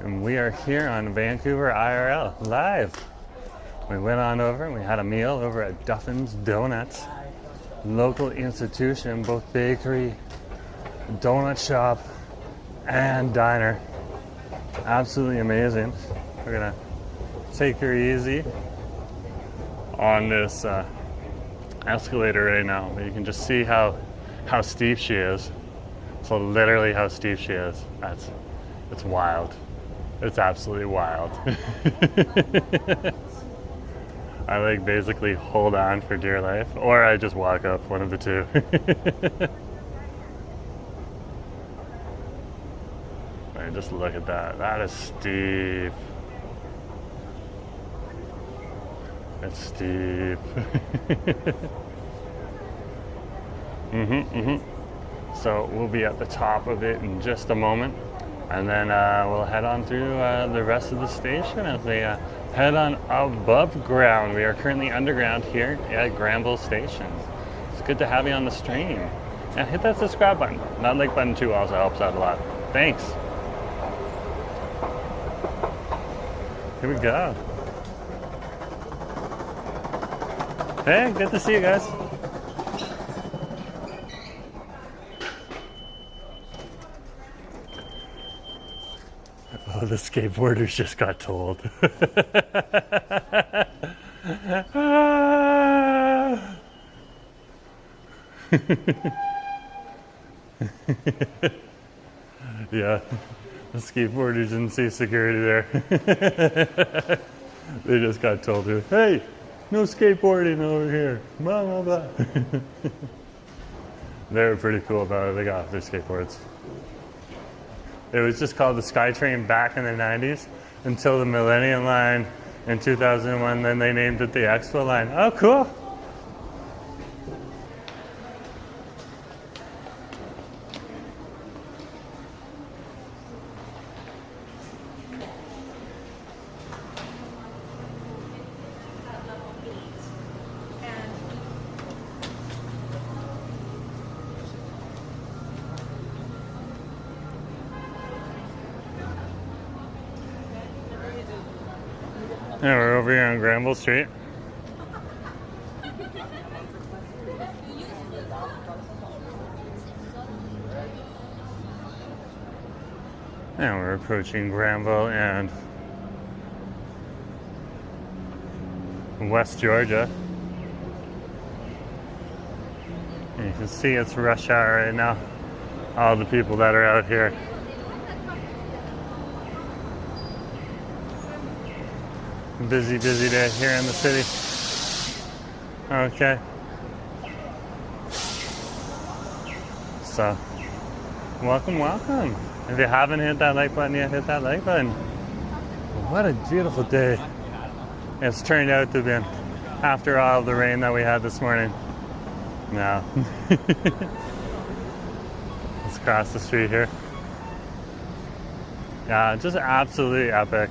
And we are here on Vancouver IRL live. We went on over and we had a meal over at Duffin's Donuts, local institution, both bakery, donut shop, and diner. Absolutely amazing. We're gonna take her easy on this escalator right now, but you can just see how steep she is. So literally how steep she is. It's wild. It's absolutely wild. I like basically hold on for dear life, or I just walk up, one of the two. Right, just look at that. That is steep. It's steep. So we'll be at the top of it in just a moment, and then we'll head on through the rest of the station as we head on above ground. We are currently underground here at Granville Station. It's good to have you on the stream. And hit that subscribe button. That like button too also helps out a lot. Thanks. Here we go. Hey, good to see you guys. Oh, the skateboarders just got told. Yeah, the skateboarders didn't see security there. They just got told, hey, no skateboarding over here. Blah, blah, blah. They were pretty cool about it. They got off their skateboards. It was just called the SkyTrain back in the 90s until the Millennium Line in 2001. Then they named it the Expo Line. Oh, cool. Yeah, we're over here on Granville Street. And we're approaching Granville and West Georgia. And you can see it's rush hour right now. All the people that are out here. Busy day here in the city. Okay. So, welcome. If you haven't hit that like button yet, hit that like button. What a beautiful day it's turned out to be, after all of the rain that we had this morning. Now, let's cross the street here. Yeah, just absolutely epic.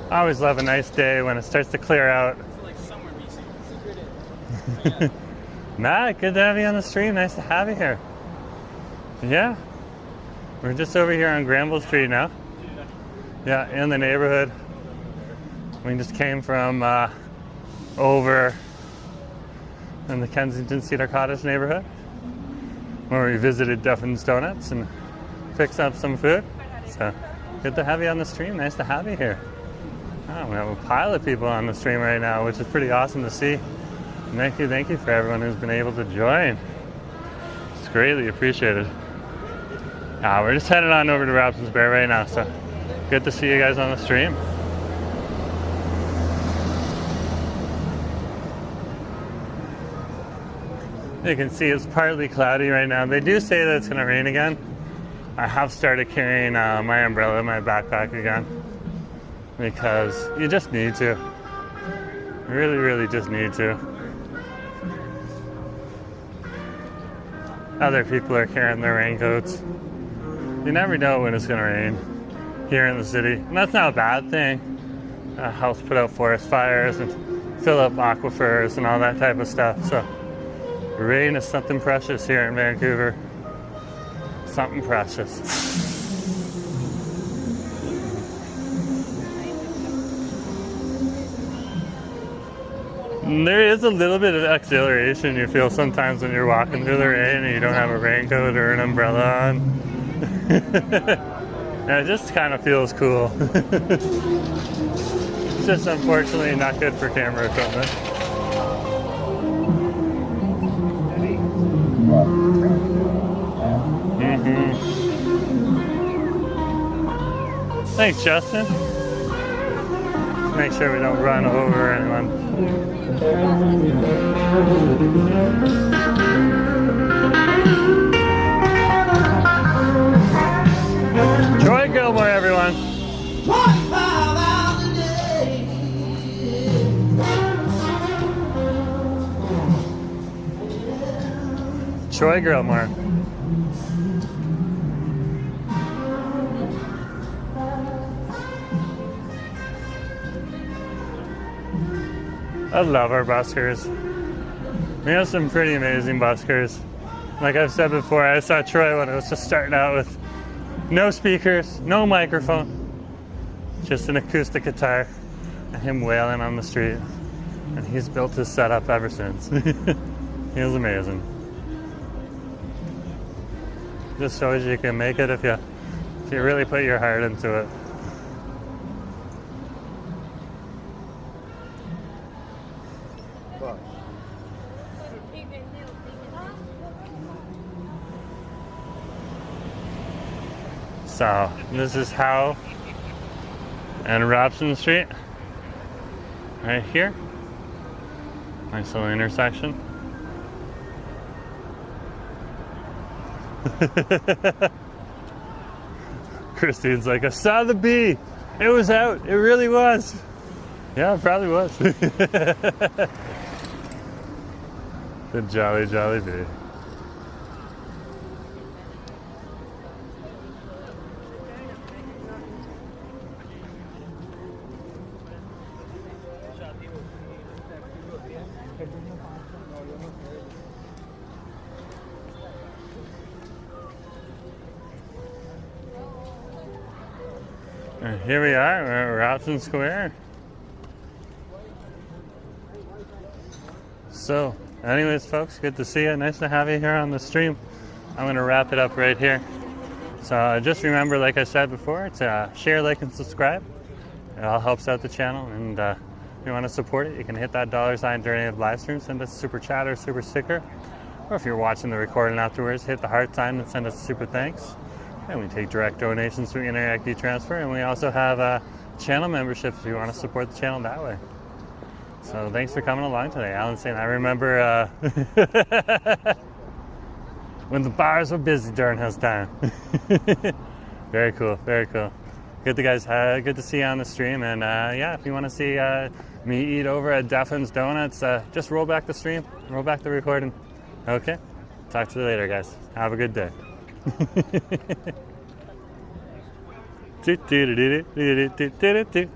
I always love a nice day when it starts to clear out. It's like summer BC. Matt, good to have you on the stream. Nice to have you here. Yeah. We're just over here on Granville Street now. Yeah, in the neighborhood. We just came from over in the Kensington Cedar Cottage neighborhood, where we visited Duffin's Donuts and fixed up some food. So, good to have you on the stream. Nice to have you here. Oh, we have a pile of people on the stream right now, which is pretty awesome to see. Thank you for everyone who's been able to join. It's greatly appreciated. We're just heading on over to Robson's Bear right now, so good to see you guys on the stream. You can see it's partly cloudy right now. They do say that it's going to rain again. I have started carrying my umbrella in my backpack again, because you just need to. You really just need to. Other people are carrying their raincoats. You never know when it's going to rain here in the city. And that's not a bad thing. Helps put out forest fires and fill up aquifers and all that type of stuff. So Rain is something precious here in Vancouver. Something precious. There is a little bit of exhilaration you feel sometimes when you're walking through the rain and you don't have a raincoat or an umbrella on. Yeah, it just kind of feels cool. It's just unfortunately not good for camera equipment. Thanks, Justin. Just make sure we don't run over anyone. Troy Gilmore, everyone. Troy Gilmore. I love our buskers. We have some pretty amazing buskers. Like I've said before, I saw Troy when it was just starting out with no speakers, no microphone, just an acoustic guitar, and him wailing on the street. And he's built his setup ever since. He was amazing. Just shows you can make it if you really put your heart into it. So, this is Howe and Robson Street, right here. Nice little intersection. Christine's like, I saw the bee. It was out. It really was. Yeah, it probably was. The jolly, jolly bee. And here we are, we're at Robson Square. So, anyways, folks, good to see you. Nice to have you here on the stream. I'm going to wrap it up right here. So just remember, like I said before, to share, like, and subscribe. It all helps out the channel. And if you want to support it, you can hit that $sign during any live stream, send us a super chat or a super sticker. Or if you're watching the recording afterwards, hit the heart sign and send us a super thanks. And we take direct donations through Interact transfer, and we also have channel memberships if you want to support the channel that way. So thanks for coming along today. Alan's saying, I remember when the bars were busy during his time. Very cool, very cool. Good to see you on the stream, and yeah, if you want to see me eat over at Duffin's Donuts, just roll back the stream, roll back the recording. Okay, talk to you later, guys. Have a good day. Do do do do do do do do.